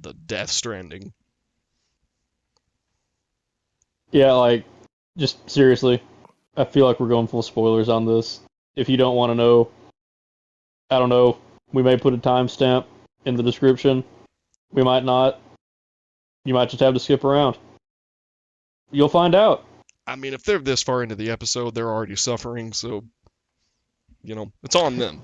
the Death Stranding. Yeah, like, just seriously, I feel like we're going full spoilers on this. If you don't want to know, I don't know, we may put a timestamp in the description. We might not. You might just have to skip around. You'll find out. I mean, if they're this far into the episode, they're already suffering, so, it's on them.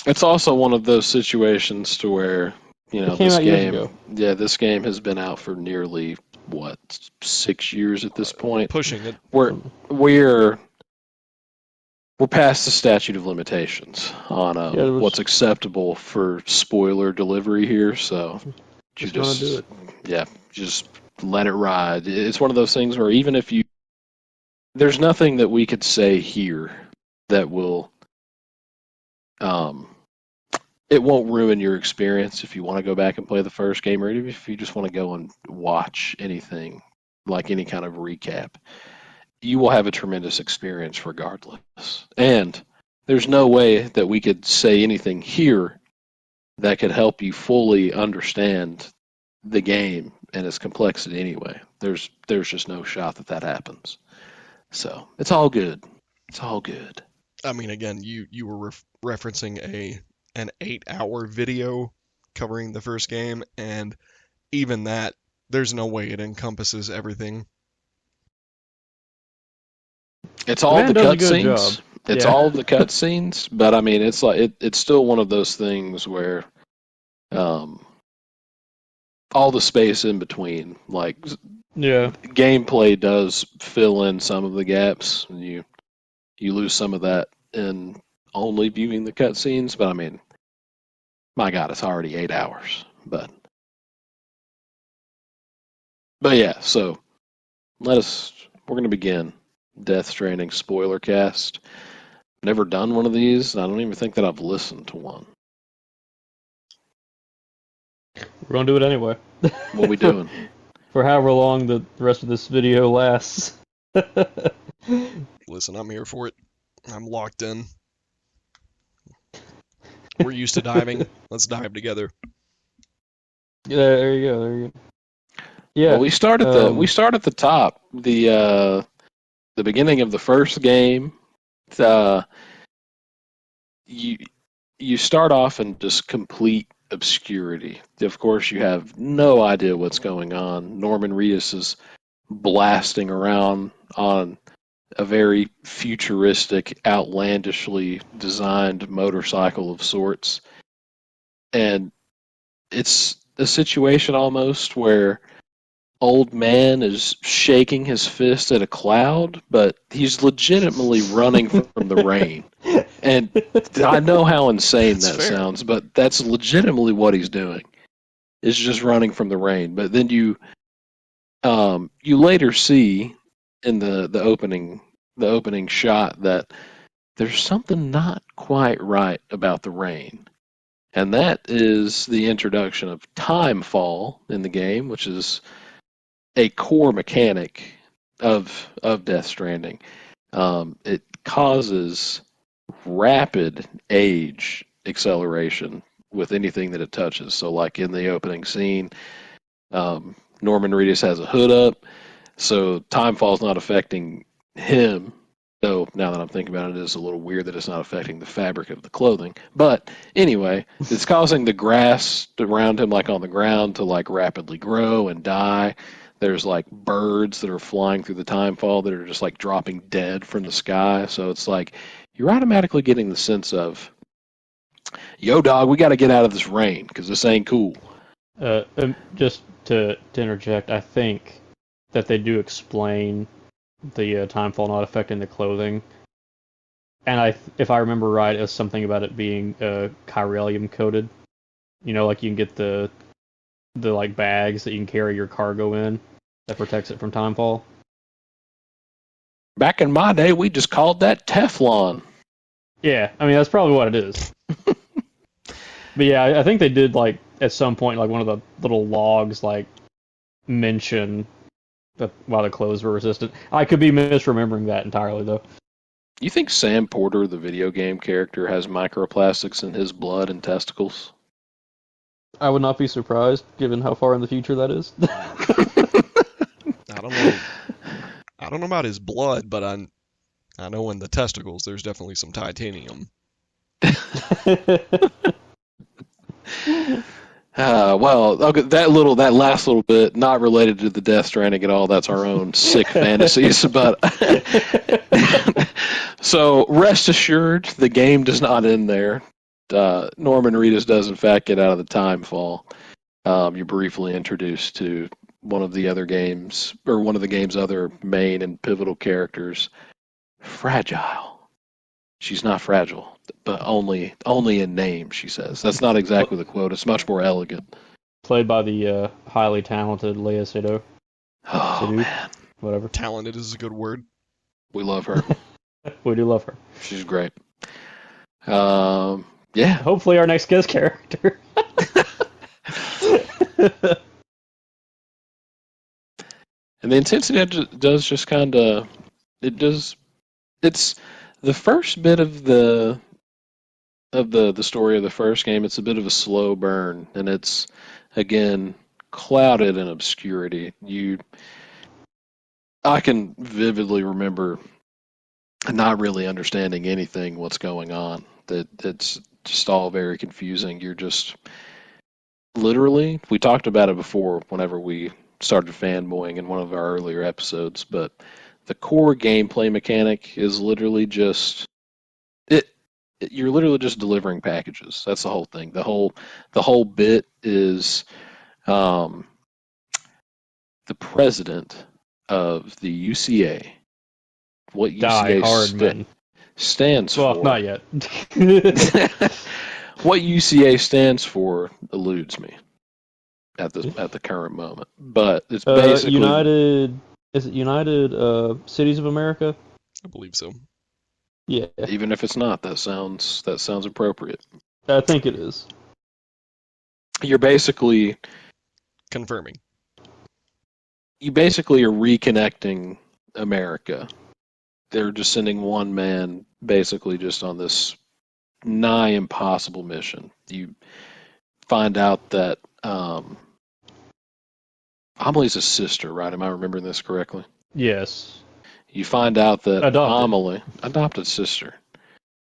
It's also one of those situations to where, It came this out years game, ago. yeah, this game has been out for nearly, 6 years at this point. Pushing it. We're past the statute of limitations on what's acceptable for spoiler delivery here, so Just gonna do it. Yeah, just let it ride. It's one of those things where even if there's nothing that we could say here that will, it won't ruin your experience if you want to go back and play the first game, or even if you just want to go and watch anything, like any kind of recap. You will have a tremendous experience regardless. And there's no way that we could say anything here that could help you fully understand the game and its complexity anyway. There's just no shot that happens. So it's all good. It's all good. I mean, again, you were referencing an 8-hour video covering the first game, and even that, there's no way it encompasses everything. It's all the cutscenes. It's all the cutscenes, but I mean, it's like it's still one of those things where, all the space in between, like, gameplay does fill in some of the gaps. And you lose some of that in only viewing the cutscenes, but I mean, my God, it's already 8 hours. But yeah, so we're going to begin Death Stranding spoiler cast. Never done one of these. I don't even think that I've listened to one. We're gonna do it anyway. What are we doing? For however long the rest of this video lasts. Listen, I'm here for it. I'm locked in. We're used to diving. Let's dive together. Yeah, there you go. Yeah. Well, we start at the top. The beginning of the first game. You start off in just complete obscurity. Of course, you have no idea what's going on. Norman Reedus is blasting around on a very futuristic, outlandishly designed motorcycle of sorts. And it's a situation almost where old man is shaking his fist at a cloud, but he's legitimately running from the rain. And I know how insane that sounds, but that's legitimately what he's doing. Is just running from the rain. But then you later see in the opening shot that there's something not quite right about the rain. And that is the introduction of time fall in the game, which is a core mechanic of Death Stranding. It causes rapid age acceleration with anything that it touches. So like in the opening scene, Norman Reedus has a hood up, so time fall's not affecting him. Though now that I'm thinking about it, it is a little weird that it's not affecting the fabric of the clothing. But anyway, it's causing the grass around him, like on the ground, to like rapidly grow and die. There's like birds that are flying through the time fall that are just like dropping dead from the sky. So it's like you're automatically getting the sense of, yo, dog, we got to get out of this rain because this ain't cool. Just to interject, I think that they do explain the time fall not affecting the clothing, and if I remember right, it was something about it being chiralium coated. You know, like you can get the like bags that you can carry your cargo in that protects it from time fall. Back in my day, we just called that Teflon. Yeah, I mean that's probably what it is. But yeah, I think they did like at some point like one of the little logs like mention that while the clothes were resistant. I could be misremembering that entirely though. You think Sam Porter, the video game character, has microplastics in his blood and testicles? I would not be surprised, given how far in the future that is. I don't know. I don't know about his blood, but I know in the testicles there's definitely some titanium. Well, okay, that last little bit, not related to the Death Stranding at all. That's our own sick fantasies. But so rest assured, the game does not end there. Norman Reedus does in fact get out of the time fall. You're briefly introduced to one of the game's other main and pivotal characters, Fragile. She's not fragile, but only in name, she says. That's not exactly the quote. It's much more elegant. Played by the highly talented Lea Seydoux. Oh, man. Whatever. Talented is a good word. We love her. We do love her. She's great. Yeah. Hopefully our next guest character. And the intensity does just kind of... It's the first bit of the story of the first game. It's a bit of a slow burn, and it's again clouded in obscurity. I can vividly remember not really understanding anything what's going on. That it's just all very confusing. You're just literally, we talked about it before whenever we started fanboying in one of our earlier episodes, but the core gameplay mechanic is literally just you're literally just delivering packages. That's the whole thing. The whole bit is the president of the UCA. What UCA stands for. Well, not yet. What UCA stands for eludes me at the current moment. But it's basically United. Is it United Cities of America? I believe so. Yeah. Even if it's not, that sounds appropriate. I think it is. You're basically confirming. You basically are reconnecting America. They're just sending one man basically just on this nigh impossible mission. You find out that Amelie's a sister, right? Am I remembering this correctly? Yes. You find out that Amelie, adopted sister,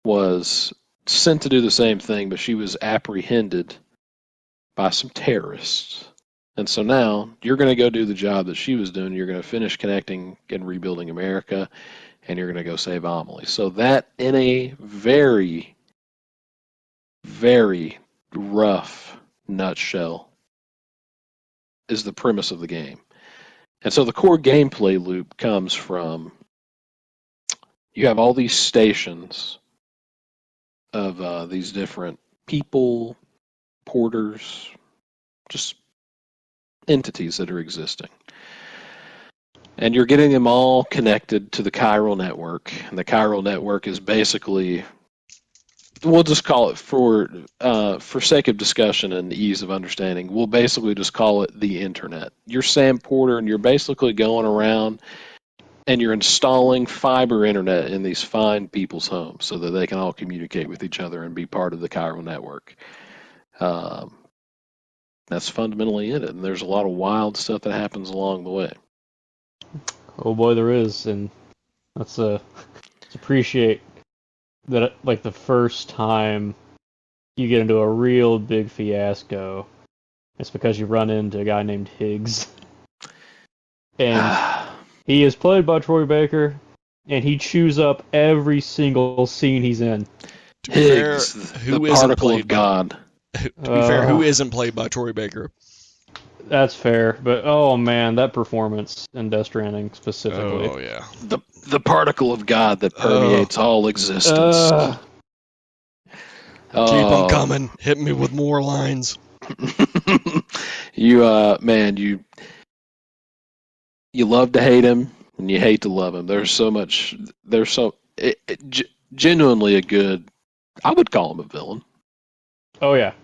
was sent to do the same thing, but she was apprehended by some terrorists. And so now you're going to go do the job that she was doing. You're going to finish connecting and rebuilding America, and you're going to go save Amelie. So that, in a very, very rough nutshell, is the premise of the game. And so the core gameplay loop comes from, you have all these stations of these different people, porters, just entities that are existing. And you're getting them all connected to the chiral network. And the chiral network is basically, we'll just call it, for sake of discussion and ease of understanding, we'll basically just call it the internet. You're Sam Porter, and you're basically going around and you're installing fiber internet in these fine people's homes so that they can all communicate with each other and be part of the chiral network. That's fundamentally it. And there's a lot of wild stuff that happens along the way. Oh boy, there is, and let's appreciate that. Like the first time you get into a real big fiasco, it's because you run into a guy named Higgs, and he is played by Troy Baker, and he chews up every single scene he's in. To be fair, who isn't played by God? To be fair, who isn't played by Troy Baker? That's fair, but oh man, that performance in Death Stranding specifically. Oh yeah, the particle of God that permeates all existence. Keep them coming. Hit me with more lines. You love to hate him and you hate to love him. There's genuinely a good. I would call him a villain. Oh yeah,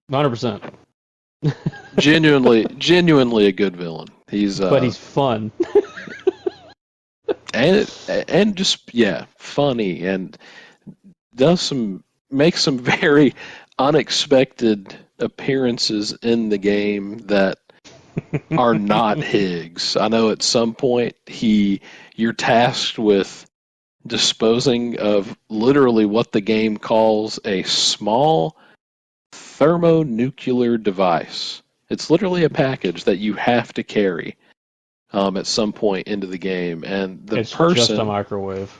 100%. genuinely a good villain. But he's fun. and just funny, and makes some very unexpected appearances in the game that are not Higgs. I know at some point you're tasked with disposing of literally what the game calls a small thermonuclear device. It's literally a package that you have to carry at some point into the game, and it's just a microwave.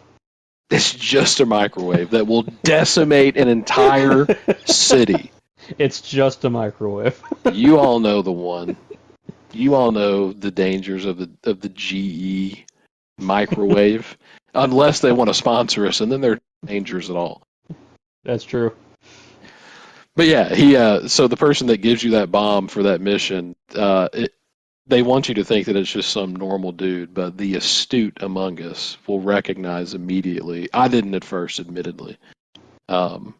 It's just a microwave that will decimate an entire city. It's just a microwave. You all know the one. You all know the dangers of the GE microwave, unless they want to sponsor us, and then there are dangers at all. That's true. But yeah, so the person that gives you that bomb for that mission, they want you to think that it's just some normal dude, but the astute among us will recognize immediately. I didn't at first, admittedly. But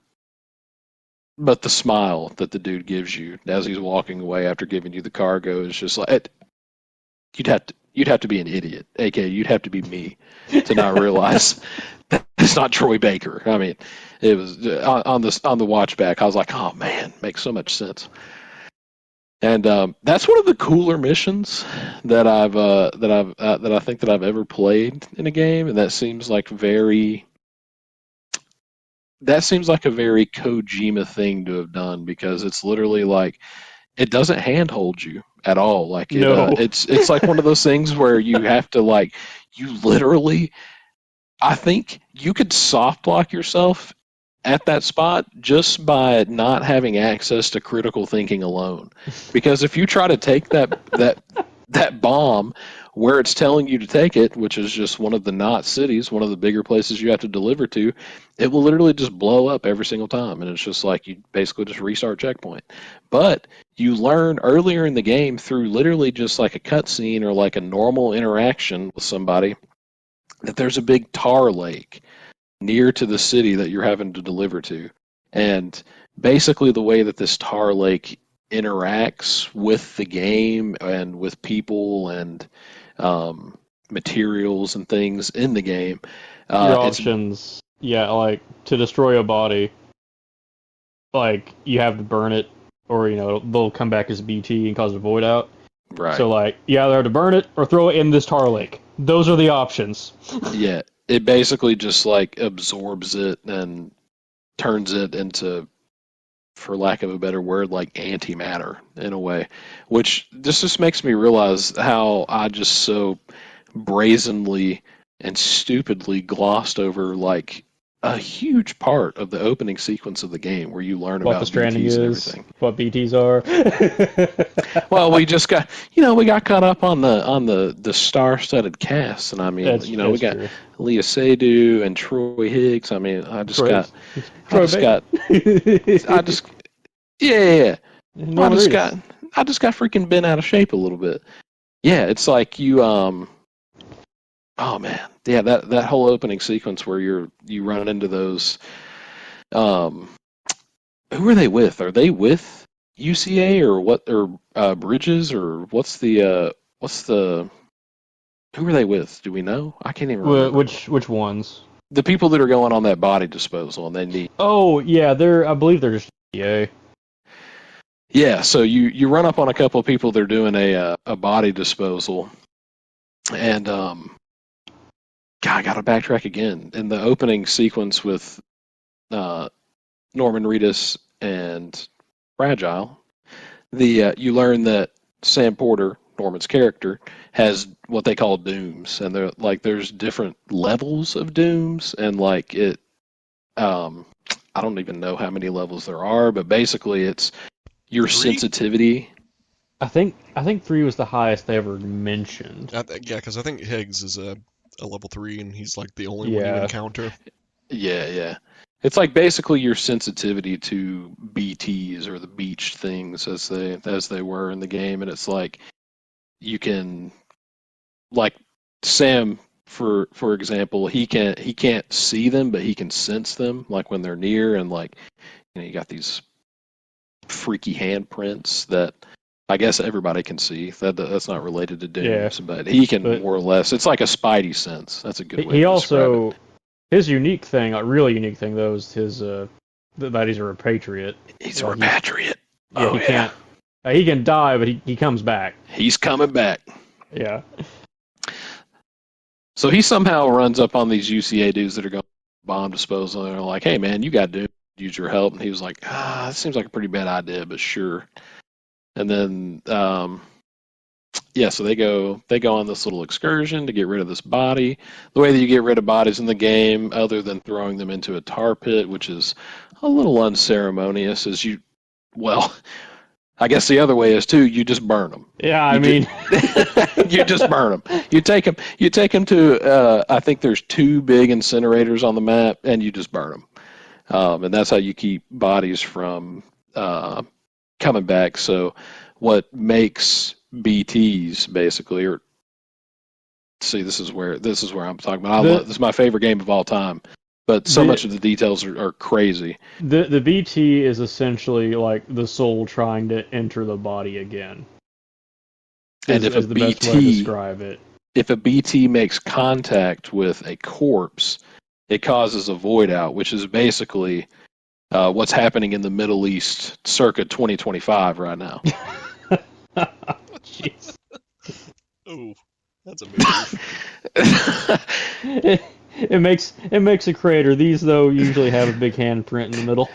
the smile that the dude gives you as he's walking away after giving you the cargo is just like, you'd have to be an idiot, aka you'd have to be me, to not realize that it's not Troy Baker. I mean, it was on the watch back. I was like, oh man, makes so much sense. And that's one of the cooler missions that I think that I've ever played in a game, and that seems like a very Kojima thing to have done, because it's literally like it doesn't handhold you at all. Like it's like one of those things where you have to you literally, I think you could soft block yourself at that spot just by not having access to critical thinking alone. Because if you try to take that bomb where it's telling you to take it, which is just one of the not cities, one of the bigger places you have to deliver to, it will literally just blow up every single time. And it's just like you basically just restart checkpoint. But you learn earlier in the game through literally just like a cutscene or like a normal interaction with somebody that there's a big tar lake near to the city that you're having to deliver to. And basically the way that this tar lake interacts with the game and with people and materials and things in the game. Your options, like to destroy a body, like you have to burn it, or they'll come back as BT and cause a void out. Right. So you either have to burn it or throw it in this tar lake. Those are the options. Yeah, it basically just absorbs it and turns it into, for lack of a better word, like antimatter in a way, which just makes me realize how I just so brazenly and stupidly glossed over a huge part of the opening sequence of the game, where you learn what about the stranding BTs and is, everything. what BTs are. Well, we just got we got caught up on the star-studded cast, and I mean we got true. Leah Seydoux and Troy Higgs. I mean I just got freaking bent out of shape a little bit. Yeah, it's like you oh man, yeah, that whole opening sequence where you run into those who are they with? Are they with UCA or what, or Bridges, or what's the who are they with? Do we know? I can't even remember. Which ones? The people that are going on that body disposal, and they need. Oh yeah, I believe they're just UCA. Yeah, so you run up on a couple of people. They're doing a body disposal, and God, I gotta backtrack again. In the opening sequence with Norman Reedus and Fragile, you learn that Sam Porter, Norman's character, has what they call dooms, and they're there's different levels of dooms, and I don't even know how many levels there are, but basically it's your 3? sensitivity. I think 3 was the highest they ever mentioned. Yeah, because I think Higgs is a level 3, and he's the only one you encounter. Yeah. It's basically your sensitivity to BTs, or the beach things as they were in the game, and it's you can, Sam, for example, he can't see them, but he can sense them when they're near, and you got these freaky handprints that I guess everybody can see. That's not related to dooms, but he can more or less. It's like a spidey sense. That's a good way to describe it. His unique thing, a really unique thing though, is his that he's a repatriate. He's a repatriate. Yeah, Oh, he can't. He can die, but he comes back. He's coming back. Yeah. So he somehow runs up on these UCA dudes that are going bomb disposal, and they're like, "Hey, man, you got to use your help." And he was like, "That seems like a pretty bad idea, but sure." And then, so they go on this little excursion to get rid of this body. The way that you get rid of bodies in the game, other than throwing them into a tar pit, which is a little unceremonious, is I guess the other way is too. You just burn them. Yeah, I mean, You just burn them. You take them to. I think there's 2 big incinerators on the map, and you just burn them. And that's how you keep bodies from coming back. So, what makes BTs basically, or see, this is where I'm talking about. This is my favorite game of all time. But so much of the details are crazy. The BT is essentially like the soul trying to enter the body again. And is the best way to describe it. If a BT makes contact with a corpse, it causes a void out, which is basically what's happening in the Middle East circa 2025 right now. Jeez. Oh, that's a move. It makes a crater. These though usually have a big handprint in the middle.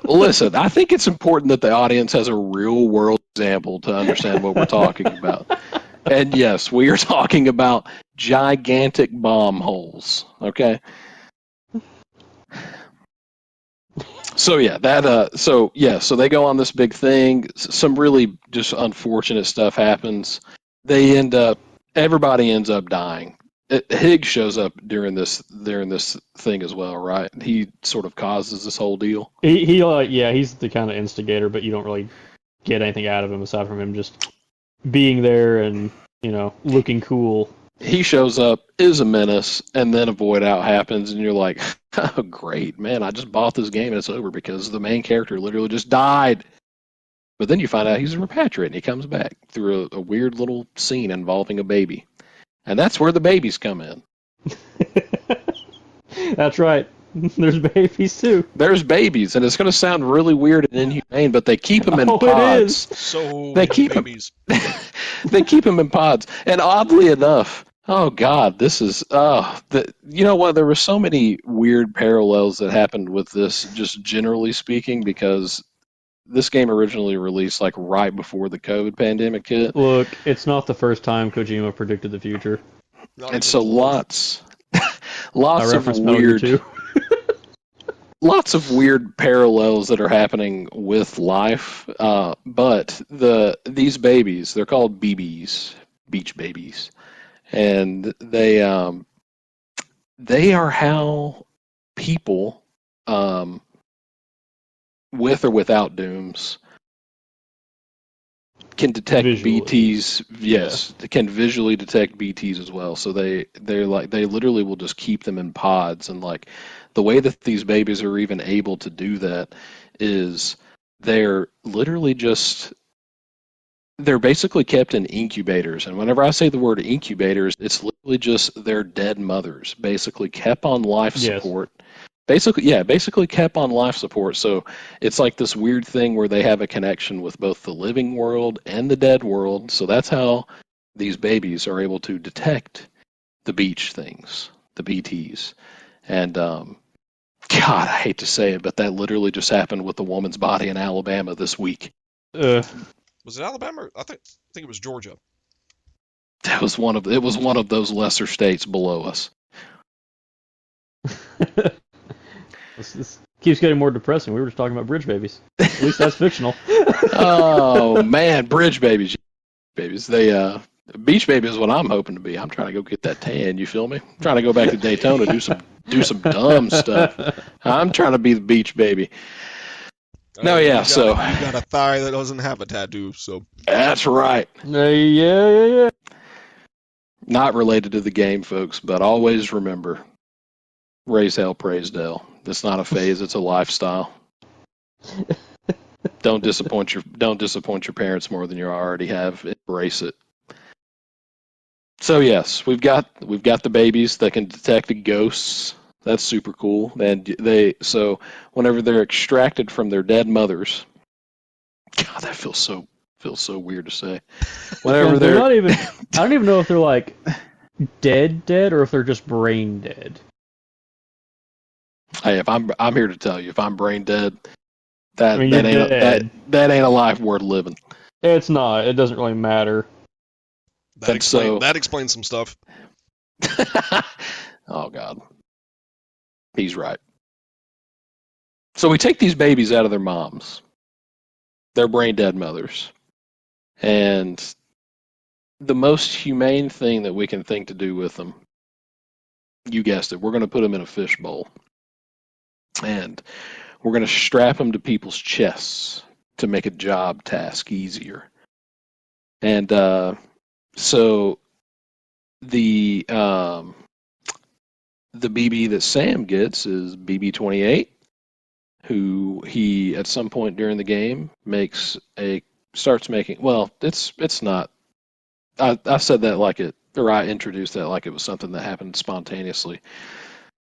Listen, I think it's important that the audience has a real world example to understand what we're talking about. And yes, we are talking about gigantic bomb holes. Okay. So so they go on this big thing. Some really just unfortunate stuff happens. Everybody ends up dying. Higgs shows up during this thing as well, right? He sort of causes this whole deal. He's the kind of instigator, but you don't really get anything out of him aside from him just being there and looking cool. He shows up, is a menace, and then a void out happens, and you're like, "Oh, great, man! I just bought this game and it's over because the main character literally just died." But then you find out he's a repatriate, and he comes back through a weird little scene involving a baby. And that's where the babies come in. That's right. There's babies too. There's babies, and it's going to sound really weird and inhumane, but they keep them in pods. It is. So they keep babies. They keep them in pods, and oddly enough, oh God, this is you know what? There were so many weird parallels that happened with this, just generally speaking, because this game originally released like right before the COVID pandemic hit. Look, it's not the first time Kojima predicted the future. And so lots of weird lots of weird parallels that are happening with life. But these babies, they're called BBs, beach babies. And they are how people with or without dooms can detect Visually. BTs. Yes, they can visually detect BTs as well. So they literally will just keep them in pods, and like the way that these babies are even able to do that is they're basically kept in incubators. And whenever I say the word incubators, it's literally just their dead mothers basically kept on life support. Basically kept on life support. So it's like this weird thing where they have a connection with both the living world and the dead world. So that's how these babies are able to detect the beach things, the BTs. And God, I hate to say it, but that literally just happened with the woman's body in Alabama this week. Was it Alabama? I think it was Georgia. It was one of those lesser states below us. This keeps getting more depressing. We were just talking about bridge babies. At least that's fictional. Oh man, bridge babies. They beach baby is what I'm hoping to be. I'm trying to go get that tan. You feel me? I'm trying to go back to Daytona, do some dumb stuff. I'm trying to be the beach baby. No, yeah. You got a thigh that doesn't have a tattoo, so that's right. Yeah. Not related to the game, folks, but always remember: raise hell, praise Dell. It's not a phase; it's a lifestyle. Don't disappoint your parents more than you already have. Embrace it. So yes, we've got the babies that can detect ghosts. That's super cool. And so whenever they're extracted from their dead mothers, God, that feels so weird to say. Whenever Whenever they're they're not even. I don't even know if they're like dead, or if they're just brain dead. hey, if I'm here to tell you, if I'm brain dead, I mean, you're dead. that ain't a life worth living. It's not. It doesn't really matter. That explains some stuff. Oh God, he's right. So we take these babies out of their moms, their brain dead mothers, and the most humane thing that we can think to do with them, you guessed it, we're going to put them in a fishbowl, and we're going to strap them to people's chests to make a job task easier. And so the BB that Sam gets is BB-28, who he at some point during the game starts making. Well, it's not. I said that like it, or I introduced that like it was something that happened spontaneously.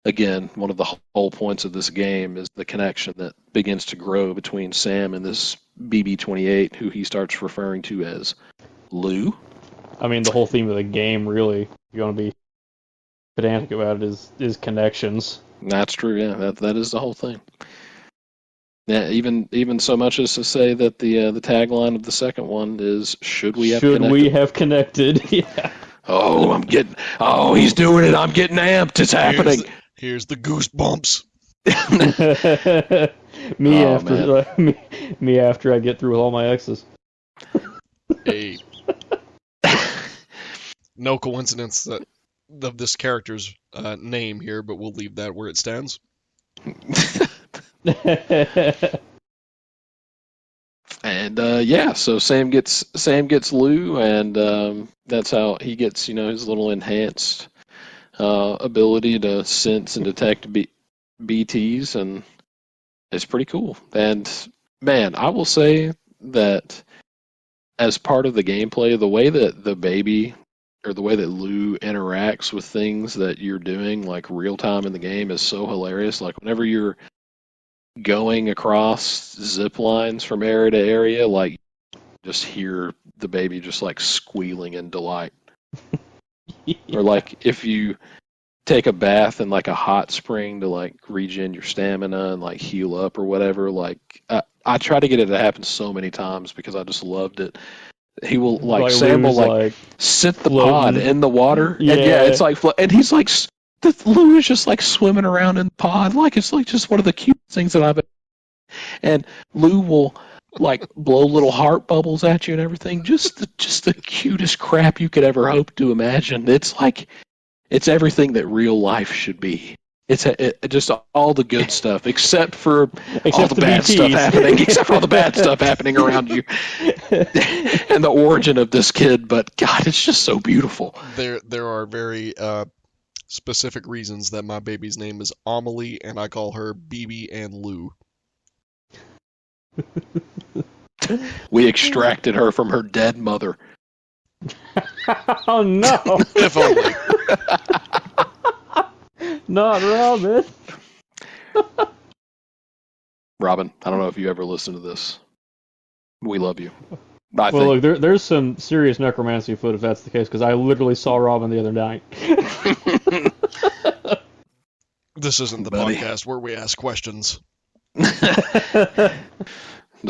Again, one of the whole points of this game is the connection that begins to grow between Sam and this BB-28, who he starts referring to as Lou. I mean, the whole theme of the game, really, if you want to be pedantic about it, is connections. That's true. Yeah, that is the whole thing. Yeah, even so much as to say that the tagline of the second one is "Should we have connected?" We have connected? Yeah. Oh, he's doing it. I'm getting amped. It's happening. Here's the goosebumps. Me after I get through with all my exes. Hey. No coincidence that of this character's name here, but we'll leave that where it stands. And so Sam gets Lou, and that's how he gets his little enhanced ability to sense and detect BTs, and it's pretty cool. And man, I will say that as part of the gameplay, the way that the baby or the way that Lou interacts with things that you're doing like real time in the game is so hilarious. Like whenever you're going across zip lines from area to area, like just hear the baby just like squealing in delight. Yeah. Or like if you take a bath in like a hot spring to like regen your stamina and like heal up or whatever, like I try to get it to happen so many times because I just loved it. He will like Sam will like sit the floating pod in the water, and it's like, and he's like, Lou is just like swimming around in the pod, like it's like just one of the cutest things that I've. And Lou will like blow little heart bubbles at you and everything, just the cutest crap you could ever hope to imagine. It's like it's everything that real life should be. It's just all the good stuff, except for all the bad stuff happening, except for all the bad stuff happening around you, and the origin of this kid. But God, it's just so beautiful. There are very specific reasons that my baby's name is Amelie, and I call her BB and Lou. We extracted her from her dead mother. Oh no! If only. Not Robin. Robin, I don't know if you ever listen to this. We love you. Look, there's some serious necromancy foot if that's the case, because I literally saw Robin the other night. This isn't the podcast where we ask questions. It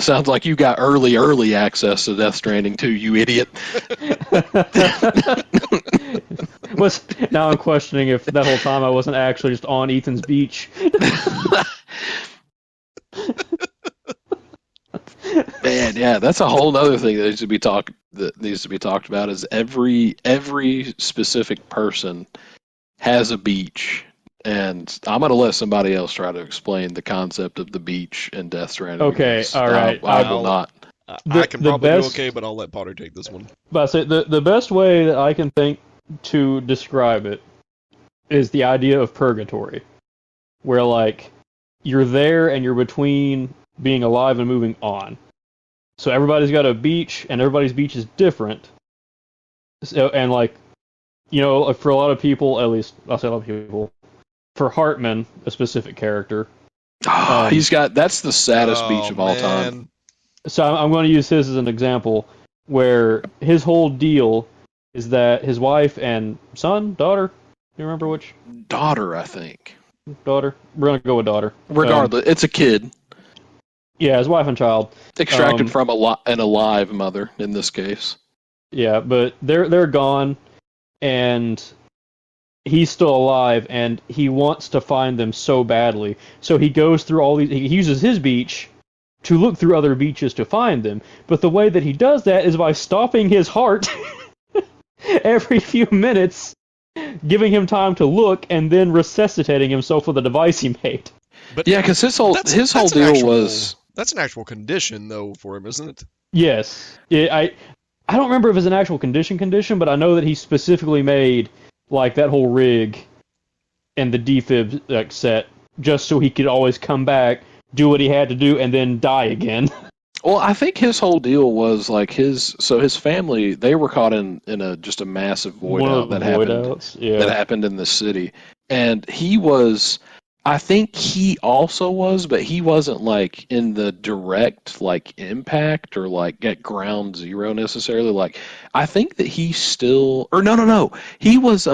sounds like you got early access to Death Stranding too, you idiot. Now I'm questioning if that whole time I wasn't actually just on Ethan's beach. Man, yeah, that's a whole other thing that needs to be talked about. Is every specific person has a beach, and I'm gonna let somebody else try to explain the concept of the beach in Death Stranding. Okay, all right. I will not. I can probably do okay, but I'll let Potter take this one. But I say the best way that I can think to describe it is the idea of purgatory, where like you're there and you're between being alive and moving on. So everybody's got a beach, and everybody's beach is different. So, and like, for a lot of people, at least I'll say a lot of people, for Hartman, a specific character, that's the saddest beach of all time. So I'm going to use his as an example, where his whole deal is that his wife and son, daughter, do you remember which Daughter, I think. daughter? We're going to go with daughter. Regardless, it's a kid Yeah, his wife and child. extracted from an alive mother in this case. Yeah, but they're gone, and he's still alive, and he wants to find them so badly. So he goes through all these. He uses his beach to look through other beaches to find them. But the way that he does that is by stopping his heart every few minutes, giving him time to look, and then resuscitating himself with a device he made. But Yeah, because his whole that's deal an actual, was that's an actual condition though for him, isn't it? Yes, I don't remember if it's an actual condition, but I know that he specifically made like that whole rig and the defib like set just so he could always come back, do what he had to do, and then die again. Well, I think his whole deal was like his family, they were caught in just a massive void One out of the that void happened outs, yeah. that happened in the city, and he was. I think he also was, but he wasn't like in the direct like impact or like at ground zero necessarily. Like I think that he still or no. He was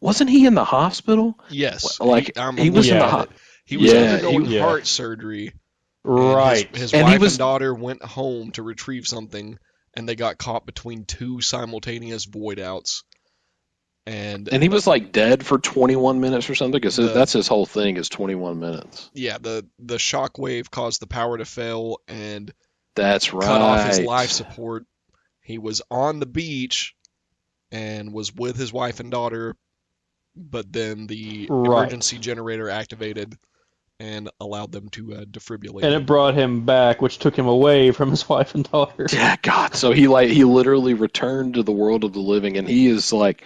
wasn't he in the hospital? Yes. Like I'm he was in the looking at hospital. it. He was Yeah, undergoing he- heart surgery. Right. His And he wife was- and daughter went home to retrieve something, and they got caught between two simultaneous void outs. And he was like dead for 21 minutes or something because The- that's his whole thing is 21 minutes. yeah, the shock wave caused the power to fail and That's right. cut off his life support. He was on the beach and was with his wife and daughter, but then the Right. emergency generator activated and allowed them to defibrillate. And it brought him back, which took him away from his wife and daughter. Yeah, God. So he literally returned to the world of the living, and he is like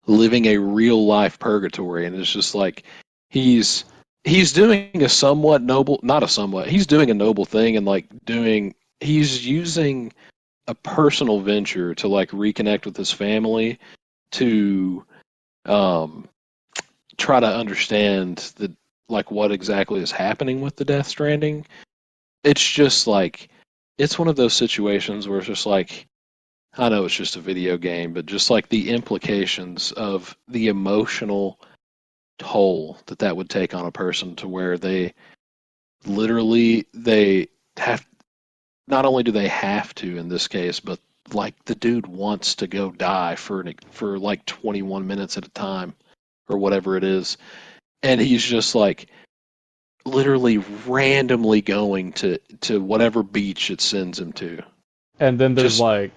living a real life purgatory, and it's just like he's doing a somewhat noble, not a somewhat. He's doing a noble thing, and like he's using a personal venture to like reconnect with his family to try to understand the like what exactly is happening with the Death Stranding. It's just like it's one of those situations where it's just like I know it's just a video game, but just like the implications of the emotional toll that would take on a person to where they literally they have not only do they have to in this case, but like the dude wants to go die for like 21 minutes at a time or whatever it is, and he's just like literally randomly going to whatever beach it sends him to. And then there's Just-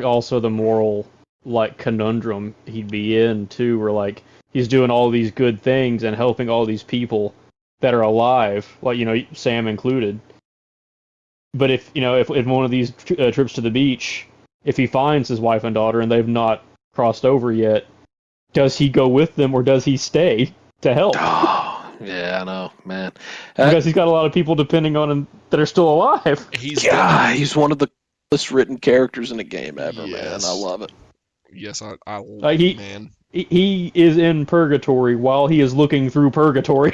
also the moral like conundrum he'd be in too, where like he's doing all these good things and helping all these people that are alive, like Sam included. But if one of these trips to the beach, if he finds his wife and daughter and they've not crossed over yet, does he go with them or does he stay to help? Oh, yeah, I know, man. Because he's got a lot of people depending on him that are still alive. He's one of the coolest written characters in a game ever, man. Yes. I love it. Yes, I man. He is in purgatory while he is looking through purgatory.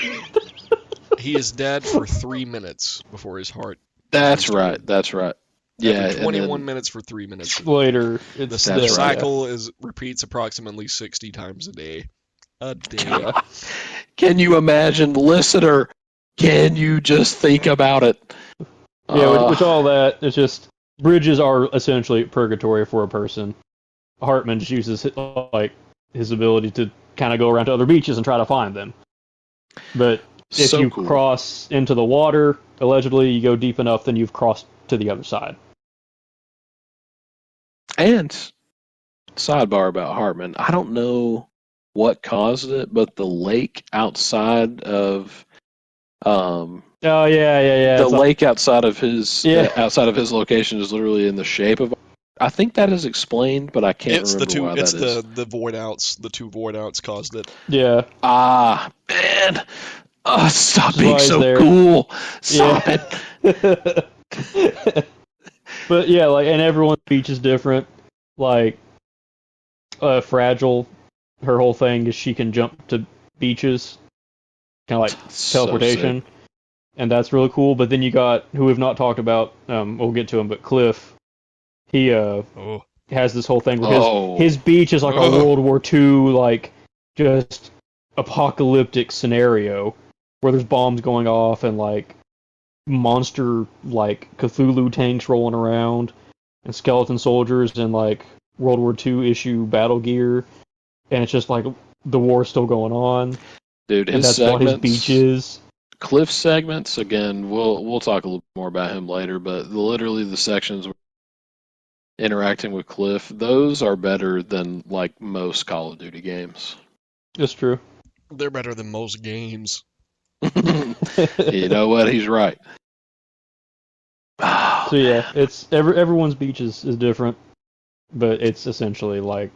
He is dead for 3 minutes before his heart. That's right. Yeah, Every 21 and then, minutes for 3 minutes. Later, The it's That's right. cycle repeats approximately 60 times a day. A day. Can you imagine, listener? Can you just think about it? Yeah, which all that is just bridges are essentially purgatory for a person. Hartman just uses his ability to kind of go around to other beaches and try to find them. But if So you cool. cross into the water, allegedly you go deep enough, then you've crossed to the other side. And sidebar about Hartman, I don't know what caused it, but the lake outside of Oh yeah. the It's lake outside of his Yeah. outside of his location is literally in the shape of. I think that is explained, but I can't It's the remember two. why It's that is. the void outs. The two void outs caused it. yeah. Ah, man. Oh, stop That's being why he's so there. cool. Stop Yeah. it. But yeah, and everyone's beach is different. Fragile, her whole thing is she can jump to beaches, kind of like So teleportation. and that's really cool. But then you got who we've not talked about. We'll get to him, but Cliff. He Oh. has this whole thing where Oh. his beach is like a Oh. World War II like just apocalyptic scenario where there's bombs going off and like monster like Cthulhu tanks rolling around and skeleton soldiers and like World War II issue battle gear, and it's just like the war's still going on, Dude, and his that's what his segments, beach is. Cliff segments, again, we'll talk a little more about him later, but literally the sections where interacting with Cliff, those are better than like most Call of Duty games. It's true. They're better than most games. You know what? He's right. Oh, So yeah, man. it's everyone's beach is different, but it's essentially like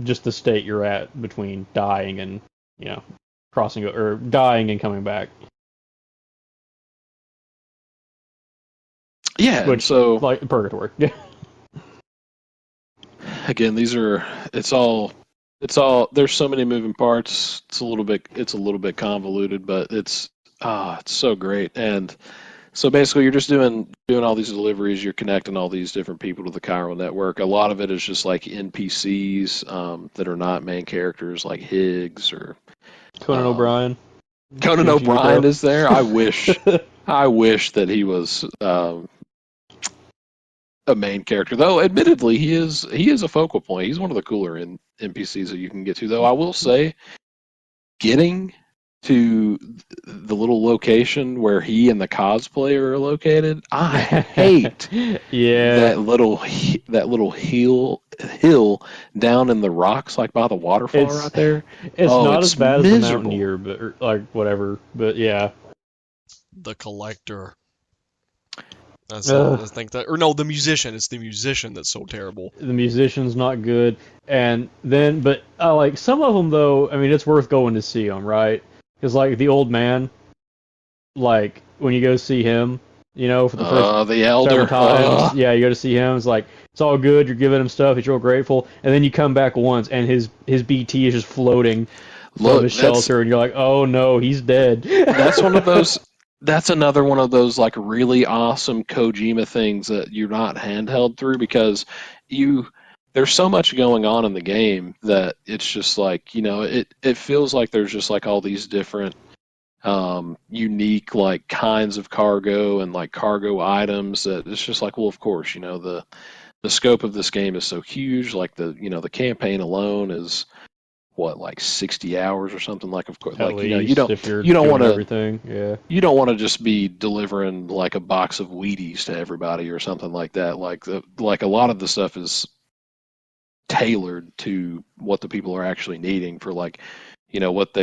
just the state you're at between dying and crossing or dying and coming back. Yeah, and Which so like purgatory. again, it's all there's so many moving parts. It's a little bit convoluted, but it's so great. And so basically you're just doing all these deliveries, you're connecting all these different people to the chiral network. A lot of it is just like NPCs that are not main characters, like Higgs or Conan O'Brien. Conan O'Brien is there. I wish that he was a main character, though. Admittedly, he is a focal point. He's one of the cooler NPCs that you can get to. Though I will say, getting to the little location where he and the cosplayer are located, I hate that little hill down in the rocks, like by the waterfall right there. It's not as bad miserable. as the Mountaineer, but or, like whatever. But yeah, The Collector. I think that, or no, the Musician. It's the Musician that's so terrible. the musician's not good, and then but like some of them though. I mean, it's worth going to see them, right? Because like the old man, like when you go see him, for the first the elder several times, yeah, you go to see him. It's like it's all good. You're giving him stuff. He's real grateful, and then you come back once, and his BT is just floating from his shelter, and you're like, oh no, he's dead. That's one of those. That's another one of those like really awesome Kojima things that you're not handheld through because there's so much going on in the game that it's just like it feels like there's just like all these different unique like kinds of cargo and like cargo items that it's just like, well, of course, the scope of this game is so huge. Like the campaign alone is what, like 60 hours or something, like, of course, At like least, you don't if you're you don't doing want to everything, yeah. you don't want to just be delivering like a box of Wheaties to everybody or something like that. Like a lot of the stuff is tailored to what the people are actually needing for like what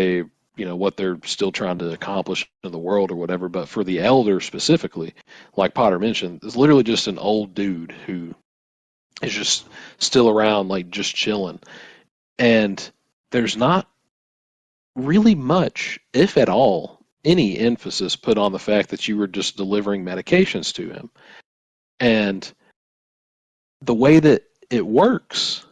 they're still trying to accomplish in the world or whatever. But for the elder specifically, like Potter mentioned, is literally just an old dude who is just still around, like just chilling. And there's not really much, if at all, any emphasis put on the fact that you were just delivering medications to him. And the way that it works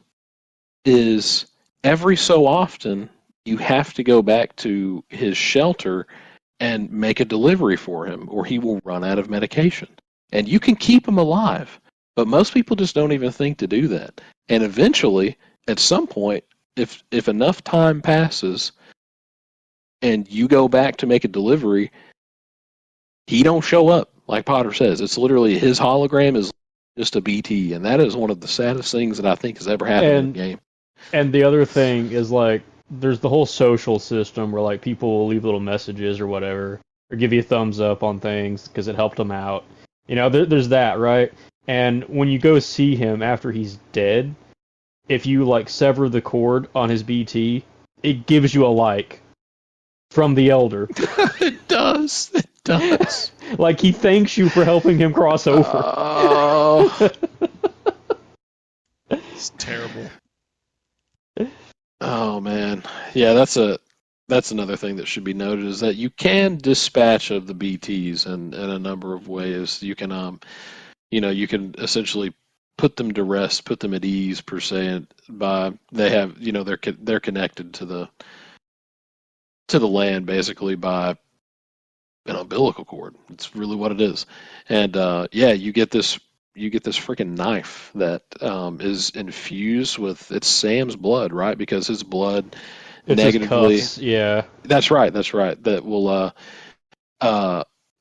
is every so often you have to go back to his shelter and make a delivery for him, or he will run out of medication. And you can keep him alive, but most people just don't even think to do that. And eventually, at some point, if enough time passes and you go back to make a delivery, he don't show up, like Potter says. It's literally his hologram is just a BT, and that is one of the saddest things that I think has ever happened in the game. And the other thing is, like, there's the whole social system where, like, people will leave little messages or whatever, or give you a thumbs up on things because it helped them out. There's that, right? And when you go see him after he's dead, if you, like, sever the cord on his BT, it gives you a like from the elder. It does. It does. Like, he thanks you for helping him cross over. Oh. It's terrible. Oh man, yeah, that's another thing that should be noted is that you can dispatch of the BTs in a number of ways. You can you can essentially put them to rest, put them at ease per se, by they have they're connected to the land basically by an umbilical cord. It's really what it is. And yeah, you get this freaking knife that is infused with it's Sam's blood, right? Because his blood It's his negatively. cuffs, yeah. That's right. That's right. That will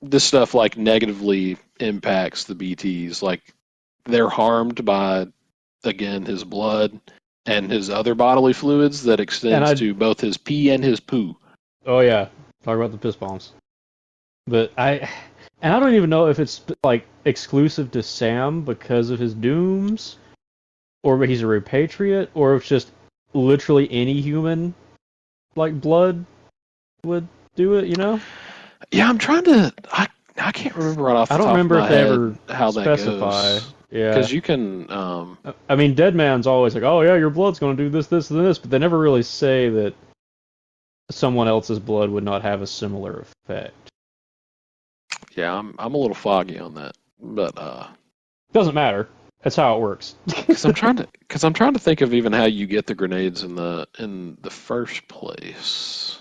this stuff like negatively impacts the BTs. Like they're harmed by again his blood and his other bodily fluids that extends to both his pee and his poo. Oh yeah, talk about the piss bombs. But I don't even know if it's like exclusive to Sam because of his dooms, or he's a repatriate, or if it's just literally any human like blood would do it. You know? Yeah, I'm trying to. I can't remember right off the I don't top remember of if my they head ever how specify. that goes. Yeah. Because you can. I mean, Dead Man's always like, oh yeah, your blood's going to do this, this, and this, but they never really say that someone else's blood would not have a similar effect. Yeah, I'm a little foggy on that, but Doesn't matter. That's how it works. because I'm trying to think of even how you get the grenades in the first place.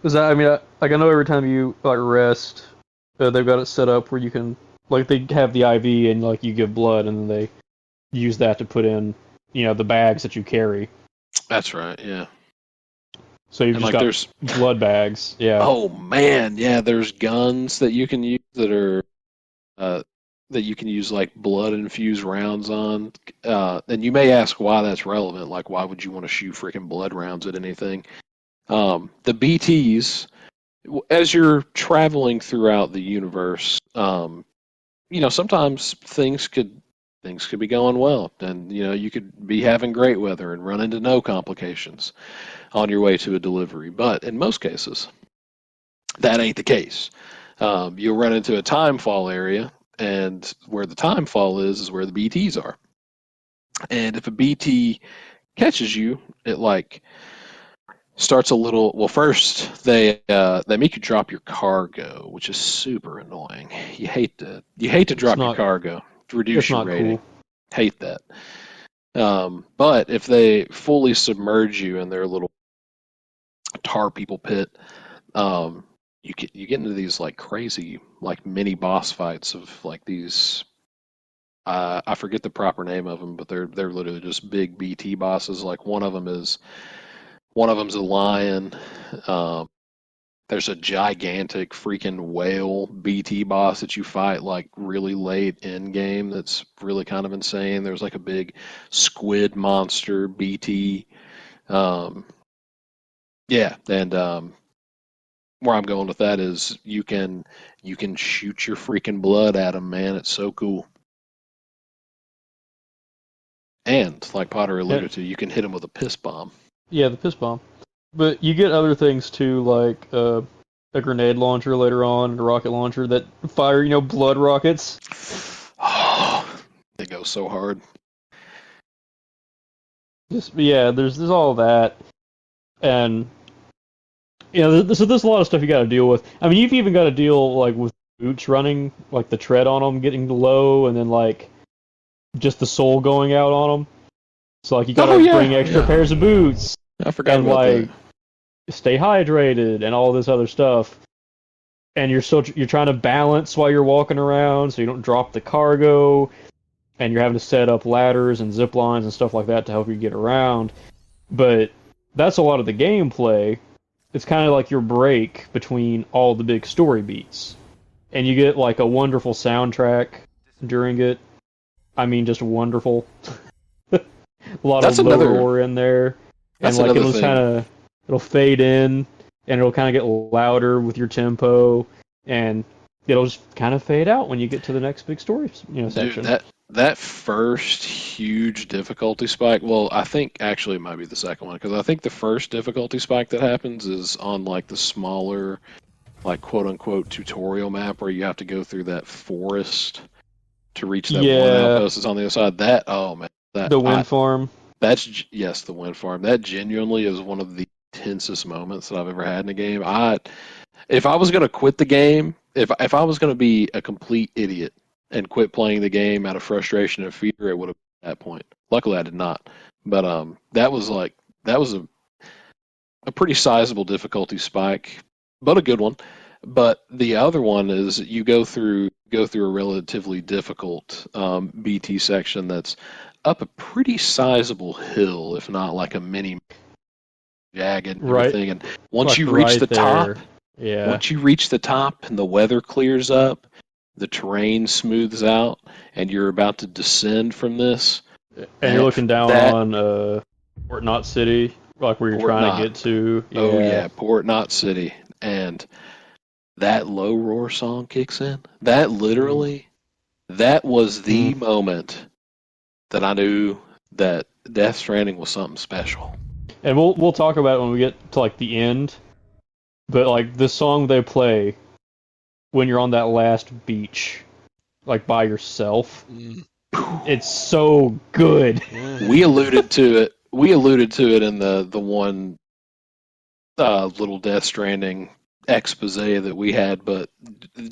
Because I mean, I know every time you like rest, they've got it set up where you can like they have the IV and like you give blood and then they use that to put in the bags that you carry. That's right. Yeah. So you've And just like got there's blood bags. Yeah. oh man, yeah, there's guns that you can use that are that you can use like blood infused rounds on. And you may ask why that's relevant. Like, why would you want to shoot freaking blood rounds at anything? The BTs, as you're traveling throughout the universe, sometimes things could be going well, and you could be having great weather and run into no complications on your way to a delivery. But in most cases, that ain't the case. You'll run into a time fall area, and where the time fall is where the BTs are. And if a BT catches you, it like starts a little. Well, first they make you drop your cargo, which is super annoying. You hate to drop your cargo to reduce your rating. Cool. Hate that. But if they fully submerge you in their little tar people pit, you get into these like crazy like mini boss fights of like these. I forget the proper name of them, but they're literally just big BT bosses. Like one of them's a lion. There's a gigantic freaking whale BT boss that you fight like really late in game. That's really kind of insane. There's like a big squid monster BT. Yeah, and where I'm going with that is you can shoot your freaking blood at them, man. It's so cool. And like Potter alluded to, you can hit them with a piss bomb. Yeah, the piss bomb. But you get other things too, like a grenade launcher later on, a rocket launcher that fire, blood rockets. Oh, they go so hard. There's all that, and so there's a lot of stuff you got to deal with. I mean, you've even got to deal like with boots running, like the tread on them getting low, and then like just the soul going out on them. So like you got to bring extra pairs of boots. I forgot and about like that. Stay hydrated and all this other stuff. And you're trying to balance while you're walking around so you don't drop the cargo. And you're having to set up ladders and zip lines and stuff like that to help you get around. But that's a lot of the gameplay. It's kind of like your break between all the big story beats. And you get like a wonderful soundtrack during it. I mean, just wonderful. A lot of low roar in there. And like it'll fade in and it'll kind of get louder with your tempo, and it'll just kind of fade out when you get to the next big story, section. Dude, that first huge difficulty spike. Well, I think actually it might be the second one, because I think the first difficulty spike that happens is on like the smaller, like quote unquote tutorial map where you have to go through that forest to reach that one outpost that's on the other side. That the wind farm. The wind farm. That genuinely is one of the tensest moments that I've ever had in a game. If I was going to quit the game, if I was going to be a complete idiot and quit playing the game out of frustration and fear, it would have been at that point. Luckily, I did not. But that was a pretty sizable difficulty spike. but a good one. But the other one is you go through a relatively difficult BT section that's up a pretty sizable hill, if not like a mini jagged and Right. everything. And once Like you reach right the top, there. Yeah. once you reach the top and the weather clears up, the terrain smooths out, and you're about to descend from this. And you're looking down that- on Port Knot City, like where you're Port trying Knot. to get to. Yeah. Oh yeah, Port Knot City, and that low roar song kicks in. That literally, that was the moment that I knew that Death Stranding was something special. And we'll talk about it when we get to like the end. But like the song they play when you're on that last beach, like by yourself, it's so good. We alluded to it. We alluded to it in the one little Death Stranding expose that we had, but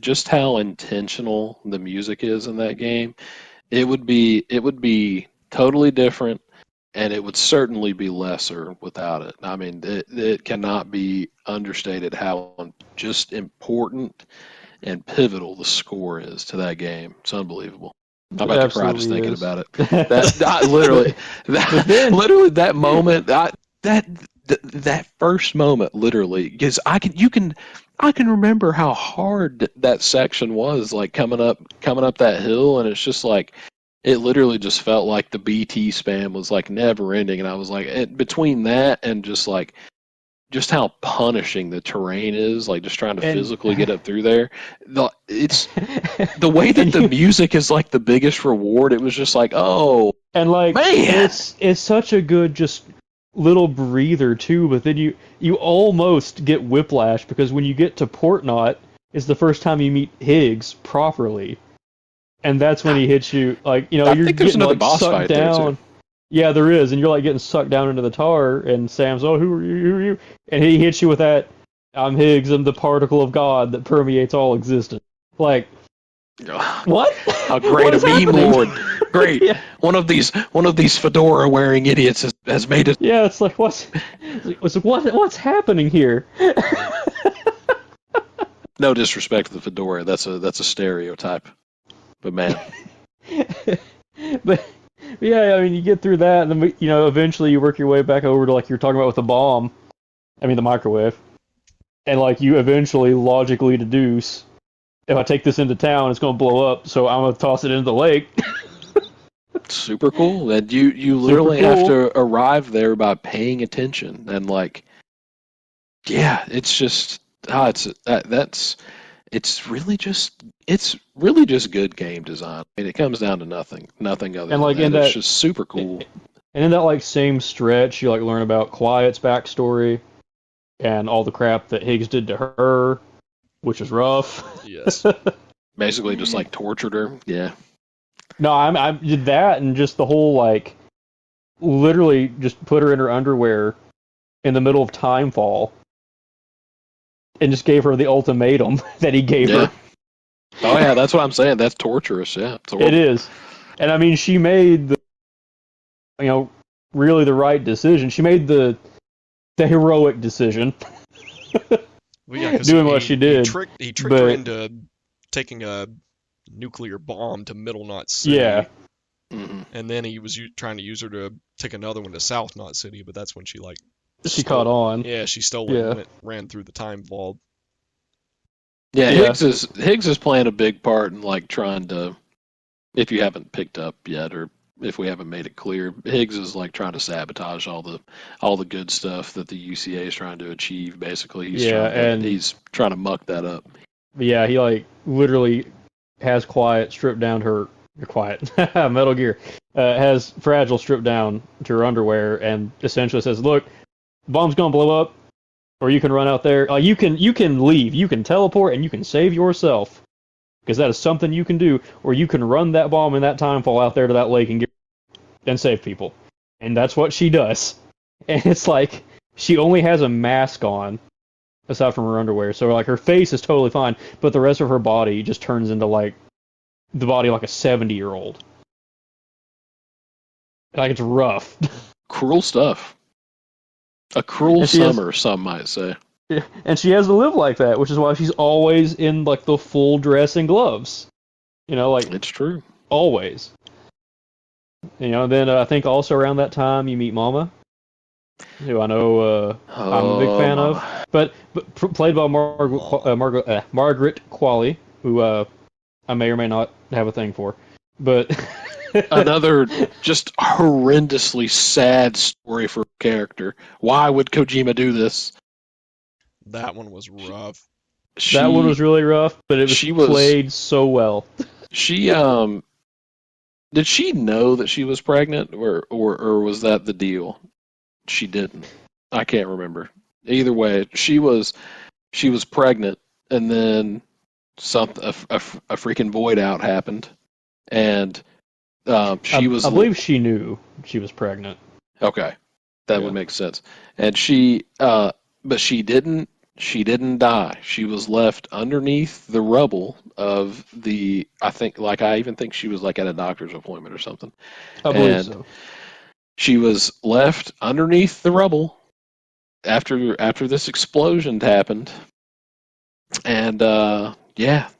just how intentional the music is in that game, it would be totally different, and it would certainly be lesser without it. I mean, it cannot be understated how just important and pivotal the score is to that game. It's unbelievable. I'm about to cry just thinking about it. Literally that moment, that first moment, literally, because I can remember how hard that section was, like coming up that hill, and it's just like it literally just felt like the BT spam was like never ending, and I was like, between that and just how punishing the terrain is, like just trying to physically get up through there. It's the way that the music is like the biggest reward. It was just like, oh, and like man, it's such a good just little breather too. But then you almost get whiplash because when you get to Port Knot, it's the first time you meet Higgs properly, and that's when he hits you. Like you're getting like sucked down. Yeah, there is, and you're like getting sucked down into the tar, and Sam's, oh, who are you? And he hits you with that, I'm Higgs, I'm the particle of God that permeates all existence. Like, what? How great a meme lord! Great. Yeah. One of these fedora wearing idiots has made it. Yeah, it's like what's happening here? No disrespect to the fedora, that's a stereotype, but man. But yeah, I mean, you get through that, and then eventually you work your way back over to like you're talking about with the bomb. I mean, the microwave, and like you eventually logically deduce, if I take this into town, it's going to blow up, so I'm going to toss it into the lake. Super cool, and you literally have to arrive there by paying attention, and like, yeah, it's just it's really just good game design. I mean, it comes down to nothing other and like than that. It's just super cool. And in that like same stretch, you like learn about Quiet's backstory and all the crap that Higgs did to her, which is rough. Yes. Basically, just like tortured her. Yeah. No, I did that, and just the whole like, literally just put her in her underwear in the middle of Timefall, and just gave her the ultimatum that he gave her. Oh yeah, that's what I'm saying. That's torturous. Yeah, it is. And I mean, she made the, really the right decision. She made the heroic decision. Well, yeah, doing what she did. He tricked her into taking a nuclear bomb to Middle Knot City. Yeah. Mm-hmm. And then he was trying to use her to take another one to South Knot City, but that's when she caught on. Yeah, she stole it and ran through the time vault. Yeah, Higgs is playing a big part in like trying to, if you haven't picked up yet, or if we haven't made it clear, Higgs is like trying to sabotage all the good stuff that the UCA is trying to achieve. Basically, he's trying to muck that up. Yeah, he like literally has Metal Gear has Fragile stripped down to her underwear and essentially says, "Look, the bomb's gonna blow up, or you can run out there. You can leave, you can teleport, and you can save yourself, because that is something you can do. Or you can run that bomb in that timefall out there to that lake and save people." And that's what she does. And it's like she only has a mask on, aside from her underwear, so like her face is totally fine, but the rest of her body just turns into like the body like a 70-year-old. Like, it's rough. Cruel stuff. A cruel summer, some might say. And she has to live like that, which is why she's always in like the full dress and gloves. Like It's true. always. Then I think also around that time you meet Mama, who I know I'm a big fan of, but played by Margaret Qualley, who I may or may not have a thing for, but Another just horrendously sad story for a character. Why would Kojima do this? That one was rough. That one was really rough, but it was played so well. She did she know that she was pregnant, or was that the deal? She didn't. I can't remember. Either way, she was pregnant, and then a freaking void out happened, and she was. I believe she knew she was pregnant. Okay, that would make sense. And she, but she didn't. She didn't die. She was left underneath the rubble of the. I even think she was like at a doctor's appointment or something. I believe so. She was left underneath the rubble after this explosion happened, and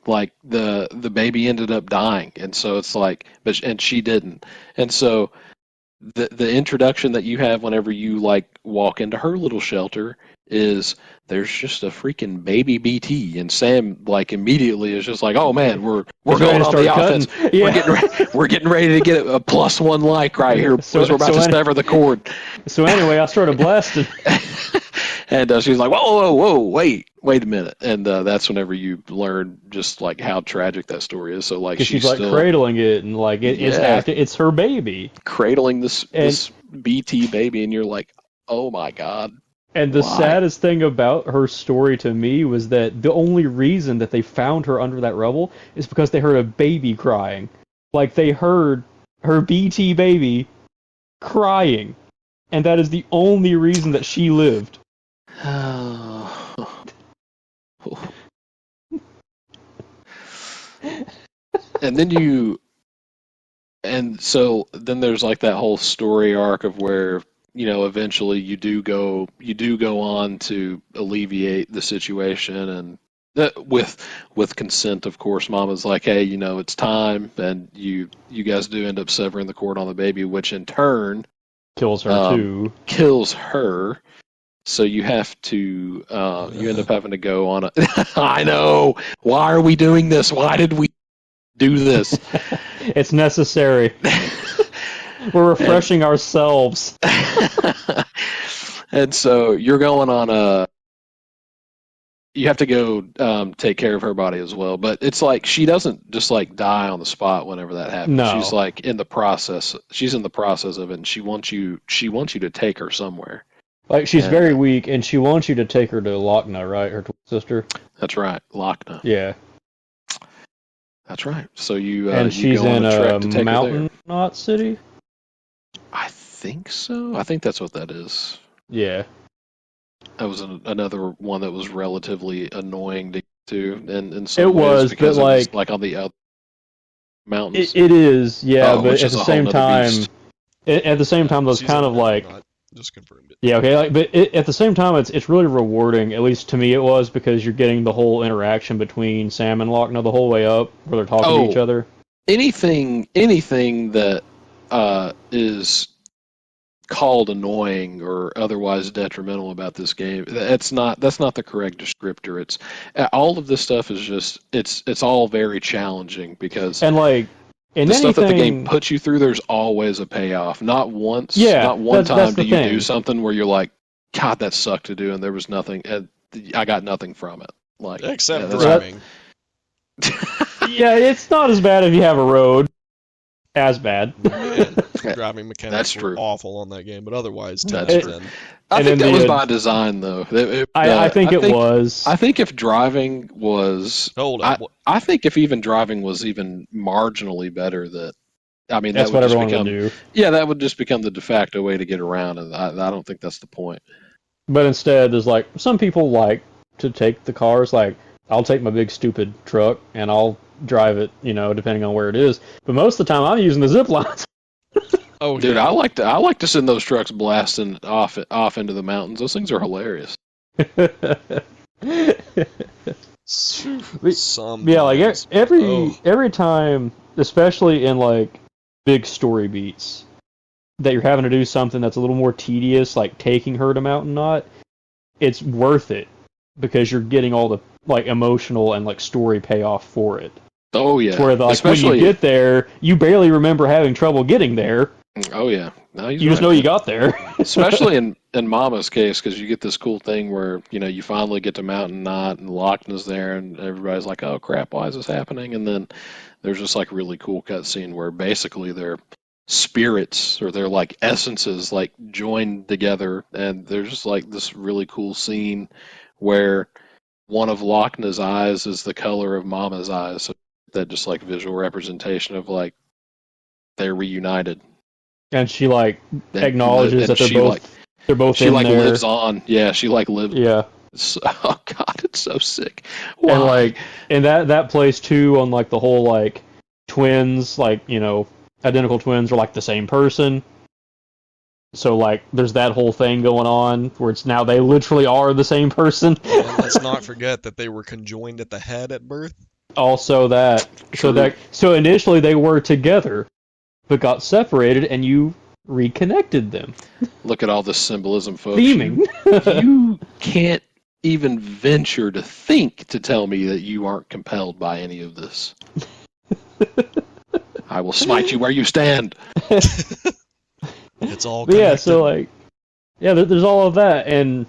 like the baby ended up dying, and so it's like, and she didn't, and so the introduction that you have whenever you like walk into her little shelter is there's just a freaking baby BT, and Sam like immediately is just like, oh man, we're going on the offense. Yeah. We're getting ready to get a +1 like right here because we're about to sever the cord. So anyway, I started blasting. And she's like, whoa, wait a minute. And that's whenever you learn just like how tragic that story is. So like she's like still cradling it, and like it's her baby, cradling this BT baby, and you're like, oh my god. And the saddest thing about her story to me was that the only reason that they found her under that rubble is because they heard a baby crying. Like, they heard her BT baby crying. And that is the only reason that she lived. And so then there's like that whole story arc of where, eventually you do go on to alleviate the situation, and with consent, of course. Mama's like, hey, it's time, and you guys do end up severing the cord on the baby, which in turn kills her too. Kills her. So you have to you end up having to go on a I know. Why are we doing this? Why did we do this? It's necessary. We're refreshing ourselves. And so you're going on you have to go take care of her body as well. But it's like she doesn't just like die on the spot whenever that happens. No. She's like in the process. She's in the process of it, and she wants you to take her somewhere. Like, she's very weak, and she wants you to take her to Lochna, right? Her twin sister. That's right, Lochna. Yeah. That's right. So you and she's go in on a trek to take Mountain Knot City. I think so. I think that's what that is. Yeah. That was another one that was relatively annoying to get to, and in some it ways was, because but it was like on the other mountains. It is, yeah, but at the same time, those kind of like. Just confirmed it. Yeah, okay, but at the same time, it's really rewarding. At least to me, it was, because you're getting the whole interaction between Sam and Lochna the whole way up, where they're talking to each other. Anything that is called annoying or otherwise detrimental about this game, that's not the correct descriptor. It's all of this stuff is just it's all very challenging, because stuff that the game puts you through, there's always a payoff. Not once, not one time do you do something where you're like, God, that sucked to do, and there was nothing, and I got nothing from it. Like, except driving. Yeah, it's not as bad if you have a road. As bad. Man, driving mechanics were awful on that game, but otherwise, 10 out of 10. I think that was by design, though. I think it was. I think if driving was... I think if even driving was even marginally better, that's what everyone would do. Yeah, that would just become the de facto way to get around, and I don't think that's the point. But instead, there's like, some people like to take the cars, like, I'll take my big stupid truck, and I'll drive it, depending on where it is. But most of the time, I'm using the zip lines. Oh, dude, I like to send those trucks blasting off into the mountains. Those things are hilarious. Sometimes. Yeah, like Oh, every time, especially in like big story beats, that you're having to do something that's a little more tedious, like taking her to Mountain Knot, it's worth it because you're getting all the like emotional and like story payoff for it. Oh It's yeah, where like when you especially. get there, you barely remember having trouble getting there. Oh yeah, no, he's You just right, know you man. got there. Especially in Mama's case, because you get this cool thing where you finally get to Mountain Knot and Lochna's there, and everybody's like, "Oh crap, why is this happening?" And then there's just like really cool cutscene where basically they're spirits or they're like essences like joined together, and there's just like this really cool scene where one of Lochna's eyes is the color of Mama's eyes. So that just like visual representation of like they're reunited. And she like And acknowledges that she like they're both she in like there. lives on. Yeah, she like lives. Yeah. Oh God, it's so sick. And Why? like and that plays too on like the whole like twins, like, identical twins are like the same person. So like there's that whole thing going on where it's now they literally are the same person. and let's not forget that they were conjoined at the head at birth. Also that True. so initially they were together but got separated and you reconnected them. Look at all this symbolism, folks. Theming. You can't even venture to think to tell me that you aren't compelled by any of this. I will smite you where you stand. It's all But yeah, connected. so like there's all of that. And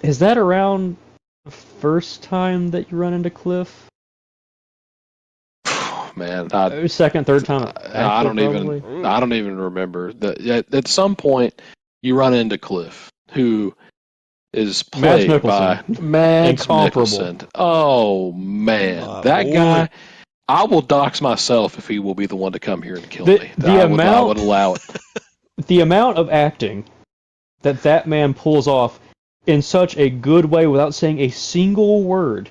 is that around the first time that you run into Cliff? Man, Second, third time. I don't probably. even remember. At some point, you run into Cliff, who is played by Mikkelsen. Mads Incomparable. Mikkelsen. Oh man, that boy. guy! I will dox myself if he will be the one to come here and kill The- me. the I amount- would allow it. The amount of acting that man pulls off in such a good way without saying a single word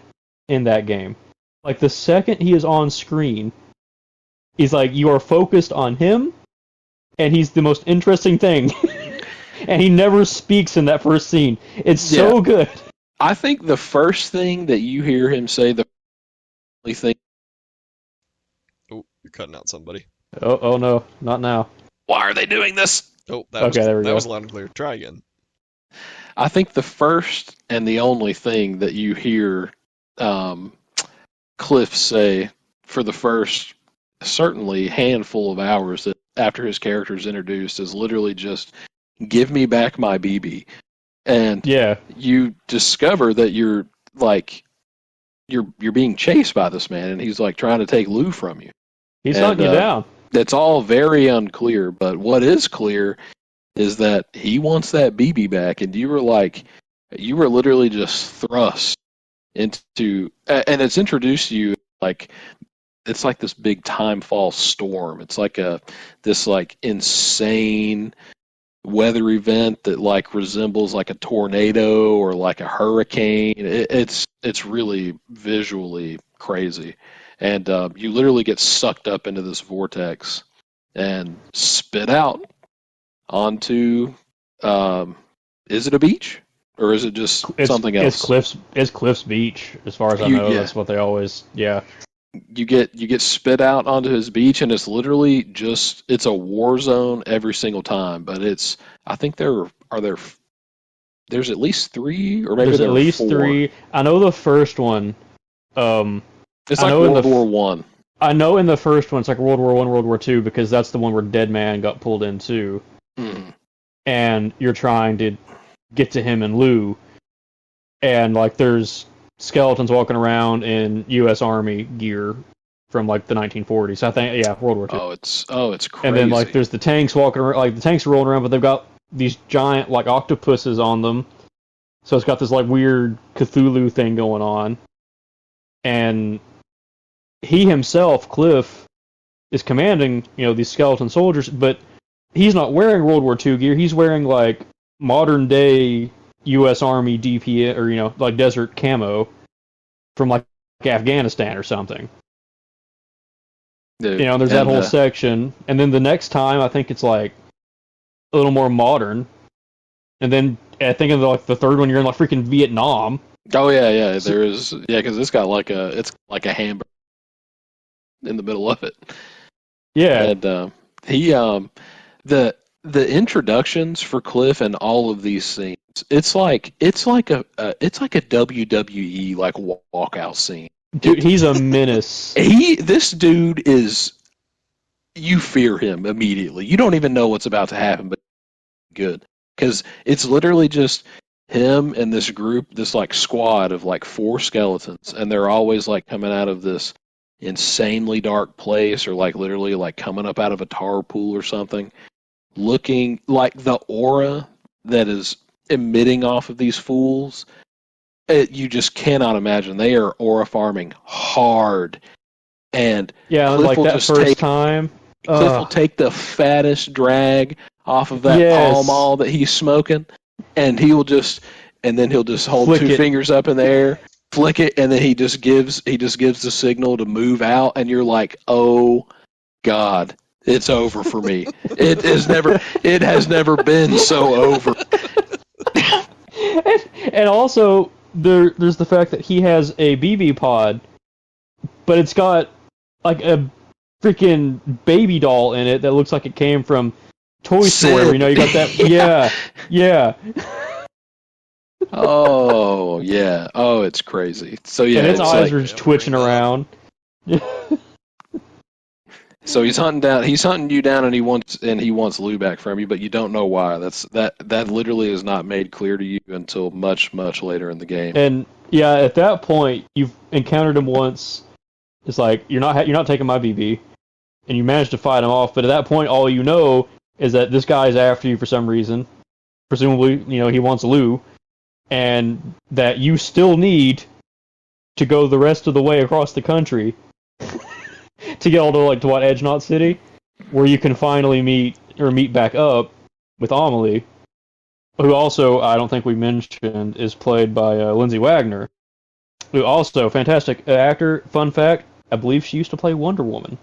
in that game. Like the second he is on screen, he's like, you are focused on him, and he's the most interesting thing. And he never speaks in that first scene. It's so good. I think the first thing that you hear him say, the only thing, Oh, you're cutting out somebody. Oh no, not now. why are they doing this? Oh, that Okay, there we that go. was loud and clear. Try again. I think the first and the only thing that you hear Cliff say for the first certainly handful of hours that after his character is introduced is literally just give me back my BB. And Yeah, you discover that you're being chased by this man and he's like trying to take Lou from you. he's And, hunting you down. That's all very unclear, but what is clear is that he wants that BB back, and you were literally just thrust into, and it's introduced to you like it's like this big timefall storm. It's like this like insane weather event that like resembles like a tornado or like a hurricane. It's really visually crazy, and you literally get sucked up into this vortex and spit out onto is it a beach or is it just something else? It's Cliff's Beach, as far as I You- know. yeah. That's what they always. Yeah, You get spit out onto his beach and it's literally just it's a war zone every single time. But I think there's at least three or maybe there's there at are least four. 3. I know the first one. It's I like know in World the War One. I know in the first one it's like World War I, World War II, because that's the one where Dead Man got pulled into, and you're trying to get to him and Lou, and like there's skeletons walking around in U.S. Army gear from like the 1940s. I think, yeah, World War II. It's crazy. And then like there's the tanks walking around, like the tanks are rolling around, but they've got these giant like octopuses on them. So it's got this like weird Cthulhu thing going on. And he himself, Cliff, is commanding, these skeleton soldiers, but he's not wearing World War II gear. He's wearing like modern day U.S. Army DP or like desert camo from like Afghanistan or something. Dude, There's that and, whole section, and then the next time I think it's like a little more modern, And then I think in the third one, you're in like freaking Vietnam. Oh yeah. There is because it's got like a hamburger in the middle of it. Yeah. And he the introductions for Cliff and all of these scenes, it's like a WWE like walkout scene. Dude, he's a menace. This dude is, you fear him immediately. You don't even know what's about to happen, but good. Because it's literally just him and this group, this like squad of like 4 skeletons, and they're always like coming out of this insanely dark place, or like literally like coming up out of a tar pool or something, looking like the aura that is emitting off of these fools. You just cannot imagine. They are aura farming hard, and yeah, Cliff like will that just first time. Cliff will take the fattest drag off of that Pall Mall that he's smoking, and he'll just hold Flick 2 it. fingers up in the air, flick it, and then he just gives the signal to move out, and you're like, oh God, it's over for me. It has never been so over. And also, there's the fact that he has a BB pod, but it's got like a freaking baby doll in it that looks like it came from Toy Story. You know, you got that. Yeah. Oh yeah. Oh, it's crazy. So yeah, And its eyes like, are just twitching around. so he's hunting you down, and he wants Lou back from you, but you don't know why. That literally is not made clear to you until much later in the game. And yeah, at that point, you've encountered him once. It's like you're not taking my BB, and you manage to fight him off. But at that point, all you know is that this guy's after you for some reason. Presumably, you know, he wants Lou, and that you still need to go the rest of the way across the country to get all to Edge Knot City, where you can finally meet back up with Amelie, who also, I don't think we mentioned, is played by Lindsay Wagner, who also, fantastic actor. Fun fact, I believe she used to play Wonder Woman.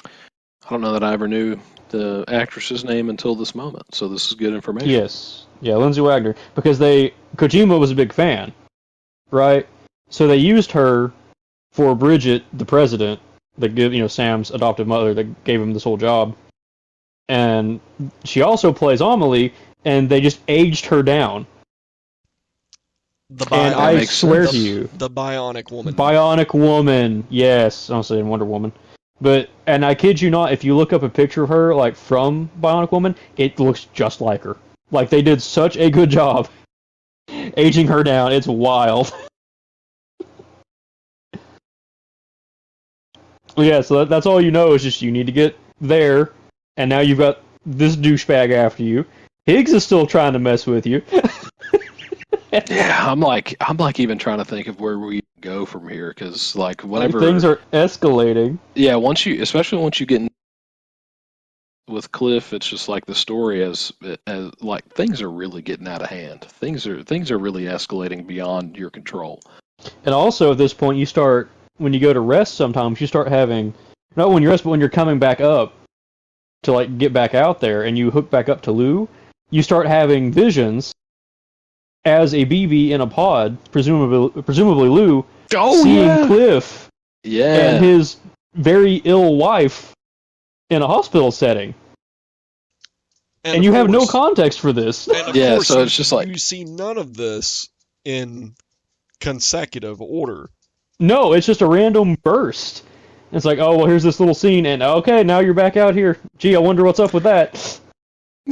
I don't know that I ever knew the actress's name until this moment, so this is good information. Yes. Yeah, Lindsay Wagner. Because Kojima was a big fan, right? So they used her for Bridget, the president, Sam's adoptive mother that gave him this whole job. And she also plays Amelie, and they just aged her down. And I swear to you, the Bionic Woman. Bionic Woman, yes. I'm saying Wonder Woman. And I kid you not, if you look up a picture of her, like, from Bionic Woman, it looks just like her. Like, they did such a good job aging her down. It's wild. Yeah, so that's all you know is just you need to get there, and now you've got this douchebag after you. Higgs is still trying to mess with you. Yeah, I'm like even trying to think of where we go from here, because like whenever things are escalating. Yeah, especially once you get in with Cliff, it's just like the story as like things are really getting out of hand. Things are really escalating beyond your control. And also at this point, when you go to rest, sometimes you start having, not when you rest, but when you're coming back up to like get back out there, and you hook back up to Lou, you start having visions as a BB in a pod, presumably Lou, seeing Cliff and his very ill wife in a hospital setting. And you have no context for this. And of course, so it's just like you see none of this in consecutive order. No, it's just a random burst. It's like, oh, well, here's this little scene, and okay, now you're back out here. Gee, I wonder what's up with that.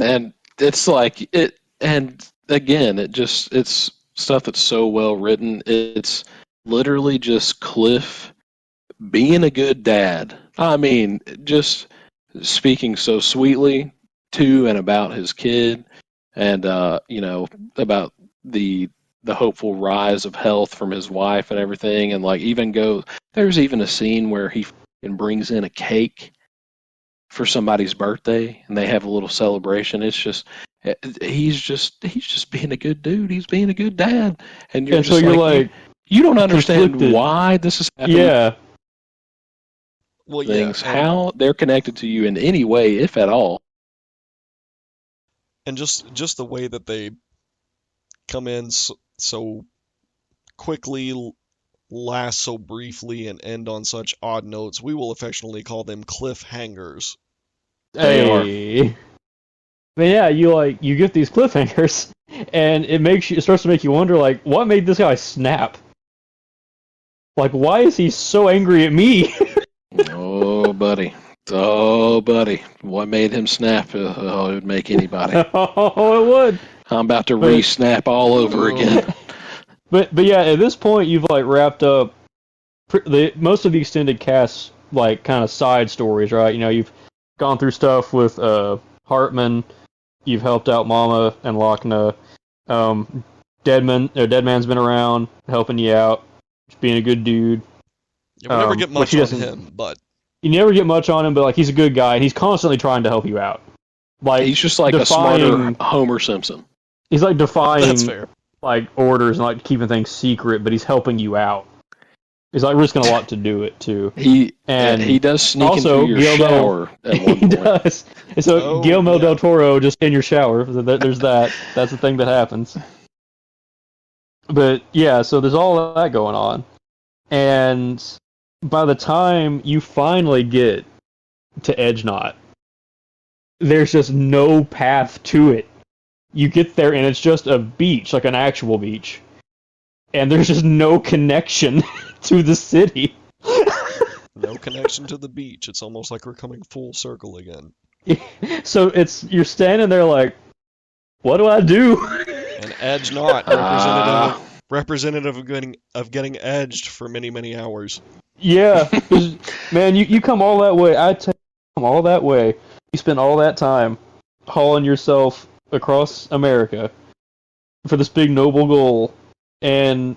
And it's like it, and again, it's stuff that's so well written. It's literally just Cliff being a good dad. I mean, just speaking so sweetly to and about his kid, and about the hopeful rise of health from his wife and everything, and like there's even a scene where he brings in a cake for somebody's birthday, and they have a little celebration. It's just he's just being a good dude. He's being a good dad, and you're you don't understand conflicted. Why this is happening. Yeah. Well, things, how they're connected to you in any way, if at all. And just the way that they come in so quickly, last so briefly, and end on such odd notes, we will affectionately call them cliffhangers. They are. Hey. But yeah, you get these cliffhangers, and it starts to make you wonder, like, what made this guy snap? Like, why is he so angry at me? Oh, buddy. Oh, buddy. What made him snap? Oh, it would make anybody. Oh, it would. I'm about to re-snap all over again. But yeah, at this point, you've like wrapped up most of the extended cast, like kind of side stories, right? You know, you've gone through stuff with Hartman, you've helped out Mama and Lochna. Deadman's been around helping you out, just being a good dude. Yeah, we never get much he on doesn't- him, but You never get much on him, but like he's a good guy, and he's constantly trying to help you out. Like He's just like a smarter Homer Simpson. He's like defying that's fair. like orders and like keeping things secret, but he's helping you out. He's like risking a lot to do it too. He And does sneak also, into your Guillermo- shower at one He point. does. And so Oh, Guillermo yeah. del Toro just in your shower. There's that. That's the thing that happens. But yeah, so there's all of that going on, and by the time you finally get to Edge Knot, there's just no path to it. You get there and it's just a beach, like an actual beach, and there's just no connection to the city. No connection to the beach. It's almost like we're coming full circle again. So you're standing there like, what do I do? And Edge Knot, representative of getting edged for many, many hours. Yeah, 'cause, man, you come all that way. I tell you, come all that way. You spend all that time hauling yourself across America for this big noble goal, and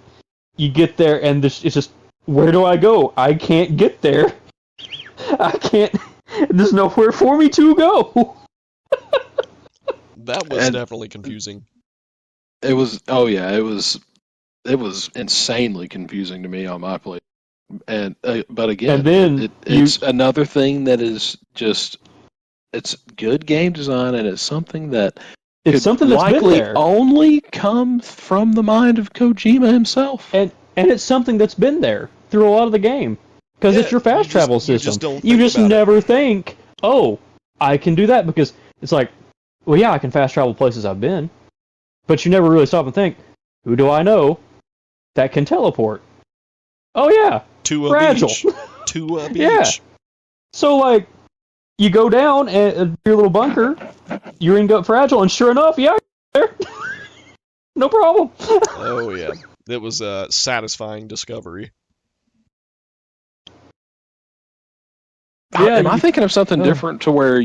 you get there, and it's just, where do I go? I can't get there. I can't. There's nowhere for me to go. That was And- definitely confusing. It was. Oh yeah, it was insanely confusing to me on my plate. And but again, And then it's another thing that is just, it's good game design, and it's something that it's could something that's been likely there, only come from the mind of Kojima himself. and it's something that's been there through a lot of the game, because Yeah, it's your fast travel you system. just don't You think just about it. never think, oh, I can do that, because it's like, well, yeah, I can fast travel places I've been, but you never really stop and think, who do I know that can teleport? Oh yeah, To a Fragile. beach. To a beach. Yeah. So like, you go down and your little bunker, you're in Fragile, and sure enough, yeah, there, no problem. Oh yeah. It was a satisfying discovery. Yeah, Am I you- thinking of something oh. different to where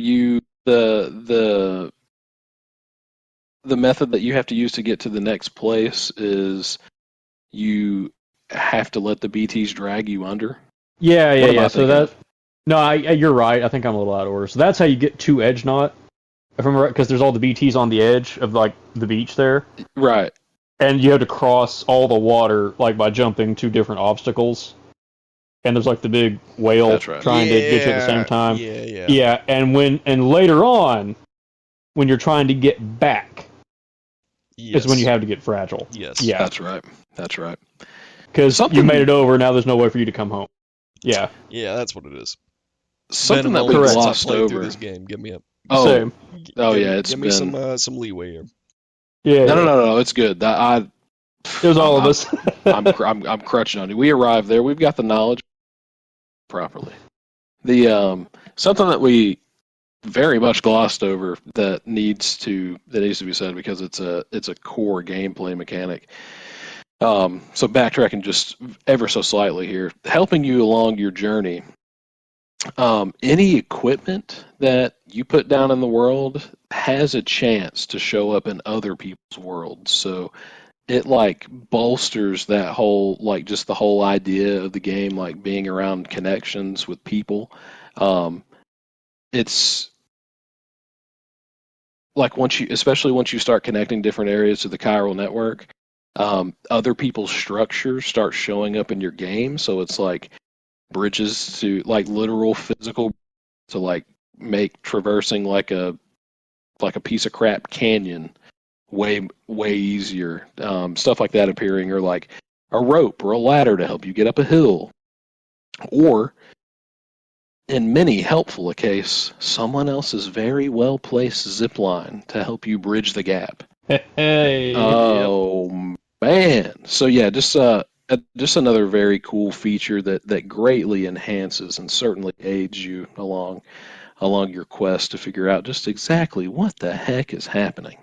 the method that you have to use to get to the next place is you have to let the BTs drag you under? Yeah. What am I So thinking you're right. I think I'm a little out of order. So that's how you get to Edge Knot, if I'm right, because there's all the BTs on the edge of like the beach there, Right. and you have to cross all the water like by jumping two different obstacles. And there's like the big whale That's right. trying to get you at the same time. Yeah. Yeah, and later on, when you're trying to get back, Yes. is when you have to get Fragile. Yes. Yeah, That's right. That's right. because you Something- made it over. Now there's no way for you to come home. Yeah, Yeah, that's what it is. Something Been that a we moment since I glossed played through over. this game. Give me a Oh, same. oh give, yeah, it's give me been. some leeway here. Yeah, No. It's good. it was all of us. I'm crutching on you. We arrived there. We've got the knowledge properly. The something that we very much glossed over that needs to be said because it's a core gameplay mechanic. So backtracking just ever so slightly here, helping you along your journey. Any equipment that you put down in the world has a chance to show up in other people's worlds. So it like bolsters that whole, like, just the whole idea of the game, like being around connections with people. It's like especially once you start connecting different areas to the chiral network, other people's structures start showing up in your game. So it's like bridges to, like, literal physical to like make traversing like a like a piece of crap canyon way easier. Stuff like that appearing, or like a rope or a ladder to help you get up a hill, or in many helpful a case, someone else's very well placed zip line to help you bridge the gap. Hey. Oh man! So yeah, just another very cool feature that greatly enhances and certainly aids you along your quest to figure out just exactly what the heck is happening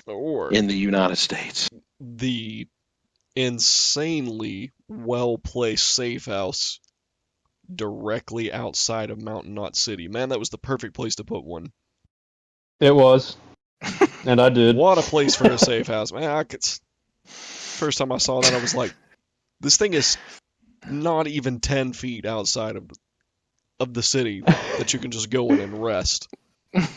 Or in the United States. the insanely well-placed safe house directly outside of Mountain Knot City. Man, that was the perfect place to put one. It was. And I did. What a place for a safe house. Man, first time I saw that, I was like, this thing is not even 10 feet outside of the city that you can just go in and rest. I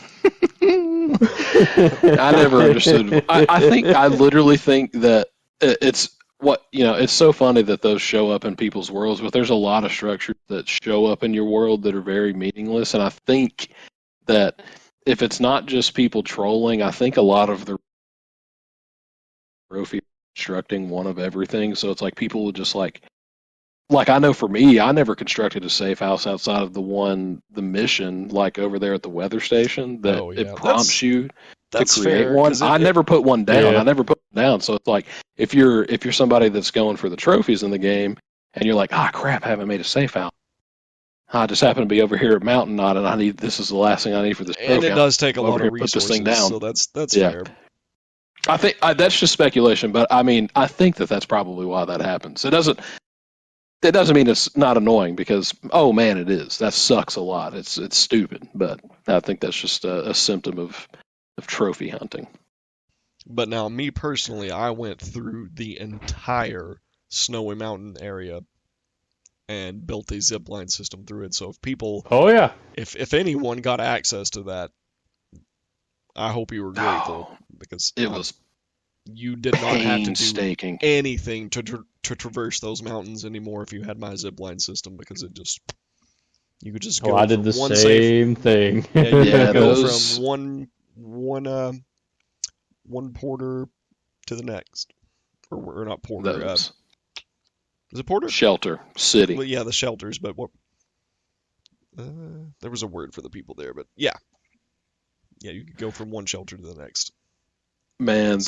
never understood. I literally think that it's it's so funny that those show up in people's worlds, but there's a lot of structures that show up in your world that are very meaningless. And I think that if it's not just people trolling, I think a lot of the trophy constructing one of everything. So it's like people would just like I know for me, I never constructed a safe house outside of the mission, like over there at the weather station, that it prompts you to create one. I never put one down. Yeah. I never put one down. So it's like if you're somebody that's going for the trophies in the game, and you're like, crap, I haven't made a safe house. I just happen to be over here at Mountain Knot, and this is the last thing I need for this. And it does take a lot of resources. Put this thing down. So that's fair. I think that's just speculation, but I mean, I think that's probably why that happens. It doesn't mean it's not annoying, because, oh man, it is. That sucks a lot. It's stupid, but I think that's just a symptom of trophy hunting. But now, me personally, I went through the entire Snowy Mountain area and built a zipline system through it. So if people, if anyone got access to that, I hope you were grateful, because it was you did not have to do painstaking anything to traverse those mountains anymore if you had my zipline system, because you could just go. I did the one same thing. Yeah, you could go from one porter to the next, or not porter. Is it porter? Shelter city. Well, yeah, the shelters, but what? There was a word for the people there, but yeah, you could go from one shelter to the next. Man,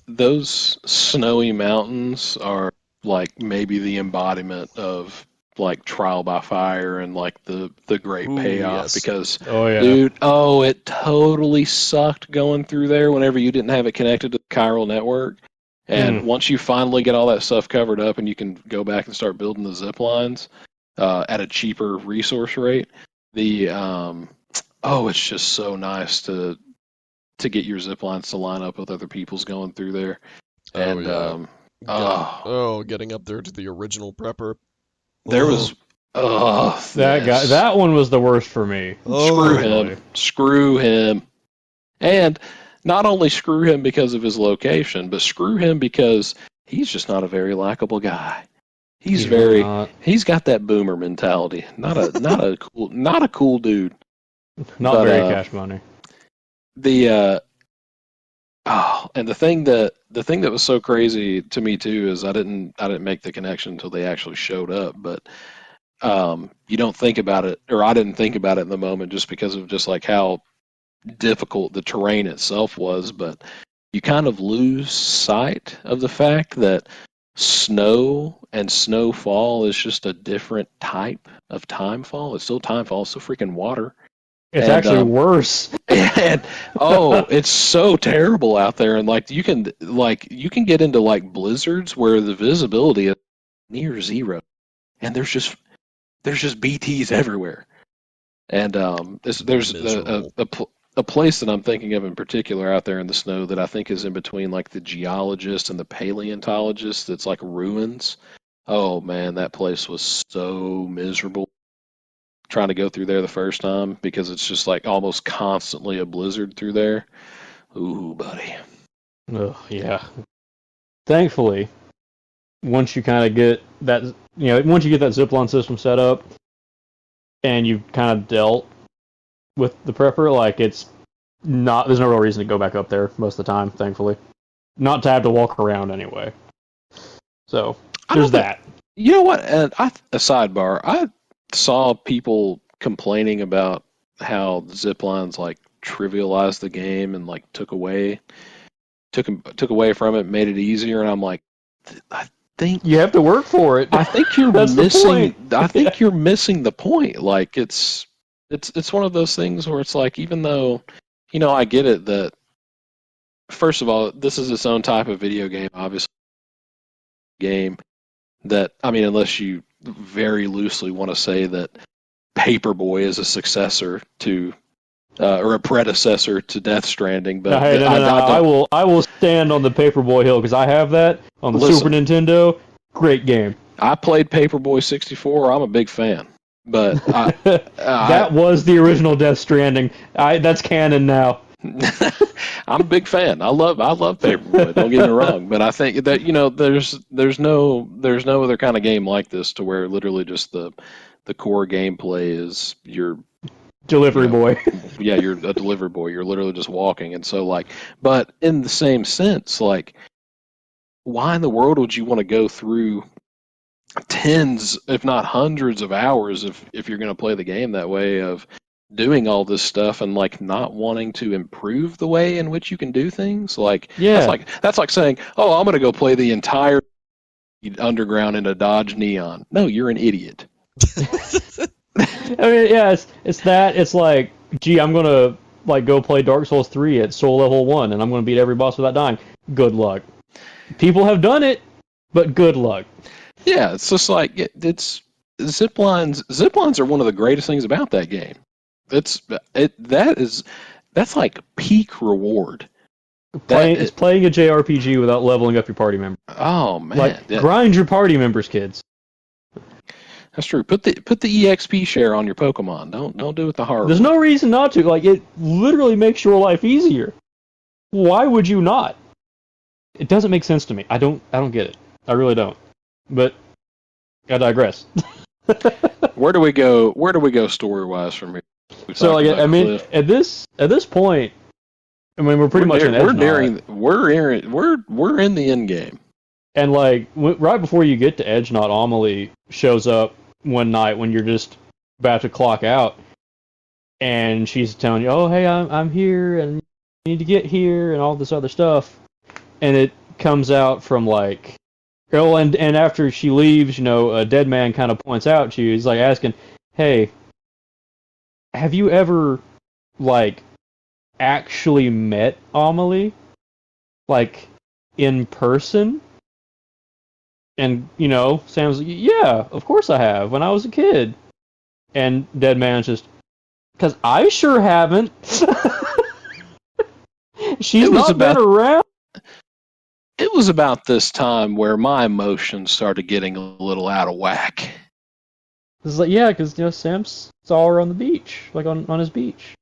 those snowy mountains are like maybe the embodiment of like trial by fire and like the great payoff. Yes. Because dude, it totally sucked going through there whenever you didn't have it connected to the chiral network. And once you finally get all that stuff covered up and you can go back and start building the zip lines at a cheaper resource rate, it's just so nice to get your zip lines to line up with other people's going through there. And getting up there to the original prepper. There was that one was the worst for me. Screw him. And not only screw him because of his location, but screw him because he's just not a very likable guy. He's got that boomer mentality. Not a cool dude. Not very cash money. And the thing that was so crazy to me too is I didn't make the connection until they actually showed up, but you don't think about it, or I didn't think about it in the moment, just because of just like how difficult the terrain itself was. But you kind of lose sight of the fact that snow and snowfall is just a different type of timefall. It's still timefall, it's still freaking water. It's actually worse. And it's so terrible out there, and you can get into like blizzards where the visibility is near zero, and there's just BTs everywhere. And there's a place that I'm thinking of in particular out there in the snow that I think is in between like the geologist and the paleontologist. That's like ruins. Oh man, that place was so miserable trying to go through there the first time, because it's just like almost constantly a blizzard through there. Ooh, buddy. Oh, yeah. Thankfully, once you kind of get that, once you get that zipline system set up and you've kind of dealt with the prepper, like it's there's no real reason to go back up there most of the time, thankfully. Not to have to walk around anyway. So there's that. You know what? And a sidebar. I saw people complaining about how zip lines like trivialized the game and like took away from it, made it easier, and I'm like, I think you have to work for it. I think you're missing. I think you're missing the point. Like it's one of those things where it's like, even though, I get it that first of all, this is its own type of video game, obviously. Game that, unless you very loosely want to say that Paperboy is a successor to or a predecessor to Death Stranding, but I will stand on the Paperboy hill because I have that on the Super Nintendo. Great game. I played Paperboy 64. I'm a big fan, but that was the original Death Stranding. That's canon now. I'm a big fan. I love Paperboy. Don't get me wrong, but I think that there's no other kind of game like this to where literally just the core gameplay is your delivery boy. Yeah, you're a delivery boy. You're literally just walking, and so but in the same sense, why in the world would you want to go through tens, if not hundreds, of hours if you're going to play the game that way of doing all this stuff and not wanting to improve the way in which you can do things? That's like saying, oh, I'm going to go play the entire underground in a Dodge Neon. No, you're an idiot. It's that. It's like, gee, I'm going to go play Dark Souls 3 at soul level 1 and I'm going to beat every boss without dying. Good luck. People have done it, but good luck. Yeah, it's just it's zip lines. Zip lines are one of the greatest things about that game. That's like peak reward. It's playing a JRPG without leveling up your party member. Oh man! Grind your party members, kids. That's true. Put the EXP share on your Pokemon. Don't do it the hard way. There's no reason not to. It literally makes your life easier. Why would you not? It doesn't make sense to me. I don't get it. I really don't. But I digress. Where do we go story-wise from here? So at this point, we're pretty much in Edge. We're in the end game. And right before you get to Edgenot, Amelie shows up one night when you're just about to clock out, and she's telling you, "Oh, hey, I'm here, and you need to get here, and all this other stuff." And it comes out from and after she leaves, a dead man kind of points out to you. He's asking, "Hey, have you ever actually met Amelie, in person?" And, Sam's like, "Yeah, of course I have, when I was a kid." And dead man's just, "'Cause I sure haven't." She's not been around. It was about this time where my emotions started getting a little out of whack. It's because, Sam saw her on the beach, on his beach.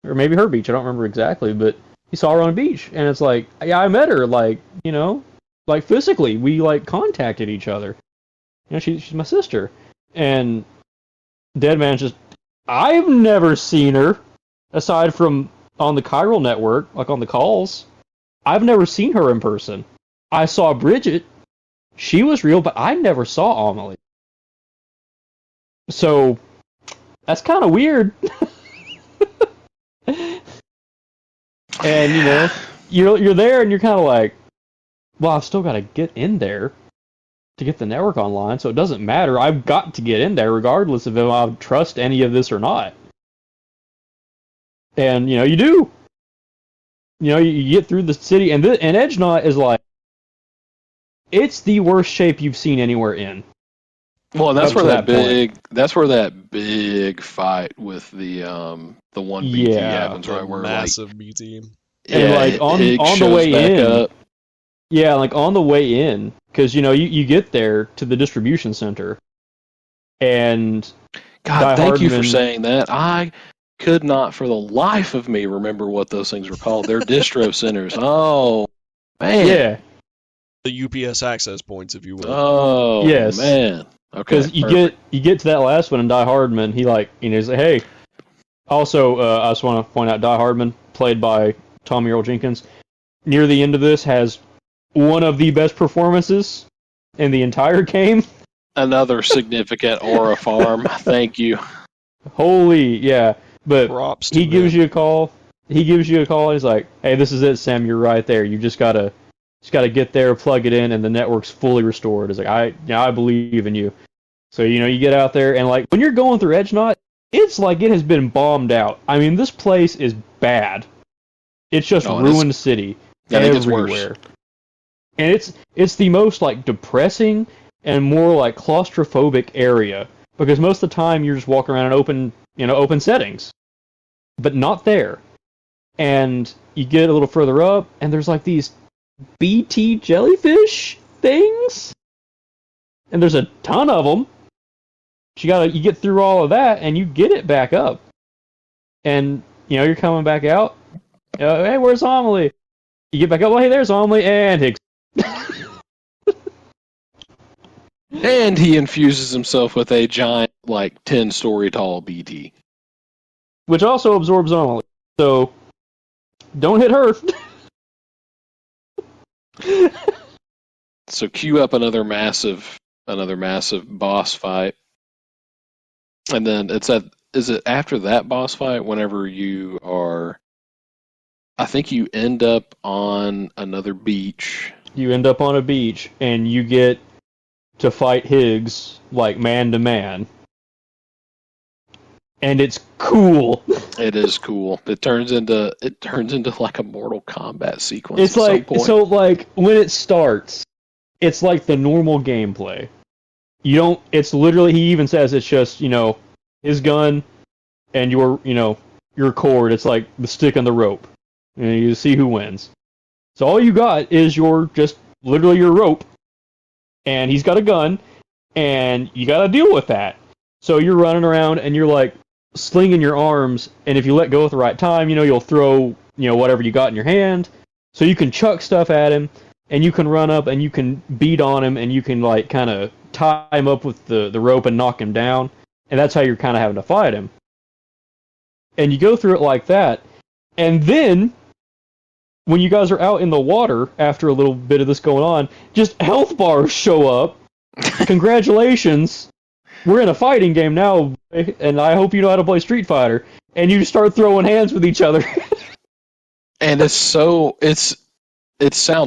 Or maybe her beach, I don't remember exactly, but he saw her on a beach. And it's yeah, I met her, physically. We, contacted each other. She's my sister. And dead man's just, I've never seen her, aside from on the chiral network, on the calls. I've never seen her in person. I saw Bridget. She was real, but I never saw Amelie. So, that's kind of weird. And, you're there and you're kind of well, I've still got to get in there to get the network online, so it doesn't matter. I've got to get in there regardless of if I trust any of this or not. And, you do. You get through the city, and Edgenot is it's the worst shape you've seen anywhere in. Well, that's where that big fight with the one BT happens, right? Where massive BT. And on the way in. Yeah, on the way in, because you get there to the distribution center, and God, thank you for saying that. I could not, for the life of me, remember what those things were called. They're distro centers. Oh man. Yeah. The UPS access points, if you will. Oh yes. Man. Okay. Because you get to that last one, and Die Hardman, he's like, hey, Also, I just want to point out, Die Hardman, played by Tommy Earl Jenkins, near the end of this has one of the best performances in the entire game. Another significant aura farm. Thank you. Holy, yeah. But Props he to gives him. you a call. He gives you a call. And he's like, "Hey, this is it, Sam. You're right there. You just gotta get there, plug it in, and the network's fully restored." It's like, I believe in you. So you get out there, and like when you're going through Edge-Knot, it's like it has been bombed out. I mean, this place is bad. It's just ruined city everywhere. And it's the most like depressing and more like claustrophobic area, because most of the time you're just walking around in open settings, but not there. And you get a little further up, and there's like these BT jellyfish things, and there's a ton of them. You get through all of that, and you get it back up, and you're coming back out. Hey, where's Amelie? You get back up. Well, hey, there's Amelie and Higgs. And he infuses himself with a giant, like 10-story tall BT, which also absorbs Amelie. So don't hit her. So cue up another massive boss fight. And then is it after that boss fight whenever I think you end up on another beach. You end up on a beach, and you get to fight Higgs, like, man to man. And it's cool. It is cool. It turns into like a Mortal Kombat sequence. It's like, so like, when it starts, it's like the normal gameplay. It's literally, he even says it's just, his gun and your cord. It's like the stick and the rope. And you see who wins. So all you got is literally your rope, and he's got a gun, and you gotta deal with that. So you're running around, and you're like slinging your arms, and if you let go at the right time, you'll throw, whatever you got in your hand. So you can chuck stuff at him, and you can run up, and you can beat on him, and you can like kind of tie him up with the rope and knock him down. And that's how you're kind of having to fight him. And you go through it like that, and then when you guys are out in the water after a little bit of this going on, just health bars show up. Congratulations. We're in a fighting game now, and I hope you know how to play Street Fighter. And you start throwing hands with each other. And it sounds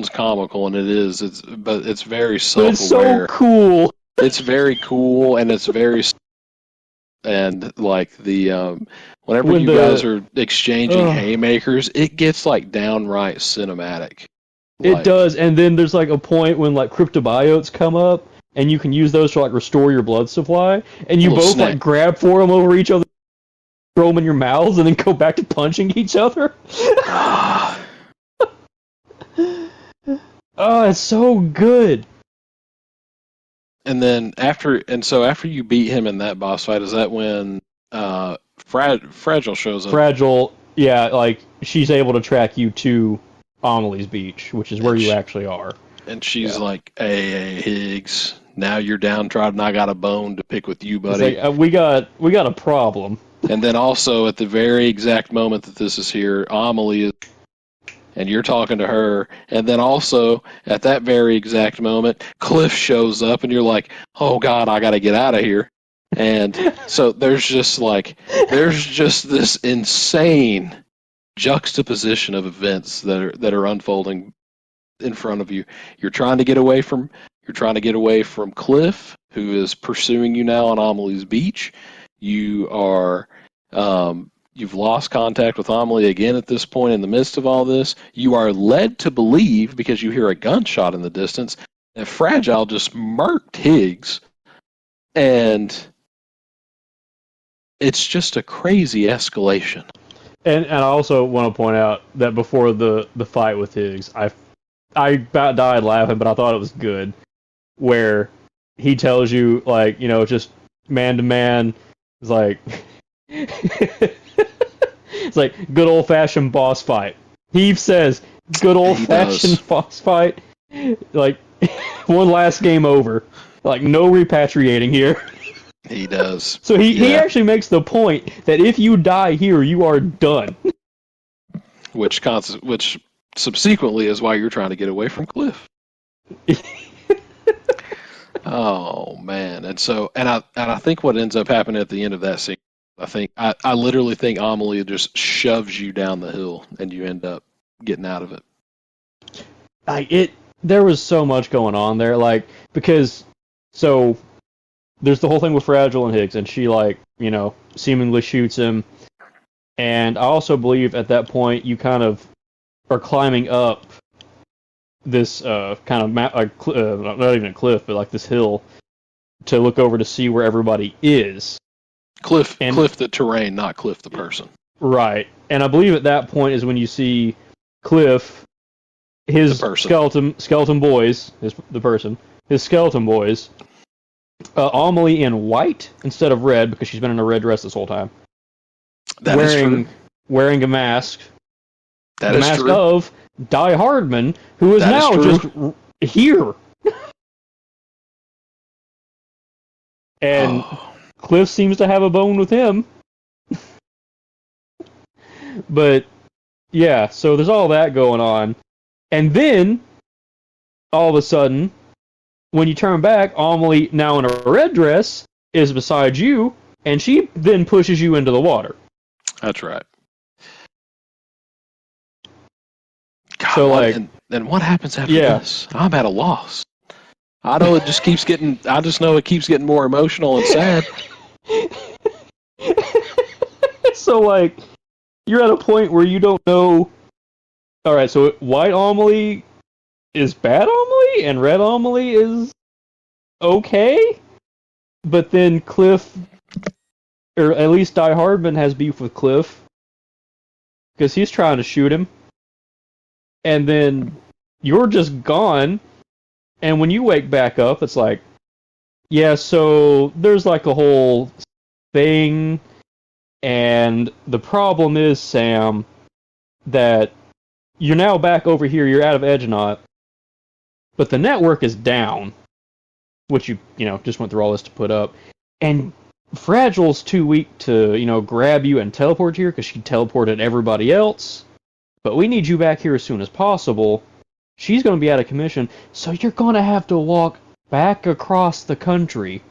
comical, and it is. But it's very self-aware. But it's so cool. It's very cool, and it's very. And like whenever you guys are exchanging haymakers, it gets like downright cinematic. It does, and then there's like a point when like cryptobiotes come up, and you can use those to like restore your blood supply, and you both like grab for them over each other, throw them in your mouths, and then go back to punching each other. Oh, it's so good. And after you beat him in that boss fight, is that when Fragile shows up? Fragile, yeah, like she's able to track you to Amelie's beach, which is where you actually are. And she's like, "Hey, Higgs, now you're downtrodden. I got a bone to pick with you, buddy. Like, we got a problem." And then also at the very exact moment that this is here, Amelie is. And you're talking to her, and then also at that very exact moment, Cliff shows up, and you're like, "Oh God, I got to get out of here." And so there's just this insane juxtaposition of events that are unfolding in front of you. You're trying to get away from Cliff, who is pursuing you now on Amelie's beach. You are. You've lost contact with Amelie again at this point in the midst of all this. You are led to believe, because you hear a gunshot in the distance, that Fragile just murked Higgs. And it's just a crazy escalation. And I also want to point out that before the fight with Higgs, I about died laughing, but I thought it was good. Where he tells you, like, just man to man, it's like... It's like good old-fashioned boss fight. He says, good old-fashioned boss fight. Like, one last game over. Like, no repatriating here. He does. So he actually makes the point that if you die here, you are done. Which subsequently is why you're trying to get away from Cliff. Oh man, and I think what ends up happening at the end of that scene, I literally think Amelie just shoves you down the hill, and you end up getting out of it. There was so much going on there, like, because so there's the whole thing with Fragile and Higgs, and she, like, seemingly shoots him. And I also believe at that point you kind of are climbing up this kind of not even a cliff, but like this hill to look over to see where everybody is. Cliff the terrain, not Cliff the person. Right. And I believe at that point is when you see Cliff, his skeleton boys, his skeleton boys, Amelie in white instead of red because she's been in a red dress this whole time. That is true. Wearing a mask. That the is mask true. of Die Hardman, who is That now is just here. And Cliff seems to have a bone with him. But, yeah, so there's all that going on. And then, all of a sudden, when you turn back, Amelie, now in a red dress, is beside you, and she then pushes you into the water. That's right. God, So, like, and what happens after this? I'm at a loss. I know it just keeps getting. I just know it keeps getting more emotional and sad. So, like, you're at a point where you don't know. All right, so white Amelie is bad Amelie, and red Amelie is okay. But then Cliff, or at least Die Hardman, has beef with Cliff because he's trying to shoot him. And then you're just gone. And when you wake back up, it's like, yeah, so there's like a whole thing. And the problem is, Sam, that you're now back over here. You're out of Edgenot. But the network is down. Which you just went through all this to put up. And Fragile's too weak to, grab you and teleport here because she teleported everybody else. But we need you back here as soon as possible. She's going to be out of commission, so you're going to have to walk back across the country.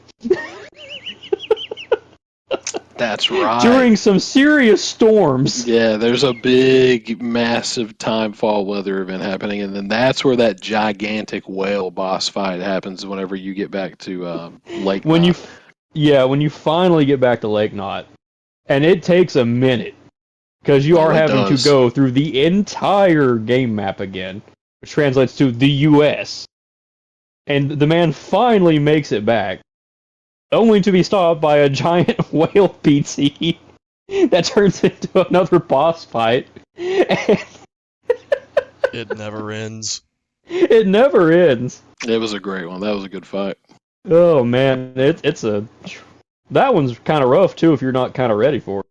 That's right. During some serious storms. Yeah, there's a big, massive timefall weather event happening, and then that's where that gigantic whale boss fight happens whenever you get back to Lake Knot. When you finally get back to Lake Knot. And it takes a minute. Because you are having to go through the entire game map again, which translates to the U.S. And the man finally makes it back, only to be stopped by a giant whale PT that turns into another boss fight. It never ends. It never ends. It was a great one. That was a good fight. Oh man, that one's kind of rough too if you're not kind of ready for it.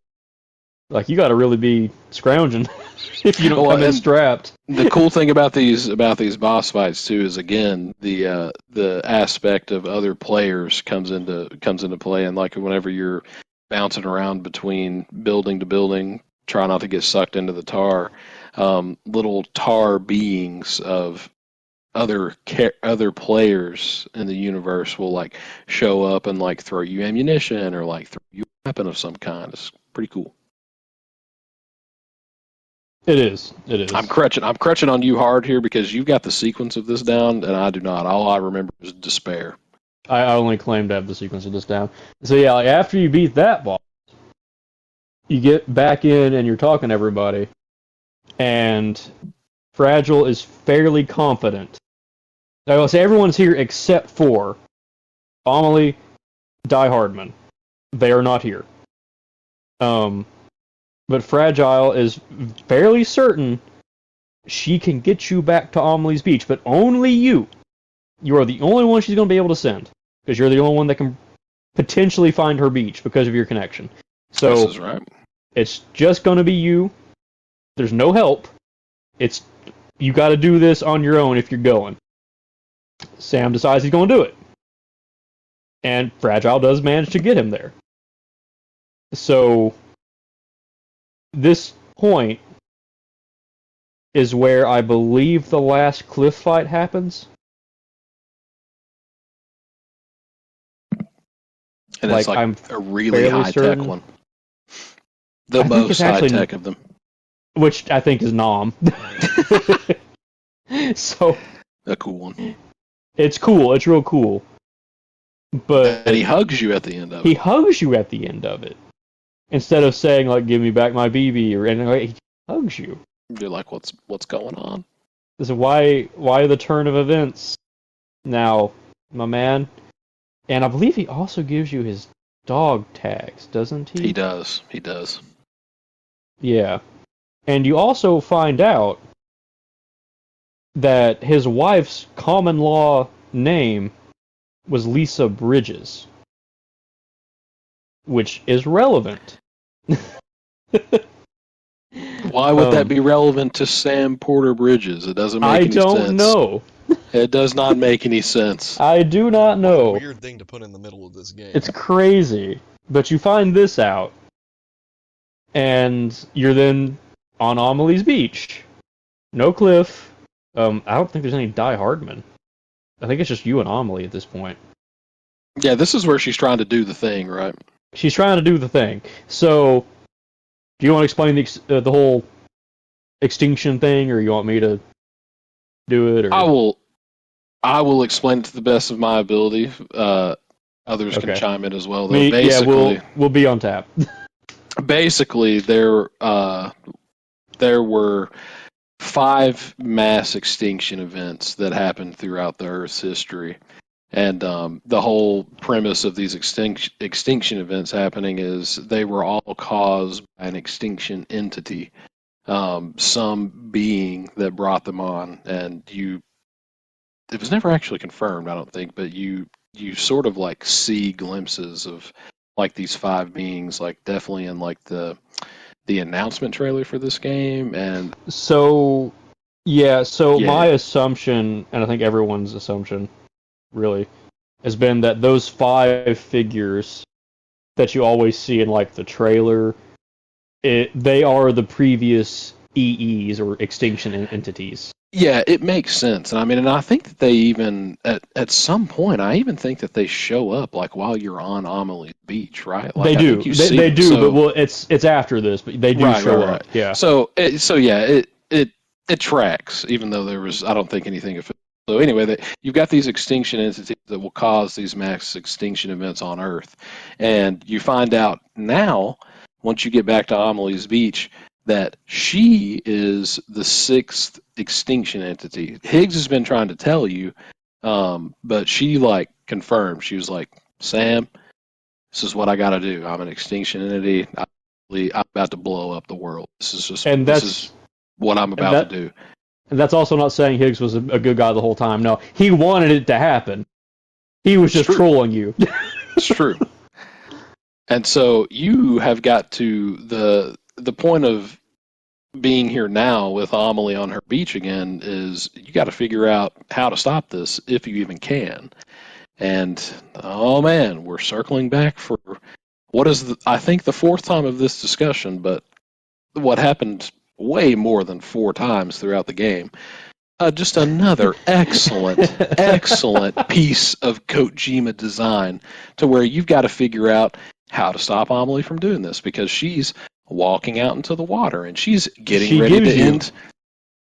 Like, you got to really be scrounging if you don't come in strapped. The cool thing about these boss fights too is, again, the aspect of other players comes into play, and like whenever you're bouncing around between building to building, try not to get sucked into the tar. Little tar beings of other players in the universe will like show up and like throw you ammunition or like throw you a weapon of some kind. It's pretty cool. It is. I'm crutching on you hard here because you've got the sequence of this down, and I do not. All I remember is despair. I only claim to have the sequence of this down. So yeah, like after you beat that boss, you get back in and you're talking to everybody, and Fragile is fairly confident. I will say everyone's here except for Amelie, Die Hardman. They are not here. But Fragile is fairly certain she can get you back to Amelie's beach, but only you. You are the only one she's going to be able to send, because you're the only one that can potentially find her beach because of your connection. So this is right. It's just going to be you. There's no help. You got to do this on your own if you're going. Sam decides he's going to do it. And Fragile does manage to get him there. So, this point is where I believe the last cliff fight happens. And it's like I'm a really high-tech certain. one. The most high-tech of them. Which I think is Nom. So, a cool one. It's cool. It's real cool. But and he hugs you at the end of it. He hugs you at the end of it. Instead of saying, like, give me back my BB, or anything, like, he hugs you. You're like, what's going on? So why the turn of events now, my man? And I believe he also gives you his dog tags, doesn't he? He does. He does. Yeah. And you also find out that his wife's common law name was Lisa Bridges, which is relevant. Why would that be relevant to Sam Porter Bridges? It doesn't make any sense. I don't know. It does not make any sense. I do not know. What a weird thing to put in the middle of this game. It's crazy. But you find this out, and you're then on Amelie's Beach. No Cliff. I don't think there's any Die Hardman. I think it's just you and Amelie at this point. Yeah, this is where she's trying to do the thing, right? She's trying to do the thing. So, do you want to explain the whole extinction thing, or you want me to do it? Or I will explain it to the best of my ability. Others can chime in as well. Though. We'll be on tap. Basically, there were 5 mass extinction events that happened throughout the Earth's history. And the whole premise of these extinction events happening is they were all caused by an extinction entity, some being that brought them on. And it was never actually confirmed, I don't think, but you sort of like see glimpses of like these 5 beings, like definitely in like the announcement trailer for this game. And my assumption, and I think everyone's assumption really has been that those 5 figures that you always see in like the trailer, they are the previous EEs or extinction entities. Yeah, it makes sense. And I think that they even at some point, I even think that they show up like while you're on Amelie's Beach, right? Like, they do. They do, so, but it's after this, but they do show up. Yeah. So it tracks, even though there was, I don't think, anything official. So anyway, you've got these extinction entities that will cause these mass extinction events on Earth. And you find out now, once you get back to Amelie's Beach, that she is the 6th extinction entity. Higgs has been trying to tell you, but she like confirmed. She was like, Sam, this is what I got to do. I'm an extinction entity. I'm about to blow up the world. This is what I'm about to do. And that's also not saying Higgs was a good guy the whole time. No, he wanted it to happen. He was just trolling you. It's true. And so you have got to the point of being here now with Amelie on her beach again is you got to figure out how to stop this if you even can. And oh man, we're circling back for what is I think the 4th time of this discussion, but what happened way more than 4 times throughout the game. Just another excellent piece of Kojima design to where you've got to figure out how to stop Amelie from doing this because she's walking out into the water and she's getting ready to end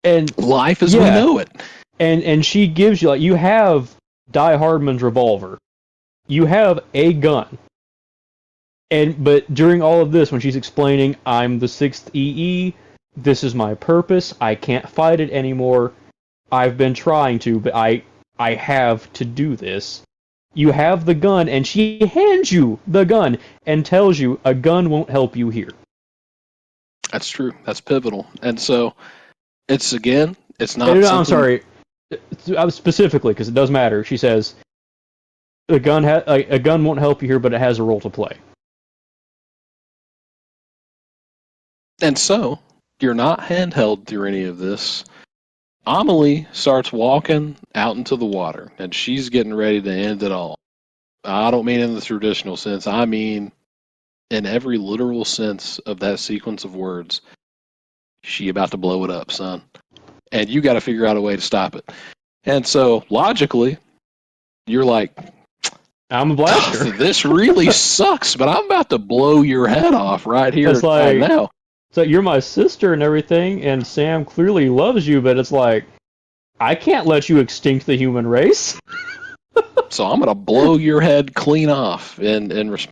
and life as we know it. And she gives you, like, you have Die Hardman's revolver. You have a gun. But during all of this, when she's explaining, I'm the 6th EE, this is my purpose, I can't fight it anymore, I've been trying to, but I have to do this. You have the gun, and she hands you the gun and tells you a gun won't help you here. That's true. That's pivotal. And so, it's not No, I'm sorry. Specifically, because it does matter. She says, a gun won't help you here, but it has a role to play. And so, you're not handheld through any of this. Amelie starts walking out into the water, and she's getting ready to end it all. I don't mean in the traditional sense. I mean in every literal sense of that sequence of words. She about to blow it up, son. And you got to figure out a way to stop it. And so, logically, you're like, I'm a blaster. this really sucks, but I'm about to blow your head off right here It's like, right now. So you're my sister and everything, and Sam clearly loves you, but it's like, I can't let you extinct the human race. So I'm going to blow your head clean off. And it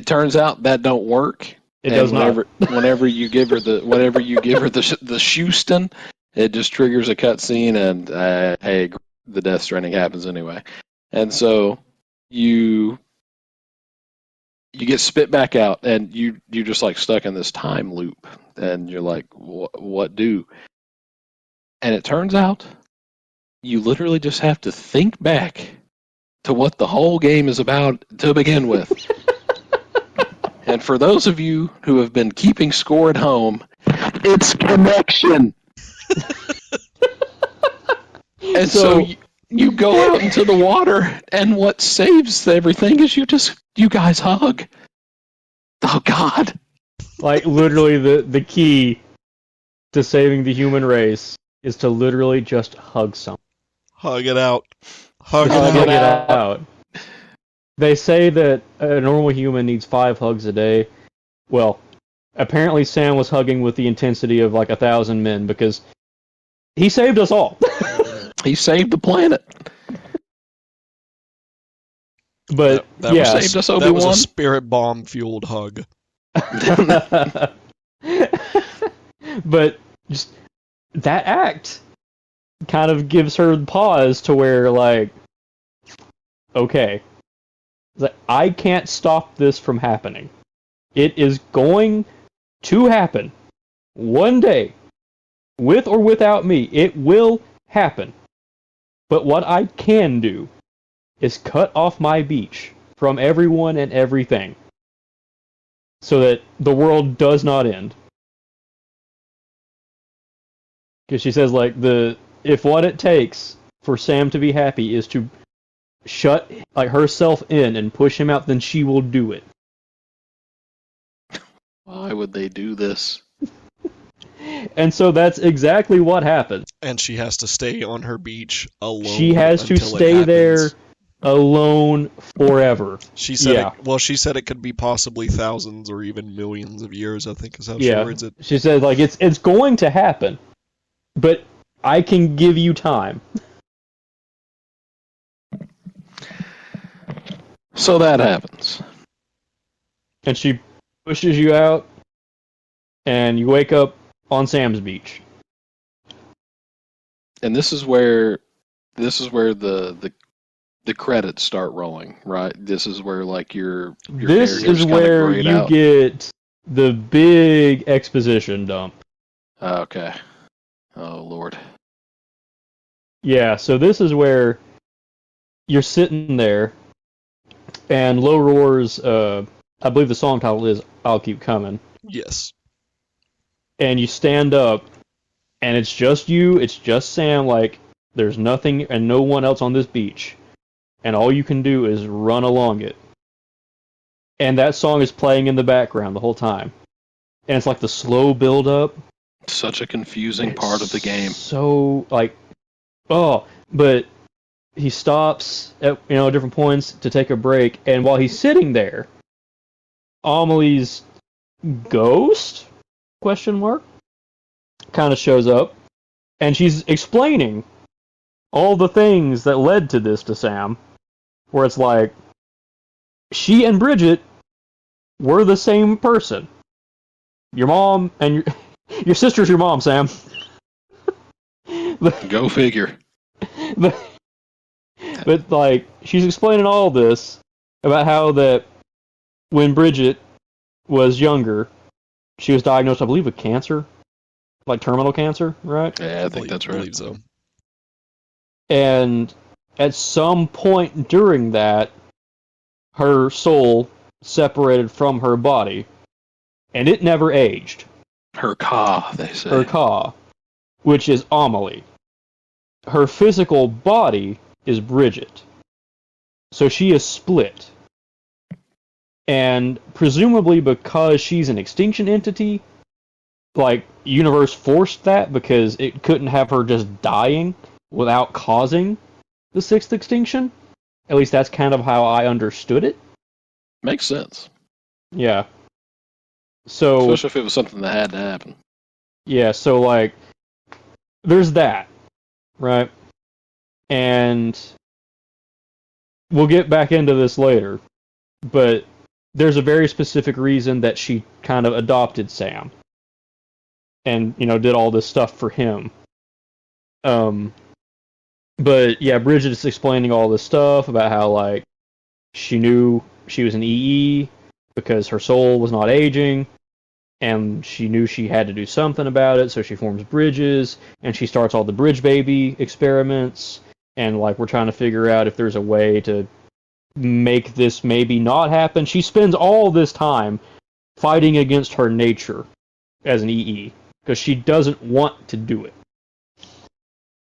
turns out that don't work. It does not. Whenever you give her the Houston, it just triggers a cutscene, and hey, the Death Stranding happens anyway. And so you get spit back out, and you're just like stuck in this time loop, and you're like, what do? And it turns out you literally just have to think back to what the whole game is about to begin with. And for those of you who have been keeping score at home, it's connection. And so you go out into the water, and what saves everything is you guys hug. Oh, God. Like, literally, the key to saving the human race is to literally just hug someone. Hug it out. Hug Hug it out. it out. They say that a normal human needs 5 hugs a day. Well, apparently Sam was hugging with the intensity of like 1,000 men because he saved us all. He saved the planet. But that yeah, saved us, that Obi-Wan. was a spirit bomb fueled hug. But just that act kind of gives her pause to where, like, okay, like, I can't stop this from happening. It is going to happen one day, with or without me. It will happen. But what I can do is cut off my beach from everyone and everything so that the world does not end. Because she says, like, if what it takes for Sam to be happy is to shut like herself in and push him out, then she will do it. Why would they do this? And so that's exactly what happened. And she has to stay on her beach alone. She has to until it stay there happens. alone forever. She said, Yeah. she said it could be possibly thousands or even millions of years, I think is how she words it. She said, like, it's going to happen, but I can give you time. So that happens. And she pushes you out, and you wake up on Sam's beach. And this is where the credits start rolling, right? This is where like your This characters is kinda where grayed you out. get the big exposition dump. Okay. Oh Lord. Yeah, so this is where you're sitting there, and Low Roar's, I believe the song title is I'll Keep Coming, Yes. and you stand up, and it's just you, it's just Sam, like, there's nothing and no one else on this beach, and all you can do is run along it. And that song is playing in the background the whole time. And it's like the slow build-up. Such a confusing part of the game. So, like, but he stops at different points to take a break, and while he's sitting there, Amelie's ghost kind of shows up, and she's explaining all the things that led to this to Sam, where it's like she and Bridget were the same person. Your mom and your sister's your mom, Sam. Go figure. But like, she's explaining all this about how that when Bridget was younger, she was diagnosed, I believe, with cancer, like terminal cancer, right? Yeah, I think that's right. I believe so. And at some point during that, her soul separated from her body, and it never aged. Her Ka, they say. Her Ka, which is Amelie. Her physical body is Bridget. So she is split. And presumably because she's an extinction entity, like, universe forced that because it couldn't have her just dying without causing the sixth extinction. At least that's kind of how I understood it. Makes sense. Yeah. So, especially if it was something that had to happen. Yeah, so, like, there's that, right? And we'll get back into this later, but there's a very specific reason that she kind of adopted Sam and, you know, did all this stuff for him. But yeah, Bridget is explaining all this stuff about how, like, she knew she was an EE because her soul was not aging, and she knew she had to do something about it, so she forms bridges, and she starts all the bridge baby experiments, and, like, we're trying to figure out if there's a way to make this maybe not happen. She spends all this time fighting against her nature as an EE, because she doesn't want to do it.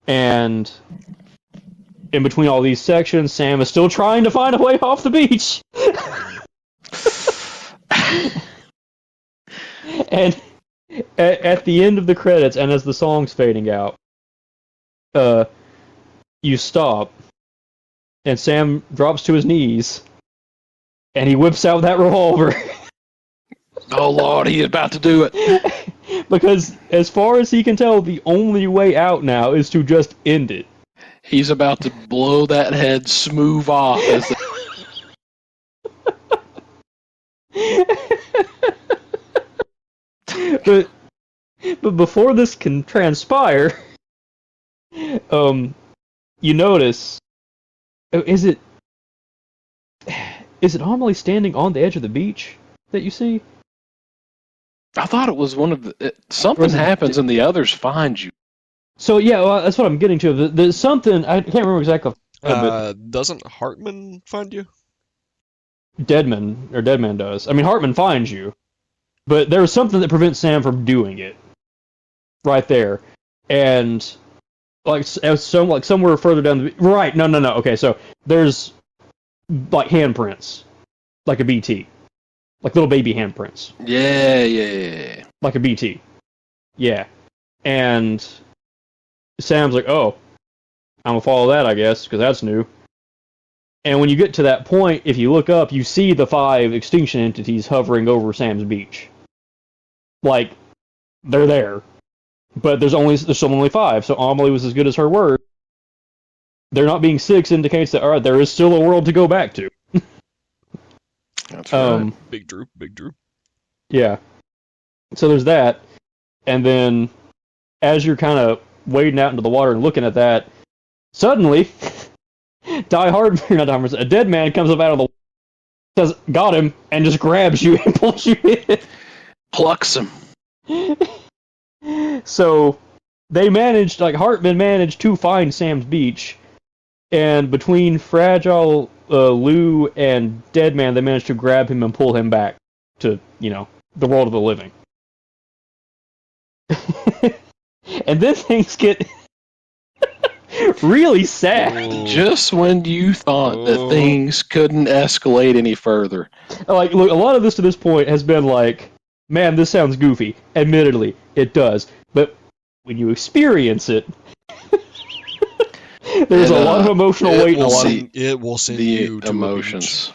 And in between all these sections, Sam is still trying to find a way off the beach. And at the end of the credits, and as the song's fading out, you stop, and Sam drops to his knees, and he whips out that revolver. Oh Lord, he's about to do it. Because, as far as he can tell, the only way out now is to just end it. He's about to blow that head smooth off. But before this can transpire, you notice, is it Amelie standing on the edge of the beach that you see? I thought it was one of the... something happens and the others find you. So, yeah, well, that's what I'm getting to. There's something, I can't remember exactly. But doesn't Hartman find you? Deadman does. I mean, Hartman finds you, but there's something that prevents Sam from doing it. Right there. And, like, somewhere further down the... Right, no. Okay, so there's, like, handprints. Like a BT. Like little baby handprints. Yeah. Like a BT. Yeah. And Sam's like, oh, I'm gonna follow that, I guess, because that's new. And when you get to that point, if you look up, you see the 5 extinction entities hovering over Sam's beach. Like, they're there. But there's only 5, so Amelie was as good as her word. There not being 6 indicates that, alright, there is still a world to go back to. That's right. Big Drew. Yeah. So there's that. And then, as you're kind of wading out into the water and looking at that, suddenly, a dead man comes up out of the water, says, got him, and just grabs you and pulls you in. Plucks him. So, Hartman managed to find Sam's beach, and between Fragile, Lou, and Deadman, they managed to grab him and pull him back to, the world of the living. And then things get really sad. Just when you thought that things couldn't escalate any further. Like, look, a lot of this to this point has been like, man, this sounds goofy. Admittedly, it does. But when you experience it, there's a lot of emotional weight and it will send the you to emotions.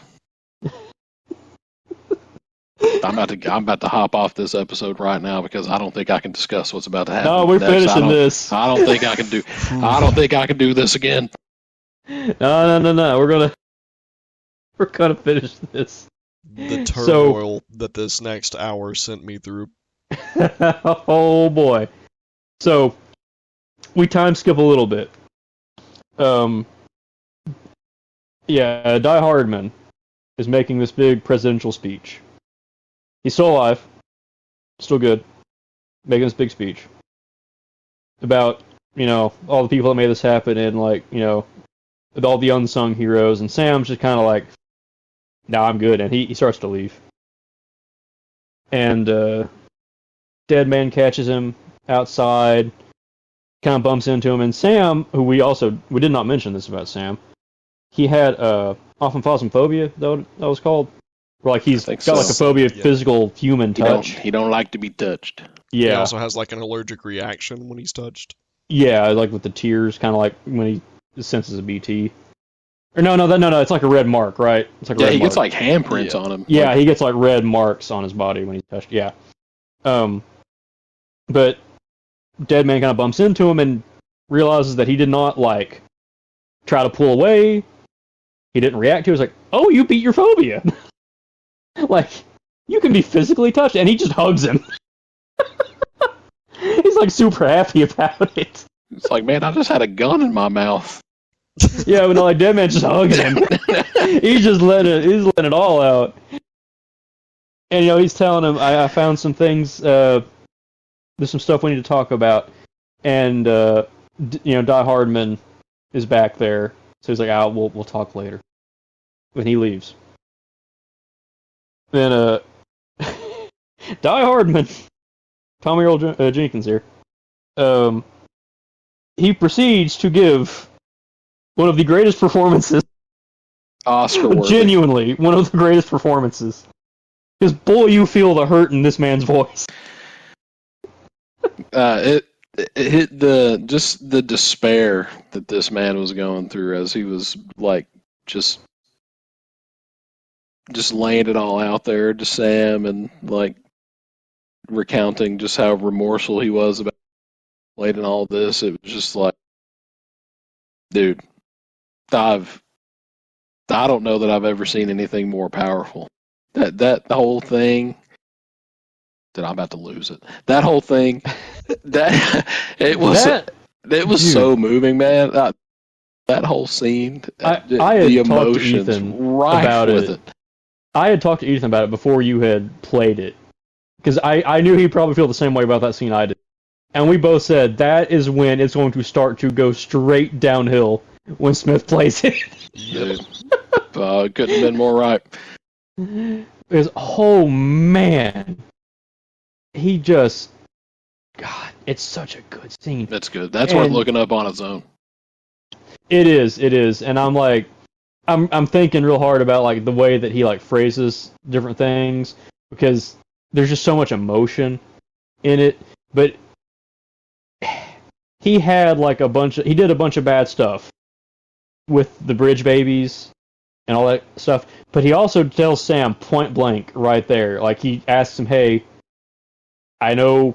I'm about to hop off this episode right now because I don't think I can discuss what's about to happen. No, we're finishing this. I don't think I can do this again. No. We're gonna finish this. The turmoil that this next hour sent me through. Oh boy. So we time skip a little bit. Die Hardman is making this big presidential speech. He's still alive, still good, making this big speech about, all the people that made this happen and, all the unsung heroes, and Sam's just kind of like, nah, I'm good, and he starts to leave. And, Dead Man catches him outside, kind of bumps into him, and Sam, who we did not mention this about Sam, he had ophthalmosphobia, that was called, where like he's got like a phobia of physical human touch. He don't like to be touched. He Yeah, also has like an allergic reaction when he's touched. yeah, like with the tears, kind of like when he senses a BT. Or no, it's like a red mark, right? It's like a red he mark. gets like handprints on him. Yeah, he gets like red marks on his body when he's touched. Yeah. But Deadman kind of bumps into him and realizes that he did not like try to pull away. He didn't react to it. He was like, "Oh, you beat your phobia." Like, you can be physically touched, and he just hugs him. He's like super happy about it. It's like, man, I just had a gun in my mouth. Yeah, but no, like Deadman just hugs him. He's letting it all out. And he's telling him, I found some things. There's some stuff we need to talk about. And Die Hardman is back there, so he's like, we'll talk later. When he leaves. Then Die Hardman, Tommy Earl Jenkins here. He proceeds to give one of the greatest performances. Oscar-worthy. Genuinely, one of the greatest performances. Because boy, you feel the hurt in this man's voice. It hit the despair that this man was going through as he was like just laying it all out there to Sam and like recounting just how remorseful he was about and all this. It was just like, dude, I don't know that I've ever seen anything more powerful. That whole thing. That I'm about to lose it. That whole thing. It was so moving, man. That whole scene. I had the talked to emotions Ethan right about with it. I had talked to Ethan about it before you had played it. Because I knew he'd probably feel the same way about that scene I did. And we both said that is when it's going to start to go straight downhill when Smith plays it. Dude, couldn't have been more right. Because, oh man, he just, God, it's such a good scene. That's good. That's worth looking up on its own. It is, and I'm like, I'm thinking real hard about like the way that he like phrases different things because there's just so much emotion in it, but he had like he did a bunch of bad stuff with the bridge babies and all that stuff, but he also tells Sam point blank right there, like he asks him, hey, I know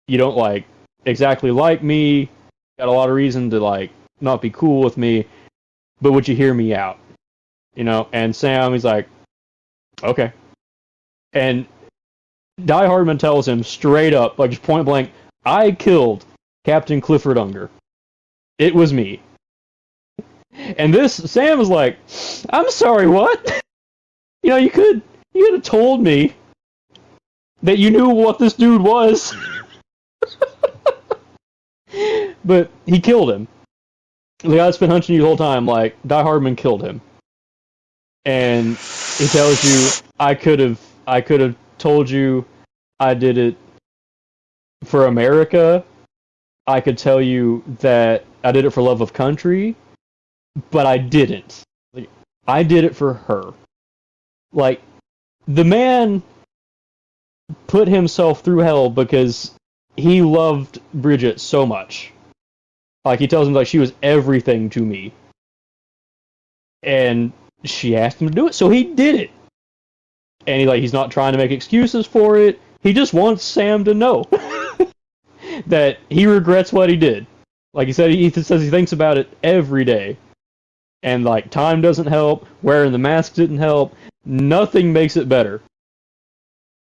you don't like exactly like me, got a lot of reason to like not be cool with me, but would you hear me out? And Sam, he's like, okay. And Die Hardman tells him straight up, like just point blank, I killed Captain Clifford Unger. It was me. And Sam was like, I'm sorry, what? You could have told me that you knew what this dude was. But he killed him. The guy that's been hunting you the whole time, like, Die Hardman killed him. And he tells you, I could have told you I did it for America. I could tell you that I did it for love of country, but I didn't. Like, I did it for her. Like, the man put himself through hell because he loved Bridget so much. Like, he tells him, like, she was everything to me. And she asked him to do it, so he did it. And he's not trying to make excuses for it. He just wants Sam to know that he regrets what he did. Like he said, he says he thinks about it every day. And, like, time doesn't help. Wearing the mask didn't help. Nothing makes it better.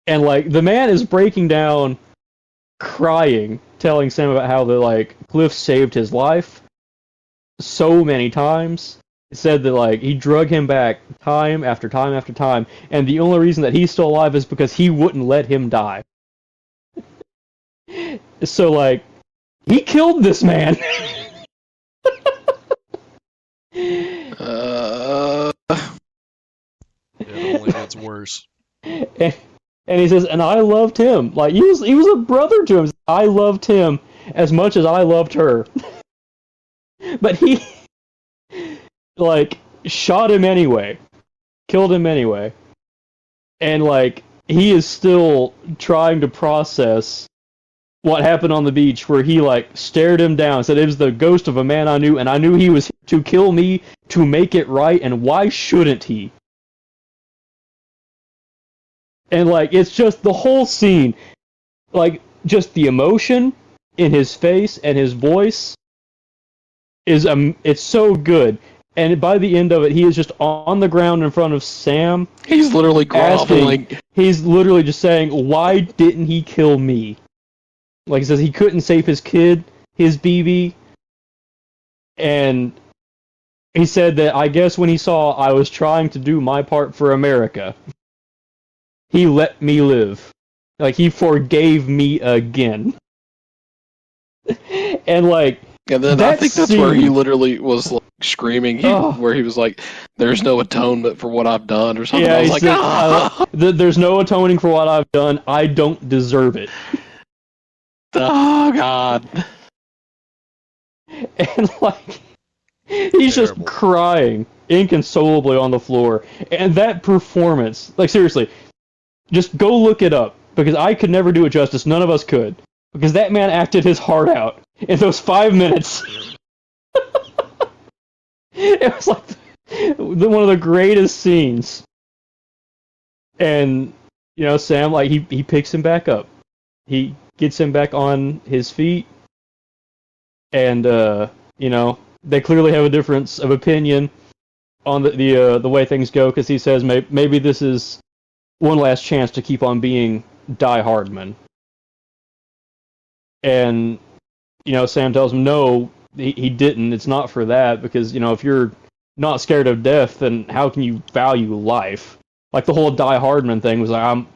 And, like, the man is breaking down, crying, telling Sam about how Cliff saved his life so many times. He said that, like, he drug him back time after time after time, and the only reason that he's still alive is because he wouldn't let him die. So, like, he killed this man. It only gets worse. And he says, and I loved him. Like, he was a brother to him. I loved him, as much as I loved her. But he, like, shot him anyway. Killed him anyway. And, like, he is still trying to process what happened on the beach, where he, like, stared him down, said it was the ghost of a man I knew, and I knew he was here to kill me, to make it right, and why shouldn't he? And, like, it's just the whole scene, like, just the emotion in his face and his voice is, it's so good. And by the end of it, he is just on the ground in front of Sam. He's literally groveling. He's literally just saying, why didn't he kill me? Like, he says he couldn't save his kid, his BB. And he said that, I guess when he saw I was trying to do my part for America, he let me live. Like, he forgave me again. And, like, and then I think that's where he literally was, like, screaming, where he was like, there's no atonement for what I've done, or something. Yeah, I was like, ah! There's no atoning for what I've done. I don't deserve it. Oh, God. And, like, he's just crying inconsolably on the floor. And that performance, like, seriously, just go look it up, because I could never do it justice. None of us could. Because that man acted his heart out in those 5 minutes. It was like one of the greatest scenes. And, you know, Sam, like, he picks him back up. He gets him back on his feet. And, you know, they clearly have a difference of opinion on the way things go, because he says maybe this is one last chance to keep on being Die Hardman. And, you know, Sam tells him, no, he didn't. It's not for that, because, you know, if you're not scared of death, then how can you value life? Like, the whole Die Hardman thing was like,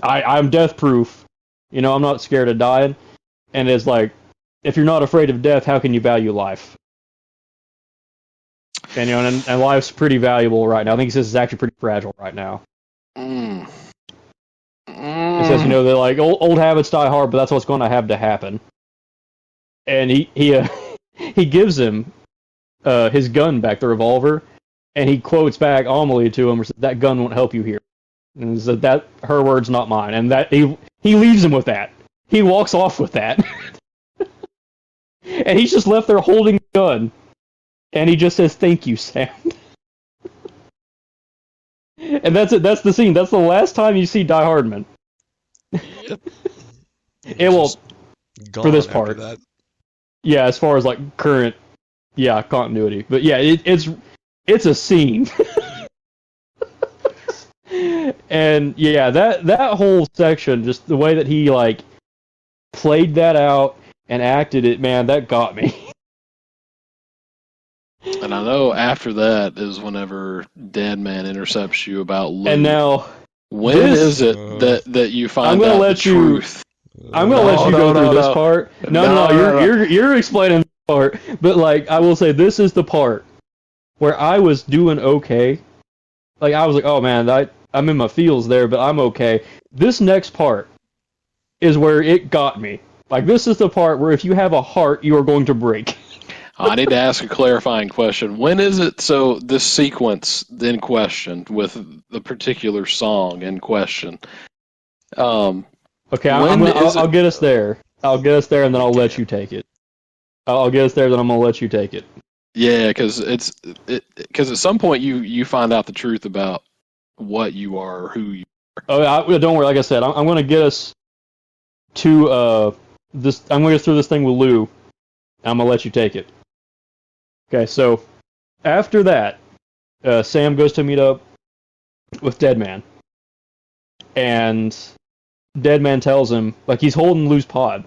I'm death-proof. You know, I'm not scared of dying. And it's like, if you're not afraid of death, how can you value life? And, you know, and life's pretty valuable right now. I think he says it's actually pretty fragile right now. He says, you know, they're like, old habits die hard, but that's what's going to have to happen. And he gives him his gun back, the revolver, and he quotes back Amelie to him, that gun won't help you here. And he said, that, her words, not mine. And that he leaves him with that. He walks off with that. And he's just left there holding the gun. And he just says, thank you, Sam. And that's it. That's the scene. That's the last time you see Die Hardman. Yep. It will, for this part. That. Yeah, as far as, like, current, continuity. But yeah, it's a scene. And yeah, that whole section, just the way that he, like, played that out and acted it, man, that got me. And I know after that is whenever Deadman intercepts you about Lou. And now, when is it that you find out the truth? I'm gonna let you go through this part. No, you're explaining this part. But, like, I will say, this is the part where I was doing okay. Like, I was like, oh man, I'm in my feels there, but I'm okay. This next part is where it got me. Like, this is the part where if you have a heart, you are going to break. I need to ask a clarifying question. When is it, so this sequence in question with the particular song in question? Okay, I'll get us there. I'll get us there, and then I'll let you take it. I'll get us there, then I'm gonna let you take it. Yeah, because at some point you find out the truth about what you are or who you are. Oh, don't worry. Like I said, I'm gonna get us to this. I'm gonna get through this thing with Lou. I'm gonna let you take it. Okay, so after that, Sam goes to meet up with Deadman, and Deadman tells him, like, he's holding Lou's pod,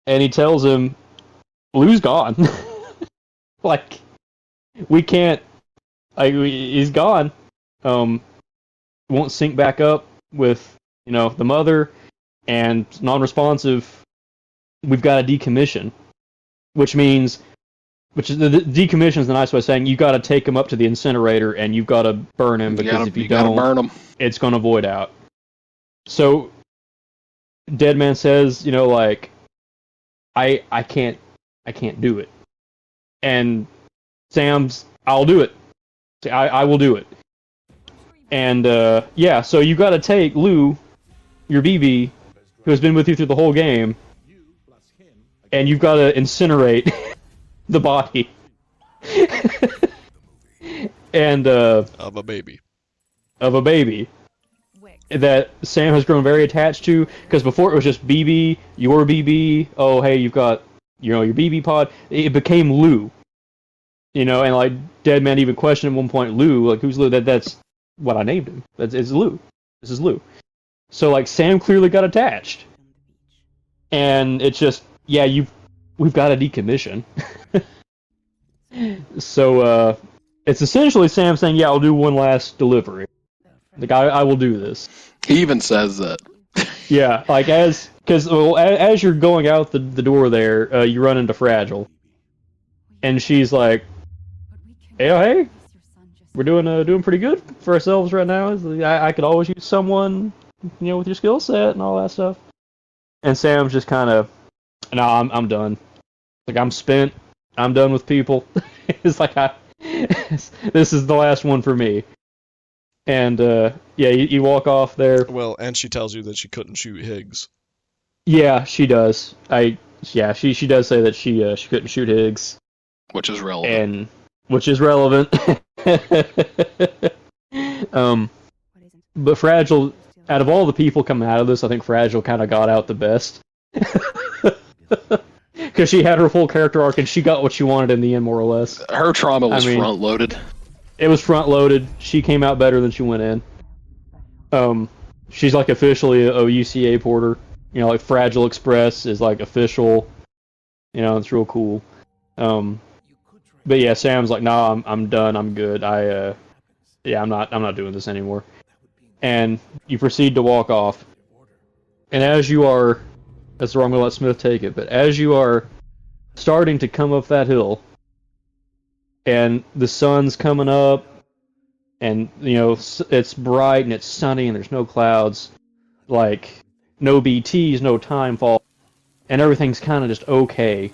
and he tells him, Lou's gone. Like, we can't, like, he's gone. Won't sync back up with, you know, the mother, and non-responsive. We've got to decommission, which is the decommission is the nice way of saying you got to take him up to the incinerator and you've got to burn him, because if you don't, burn him, it's going to void out. So Deadman says, like, I can't do it. And Sam's, I'll do it. I will do it. And yeah, so you got to take Lou, your BB, who has been with you through the whole game, and you've got to incinerate the body. And Of a baby. Of a baby that Sam has grown very attached to, because before it was just BB, your BB. Oh, hey, you've got your BB pod. It became Lou. And like Deadman even questioned at one point, Lou, like, who's Lou? That's what I named him. It's Lou. This is Lou. So like Sam clearly got attached, and it's just we've got to decommission. So it's essentially Sam saying, "Yeah, I'll do one last delivery. Like I will do this." He even says that. Yeah, like as you're going out the door there, you run into Fragile, and she's like, hey, we're doing pretty good for ourselves right now. I could always use someone, with your skill set and all that stuff. And Sam's just kind of, no, I'm done. Like, I'm spent. I'm done with people. It's like this is the last one for me. And yeah, you walk off there. Well, and she tells you that she couldn't shoot Higgs. Yeah, she does. She does say that she couldn't shoot Higgs, which is relevant. But Fragile, out of all the people coming out of this, I think Fragile kind of got out the best. Because she had her full character arc and she got what she wanted in the end, more or less. Her trauma was front-loaded. It was front-loaded. She came out better than she went in. She's like officially a UCA porter. Like Fragile Express is like official. It's real cool. But yeah, Sam's like, nah, I'm done. I'm good. I'm not doing this anymore. And you proceed to walk off. And as you are, that's wrong. I'm gonna let Smith take it. But as you are starting to come up that hill, and the sun's coming up, and it's bright and it's sunny and there's no clouds, like no BTs, no time fall, and everything's kind of just okay.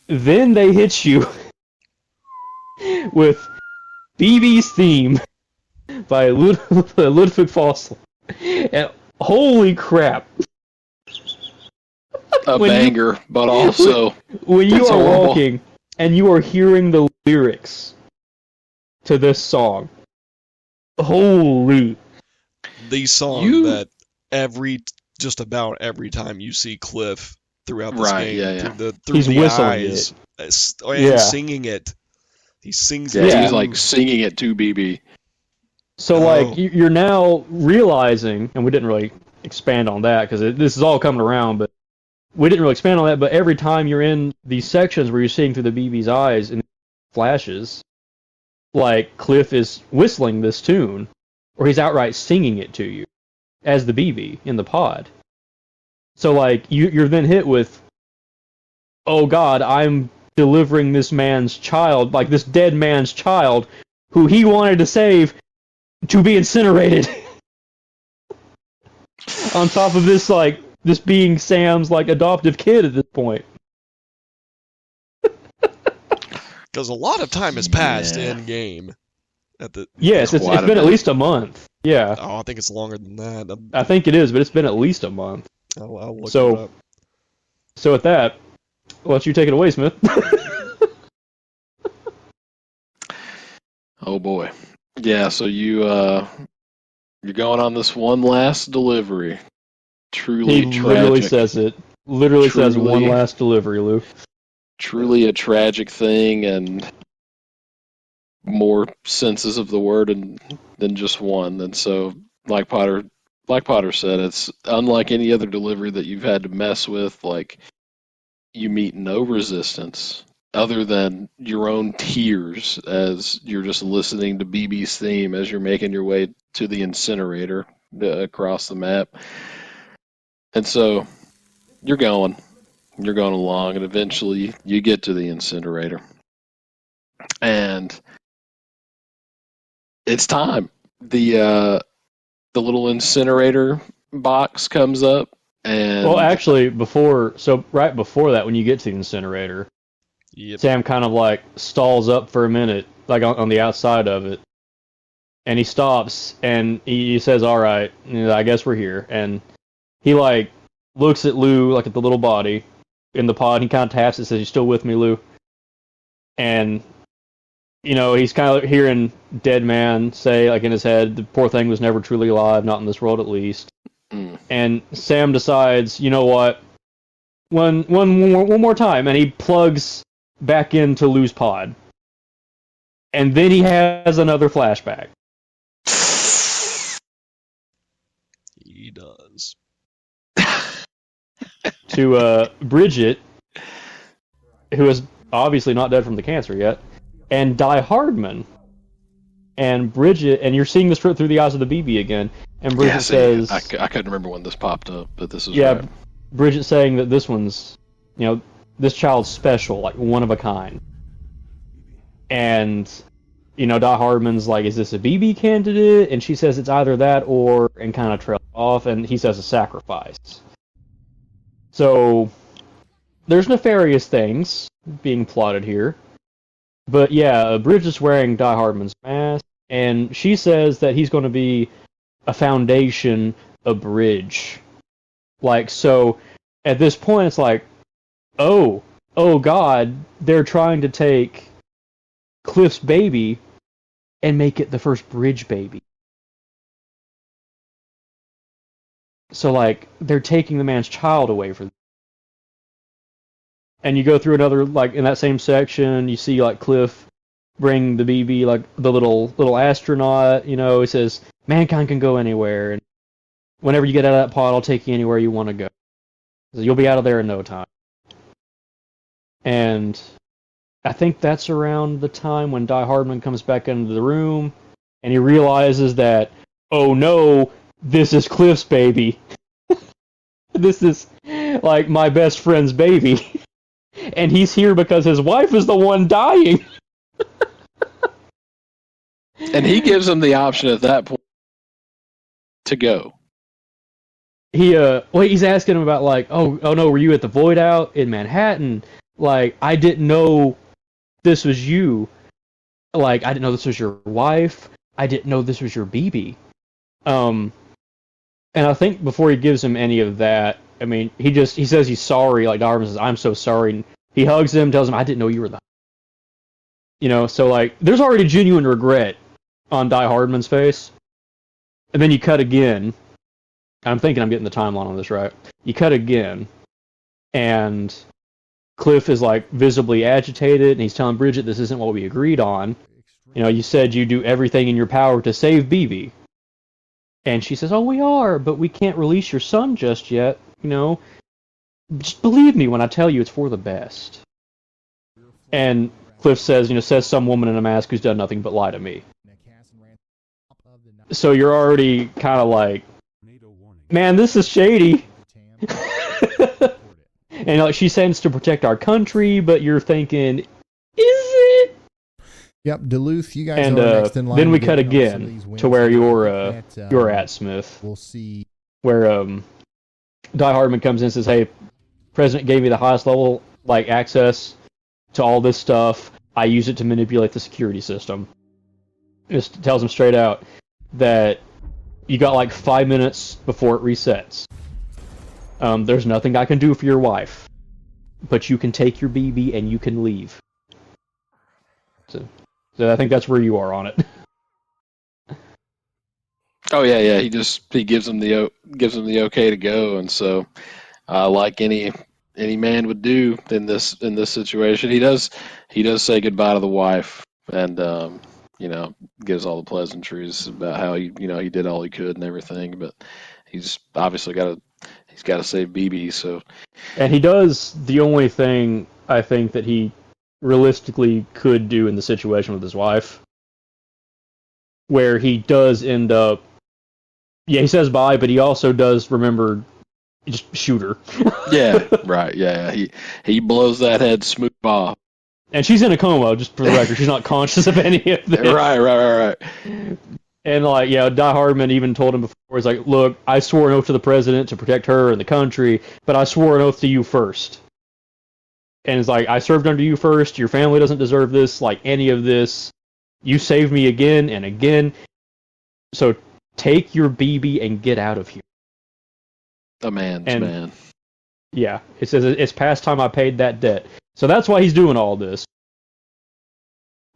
Then they hit you with BB's theme by Ludwig Fossel. And holy crap. Banger, but also when you are walking and you are hearing the lyrics to this song, holy. The song that just about every time you see Cliff throughout this game, through he's the whistling eyes, and singing it. He sings it. Yeah, he's like singing it to BB. So like you're now realizing, and we didn't really expand on that because this is all coming around, but we didn't really expand on that. But every time you're in these sections where you're seeing through the BB's eyes and flashes, like Cliff is whistling this tune, or he's outright singing it to you as the BB in the pod. So like you're then hit with, oh God, I'm delivering this man's child, like this dead man's child, who he wanted to save, to be incinerated. On top of this, like, this being Sam's, like, adoptive kid at this point. Because a lot of time has passed in game. Yes, it's been at least a month. Yeah. Oh, I think it's longer than that. I think it is, but it's been at least a month. I'll look it up. So with that, why don't you take it away, Smith? Oh boy. Yeah, so you're going on this one last delivery. Truly tragic. He literally says it. Literally says one last delivery, Lou. Truly a tragic thing, and more senses of the word than just one. And so, like Potter said, it's unlike any other delivery that you've had to mess with. Like, you meet no resistance other than your own tears as you're just listening to BB's theme as you're making your way to the incinerator across the map. And so you're going along, and eventually you get to the incinerator. And it's time. The little incinerator box comes up, And Well, actually, right before that, when you get to the incinerator, Yep. Sam kind of like stalls up for a minute, like on the outside of it, and he stops and he says, "All right, I guess we're here." And he like looks at Lou, like at the little body in the pod. And he kind of taps it, says, "You still with me, Lou?" And he's kind of hearing Dead Man say, like in his head, the poor thing was never truly alive, not in this world at least. And Sam decides, you know what? One more time, and he plugs back into Lou's pod. And then he has another flashback. He does. To Bridget, who is obviously not dead from the cancer yet, and Die Hardman. And Bridget, and you're seeing this through the eyes of the BB again. And Bridget says, I couldn't remember when this popped up, but this is yeah. right. Bridget saying that this one's, this child's special, like one of a kind. And Die Hardman's like, is this a BB candidate? And she says it's either that or, and kind of trails off. And he says a sacrifice. So there's nefarious things being plotted here. But yeah, Bridget's wearing Die Hardman's mask, and she says that he's going to be a foundation, a bridge. Like, so at this point, it's like, oh God, they're trying to take Cliff's baby and make it the first bridge baby. So, like, they're taking the man's child away from them. And you go through another, like, in that same section, you see, like, Cliff bring the BB, like, the little astronaut, he says, mankind can go anywhere, and whenever you get out of that pod, I'll take you anywhere you want to go. So you'll be out of there in no time. And I think that's around the time when Die Hardman comes back into the room, and he realizes that, oh no, this is Cliff's baby. This is, like, my best friend's baby. And he's here because his wife is the one dying. And he gives him the option at that point to go. He's asking him about, like, oh no, were you at the Void Out in Manhattan? Like, I didn't know this was you. Like, I didn't know this was your wife. I didn't know this was your BB. And I think before he gives him any of that, I mean, he says he's sorry. Like, Darwin says, I'm so sorry. And he hugs him, tells him, I didn't know you were the... so, like, there's already genuine regret on Die Hardman's face. And then you cut again. I'm thinking I'm getting the timeline on this right. You cut again. And Cliff is, like, visibly agitated. And he's telling Bridget, this isn't what we agreed on. You said you do everything in your power to save BB. And she says, oh, we are, but we can't release your son just yet. Just believe me when I tell you it's for the best. And Cliff says, says some woman in a mask who's done nothing but lie to me. So you're already kind of like, man, this is shady. And like, she sends to protect our country, but you're thinking, is it? Yep, Duluth, you guys and, are next in line. Then we cut again to where you're at, Smith. We'll see. Where Die Hardman comes in and says, hey, President gave me the highest level, like, access to all this stuff. I use it to manipulate the security system. Just tells him straight out that you got like 5 minutes before it resets. There's nothing I can do for your wife, but you can take your BB and you can leave. So I think that's where you are on it. Oh yeah. He gives him the okay to go, and so like any man would do in this situation, he does say goodbye to the wife, and gives all the pleasantries about how he did all he could and everything, but he's obviously got to save BB. So, and he does the only thing I think that he realistically could do in the situation with his wife, where he does end up. Yeah, he says bye, but he also does remember, just shoot her. Yeah, right. Yeah, he blows that head smooth off. And she's in a coma, just for the record. She's not conscious of any of this. Right. And like, yeah, Die Hardman even told him before, he's like, look, I swore an oath to the president to protect her and the country, but I swore an oath to you first. And it's like, I served under you first, your family doesn't deserve this, like any of this. You saved me again and again. So take your BB and get out of here. A man's man. Yeah, it says it's past time I paid that debt. So that's why he's doing all this.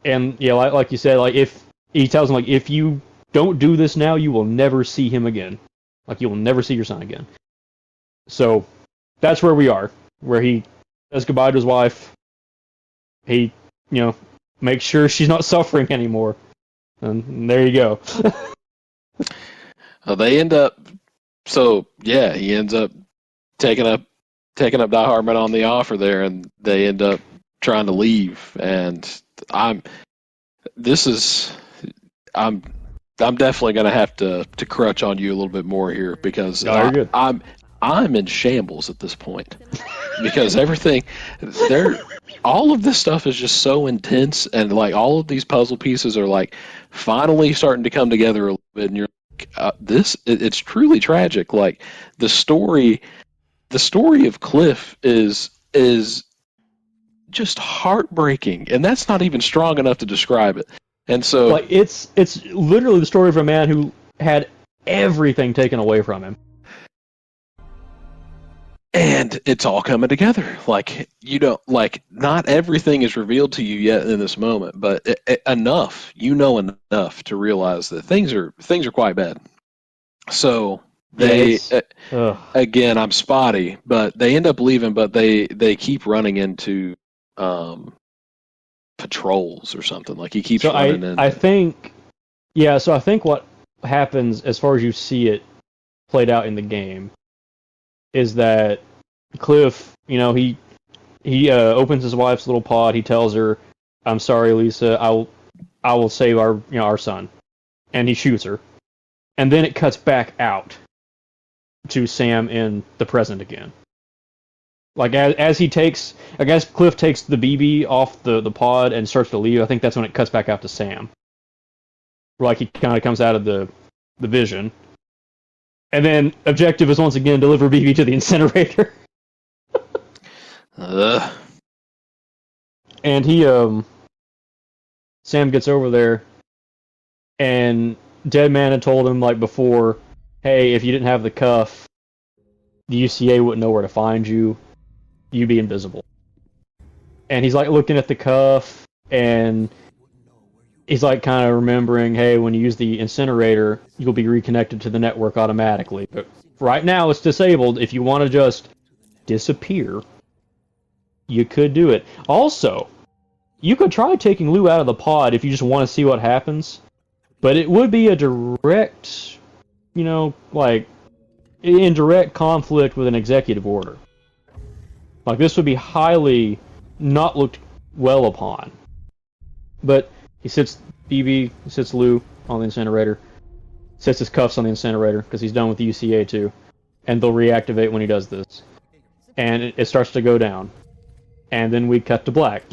And yeah, like you said, like if he tells him, like, if you don't do this now, you will never see him again. Like, you will never see your son again. So that's where we are, where he says goodbye to his wife. He, makes sure she's not suffering anymore. And there you go. They end up. So yeah, he ends up taking up Die Hardman on the offer there, and they end up trying to leave. And I'm definitely going to have to crutch on you a little bit more here because I'm in shambles at this point because all of this stuff is just so intense, and like all of these puzzle pieces are like finally starting to come together a little bit, and you're like, it's truly tragic. Like the story of Cliff is just heartbreaking, and that's not even strong enough to describe it. And so, like, it's literally the story of a man who had everything taken away from him, and it's all coming together. Like, not everything is revealed to you yet in this moment, but enough to realize that things are quite bad. So they again, I'm spotty, but they end up leaving, but they keep running into patrols or something. Like he keeps running in. I think what happens as far as you see it played out in the game is that Cliff, he opens his wife's little pod. He tells her, "I'm sorry, Lisa. I will save our son," and he shoots her. And then it cuts back out to Sam in the present again. Like as Cliff takes the BB off the pod and starts to leave. I think that's when it cuts back out to Sam. Like he kind of comes out of the vision. And then objective is once again deliver BB to the incinerator. And Sam gets over there, and Dead Man had told him like before, hey, if you didn't have the cuff, the UCA wouldn't know where to find you. You'd be invisible. And he's like looking at the cuff, and he's like kind of remembering, hey, when you use the incinerator, you'll be reconnected to the network automatically. But right now it's disabled. If you want to just disappear, you could do it. Also, you could try taking Lou out of the pod if you just want to see what happens. But it would be a direct, like, in direct conflict with an executive order. Like, this would be highly not looked well upon. But he sits Lou on the incinerator, sets his cuffs on the incinerator, because he's done with the UCA too, and they'll reactivate when he does this. And it starts to go down. And then we cut to black.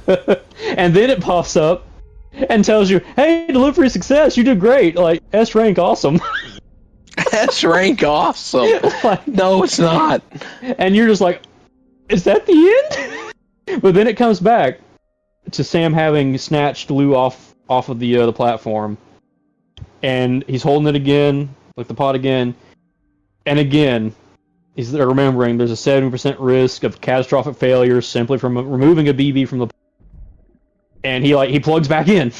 And then it pops up and tells you, hey, delivery success, you did great, like, S rank awesome. S rank awesome. Like, no, it's not. And you're just like, is that the end? But then it comes back to Sam having snatched Lou off of the platform, and he's holding it again, like the pod again, and again, he's remembering there's a 70% risk of catastrophic failure simply from removing a BB from the. And he plugs back in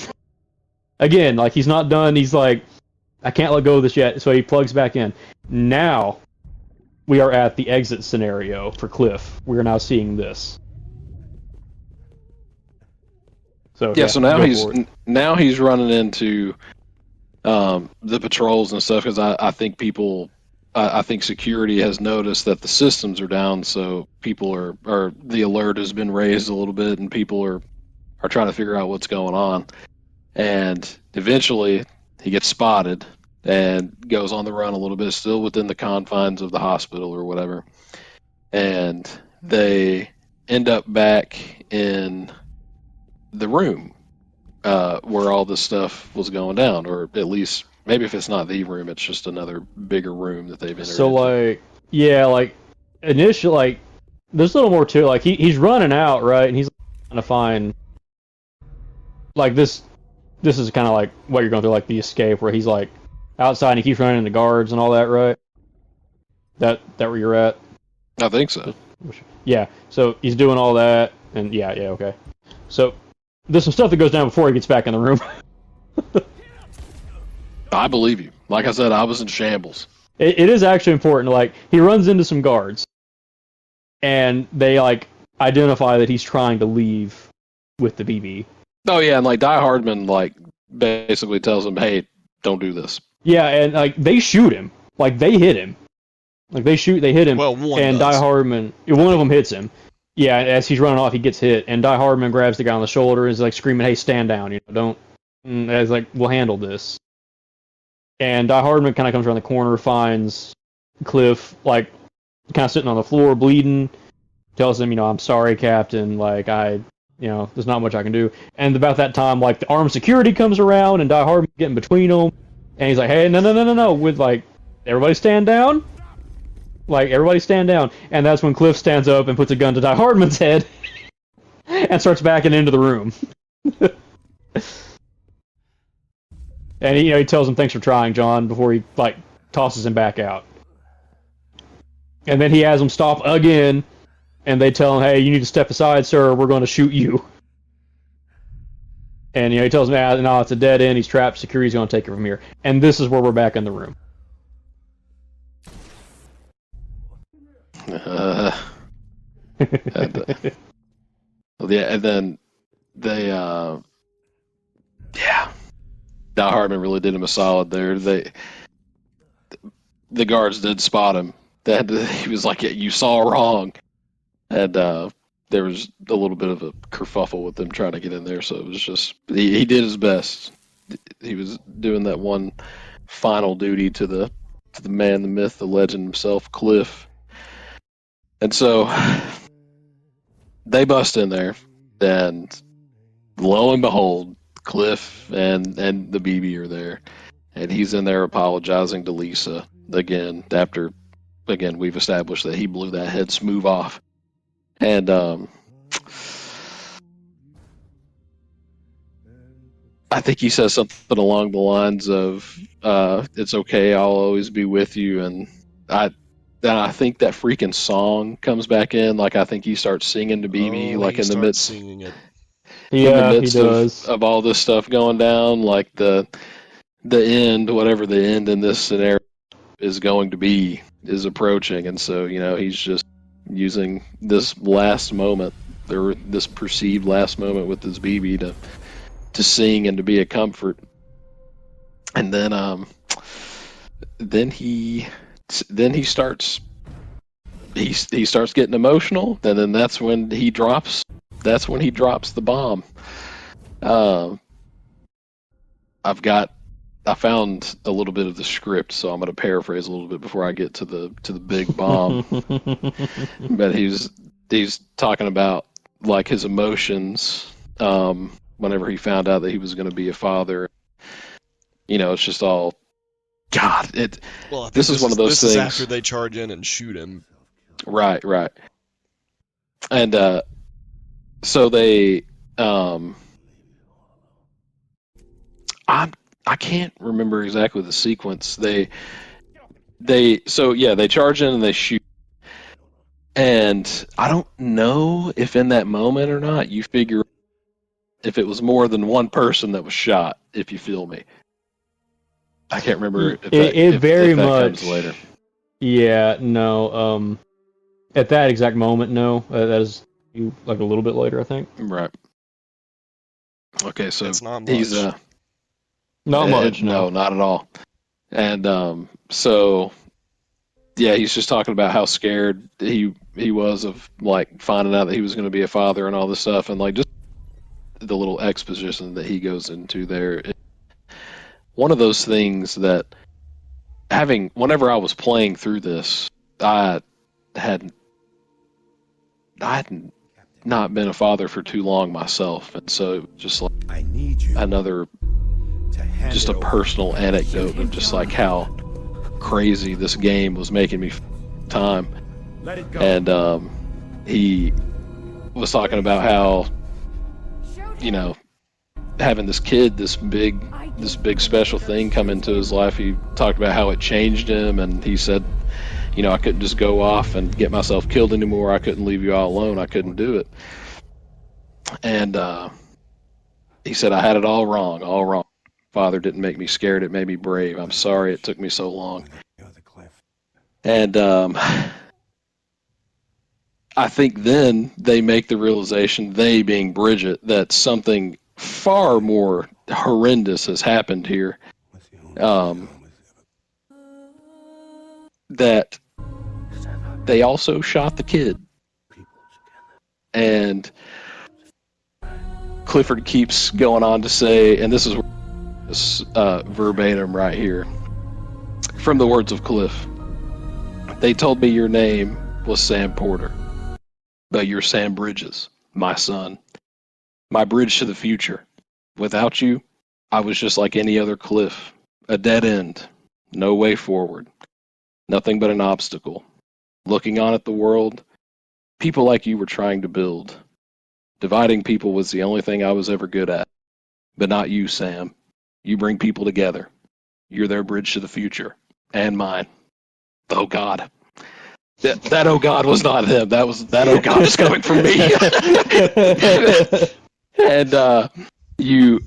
again, like he's not done. He's like, I can't let go of this yet, so he plugs back in. Now we are at the exit scenario for Cliff. We are now seeing this. So so now he's running into the patrols and stuff, because I think I think security has noticed that the systems are down, so people are the alert has been raised a little bit, and people are trying to figure out what's going on. And eventually he gets spotted and goes on the run a little bit, still within the confines of the hospital or whatever. And they end up back in the room where all this stuff was going down, or at least maybe if it's not the room, it's just another bigger room that they've entered So into. like, yeah, like initially, like there's a little more to it. Like he's running out, right, and he's trying to find like this. This is kind of like what you're going through, like the escape, where he's like outside and he keeps running into guards and all that, right? That where you're at? I think so. Yeah. So he's doing all that, and yeah, okay. So there's some stuff that goes down before he gets back in the room. I believe you. Like I said, I was in shambles. It is actually important. Like he runs into some guards, and they like identify that he's trying to leave with the BB. Oh yeah, and like Die Hardman like basically tells him, "Hey, don't do this." Yeah, and like they shoot him. Like they hit him. Like they hit him. Well, one and does. Die Hardman, one of them hits him. Yeah, as he's running off, he gets hit, and Die Hardman grabs the guy on the shoulder and is like screaming, "Hey, stand down! You know, don't." And it's like, "We'll handle this." And Die Hardman kind of comes around the corner, finds Cliff like kind of sitting on the floor, bleeding. Tells him, "I'm sorry, Captain. Like there's not much I can do." And about that time, like the armed security comes around, and Die Hardman getting between them, and he's like, "Hey, no!" With like, everybody stand down. Like, everybody stand down. And that's when Cliff stands up and puts a gun to Die Hardman's head and starts backing into the room. And he tells him, "Thanks for trying, John," before he like tosses him back out. And then he has him stop again, and they tell him, "Hey, you need to step aside, sir, or we're going to shoot you." And he tells him, "No, it's a dead end. He's trapped. Security's going to take it from here." And this is where we're back in the room. And then they, Die Hardman really did him a solid there. The guards did spot him. He was like, "You saw wrong," and there was a little bit of a kerfuffle with them trying to get in there. So it was just he did his best. He was doing that one final duty to the man, the myth, the legend himself, Cliff. And so they bust in there, and lo and behold, Cliff and the BB are there, and he's in there apologizing to Lisa again after we've established that he blew that head smooth off, and I think he says something along the lines of "It's okay, I'll always be with you," and I think that freaking song comes back in. Like I think he starts singing to BB, like in the midst singing it. Yeah, he does. Of all this stuff going down, like the end, whatever the end in this scenario is going to be, is approaching, and so he's just using this last moment, or this perceived last moment with this BB to sing and to be a comfort, and then he starts getting emotional, and then that's when he drops the bomb. I found a little bit of the script, so I'm going to paraphrase a little bit before I get to the big bomb. But he's talking about like his emotions whenever he found out that he was going to be a father. It's just all God. This is one of those things. This is after they charge in and shoot him. Right. And so they I can't remember exactly the sequence. They charge in and they shoot. And I don't know if in that moment or not you figure if it was more than one person that was shot, if you feel me. I can't remember if that comes later. Yeah, no. At that exact moment, no. That is like a little bit later, I think. Right. Okay, so it's not much. He's not much. No, not at all. And so yeah, he's just talking about how scared he was of like finding out that he was going to be a father and all this stuff, and like just the little exposition that he goes into there. One of those things that whenever I was playing through this, I hadn't not been a father for too long myself, and so it was just like another, just a personal anecdote of just like how crazy this game was making me time. And he was talking about how, you know, having this kid, this big special thing come into his life. He talked about how it changed him, and he said, you know, I couldn't just go off and get myself killed anymore. I couldn't leave you all alone. I couldn't do it. And he said, I had it all wrong, all wrong. Father didn't make me scared. It made me brave. I'm sorry it took me so long. And I think then they make the realization, they being Bridget, that something far more horrendous has happened here. That they also shot the kid. And Clifford keeps going on to say, and this is verbatim right here, from the words of Cliff. They told me your name was Sam Porter, but you're Sam Bridges, my son, my bridge to the future. Without you, I was just like any other Cliff, a dead end, no way forward, nothing but an obstacle. Looking on at the world, people like you were trying to build. Dividing people was the only thing I was ever good at. But not you, Sam. You bring people together. You're their bridge to the future. And mine. Oh, God. That oh, God was not him. That oh, God is coming from me.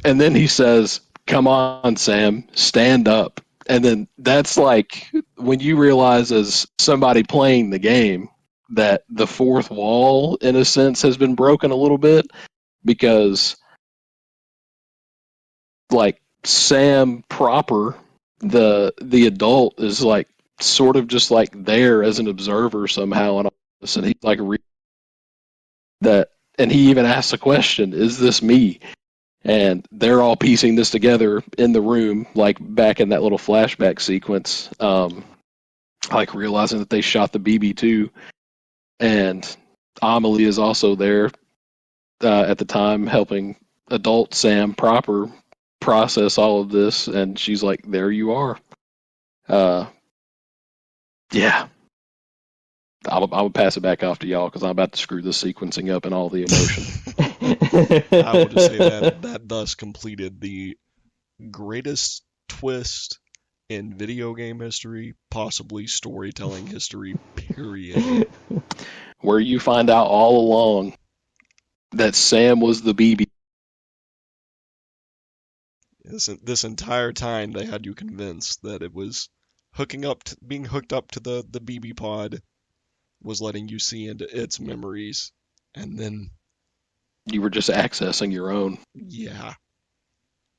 And then he says, come on, Sam, stand up. And then that's like when you realize as somebody playing the game that the fourth wall, in a sense, has been broken a little bit, because like Sam proper, the adult, is like sort of just like there as an observer somehow, and all this, and he's like that, and he even asks the question, is this me? And they're all piecing this together in the room, like back in that little flashback sequence, like realizing that they shot the BB-2, and Amelie is also there at the time helping adult Sam proper process all of this, and she's like, there you are. Yeah. I'll pass it back off to y'all because I'm about to screw this sequencing up and all the emotion. I will just say that thus completed the greatest twist in video game history, possibly storytelling history, period. Where you find out all along that Sam was the BB. This entire time they had you convinced that it was being hooked up to the BB pod was letting you see into its memories, and then you were just accessing your own. Yeah.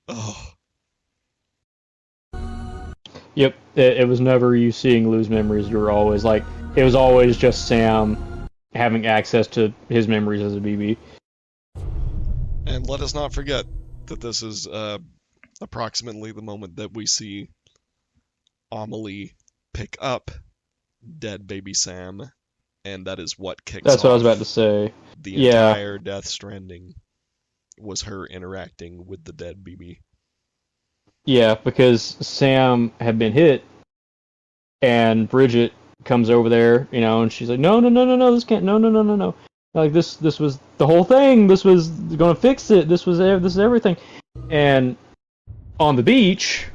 Oh. Yep, it was never you seeing Lou's memories. You were always like, it was always just Sam having access to his memories as a BB. And let us not forget that this is approximately the moment that we see Amelie pick up dead baby Sam, and that is what kicks That's off what I was about to say. the entire Death Stranding, was her interacting with the dead BB. Yeah, because Sam had been hit, and Bridget comes over there, and she's like, no, this can't, no. Like, this was the whole thing, this was gonna fix it, this is everything. And on the beach,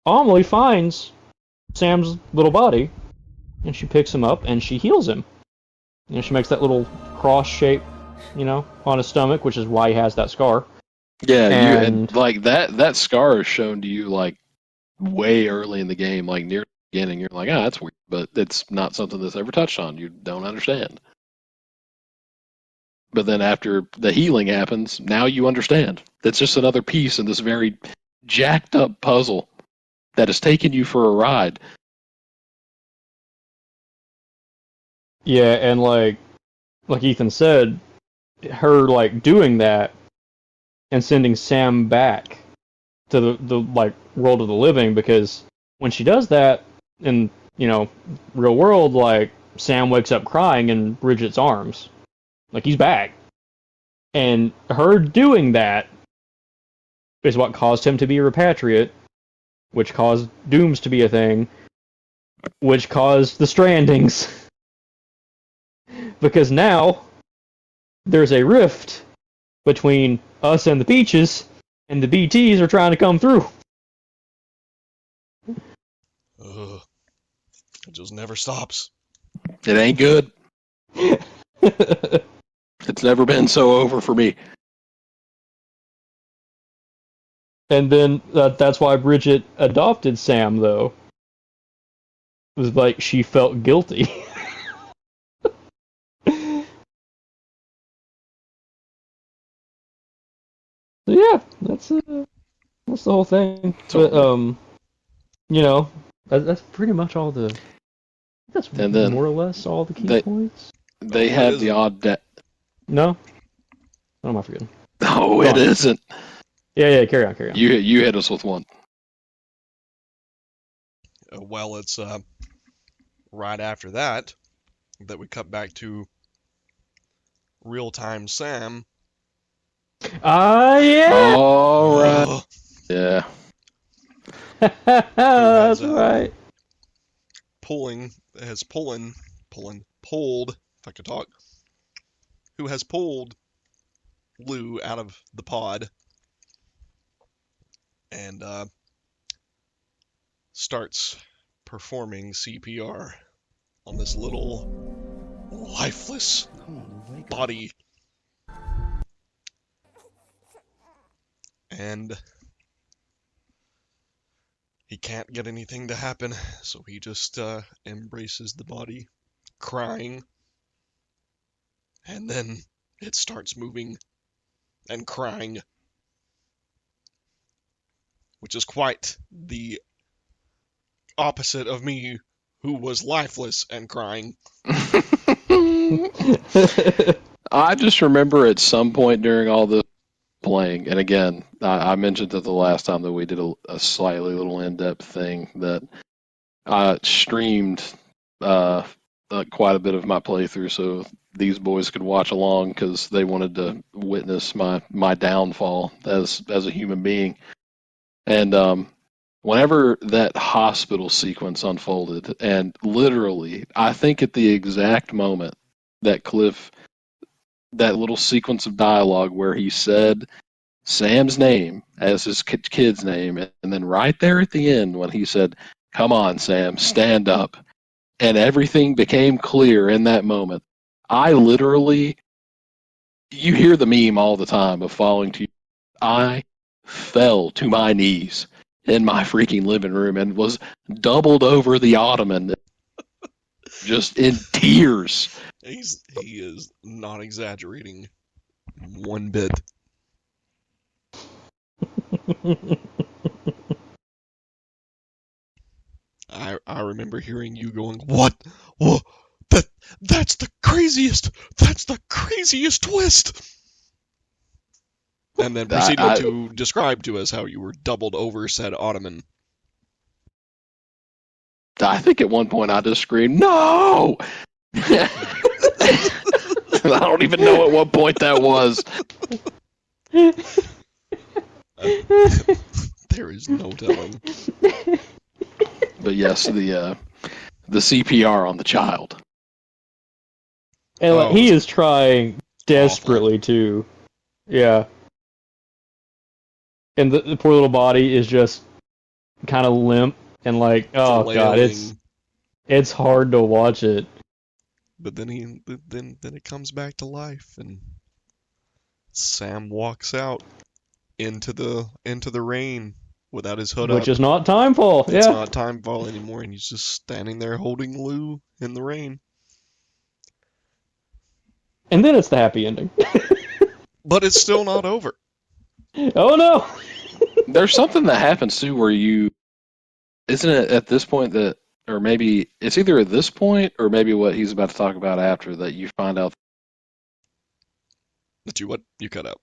Amelie finds Sam's little body, and she picks him up, and she heals him. She makes that little cross shape, on his stomach, which is why he has that scar. Yeah, and like that scar is shown to you like way early in the game, like near the beginning. You're like, that's weird, but it's not something that's ever touched on. You don't understand. But then after the healing happens, now you understand. That's just another piece in this very jacked up puzzle that has taken you for a ride. Yeah, and like Ethan said, her like doing that and sending Sam back to the world of the living, because when she does that in real world, like Sam wakes up crying in Bridget's arms, Like, he's back. And her doing that is what caused him to be a repatriate, which caused dooms to be a thing, which caused the strandings. Because now there's a rift between us and the Peaches, and the BTs are trying to come through. Ugh. It just never stops. It ain't good. It's never been so over for me. And then that's why Bridget adopted Sam, though. It was like she felt guilty. So yeah, that's the whole thing. But you know, that's pretty much all the. That's And then more or less all the key points. They have the odd. No, what am I forgetting? No, it isn't. Yeah. Carry on. You hit us with one. Well, it's right after that we cut back to real-time Sam. Yeah. All right. Yeah. That's right. Pulled, if I could talk, who has pulled Lou out of the pod and starts performing CPR on this little lifeless body. And he can't get anything to happen, so he just embraces the body, crying. And then it starts moving and crying, which is quite the opposite of me, who was lifeless and crying. I just remember at some point during all this playing, and again, I mentioned it the last time that we did a slightly little in-depth thing, that I streamed quite a bit of my playthrough so these boys could watch along because they wanted to witness my downfall as a human being. And whenever that hospital sequence unfolded, and literally, I think at the exact moment that Cliff, that little sequence of dialogue where he said Sam's name as his kid's name, and then right there at the end when he said, "Come on, Sam, stand up," and everything became clear in that moment. I literally, you hear the meme all the time of falling to, I fell to my knees in my freaking living room and was doubled over the ottoman, just in tears. He is not exaggerating one bit. I remember hearing you going, "What? Whoa, that's the craziest twist!" And then proceeded to describe to us how you were doubled over said ottoman. I think at one point I just screamed, "No!" I don't even know at what point that was. There is no telling. But yes, the CPR on the child. And he is trying desperately too. Yeah. And the poor little body is just kind of limp and like, oh god, it's hard to watch it. But then it comes back to life, and Sam walks out into the rain without his hood up. Which is not Timefall. It's not Timefall anymore, and he's just standing there holding Lou in the rain. And then it's the happy ending. But it's still not over. Oh no! There's something that happens too where isn't it at this point that, or maybe it's either at this point or maybe what he's about to talk about after, that you find out that you cut out.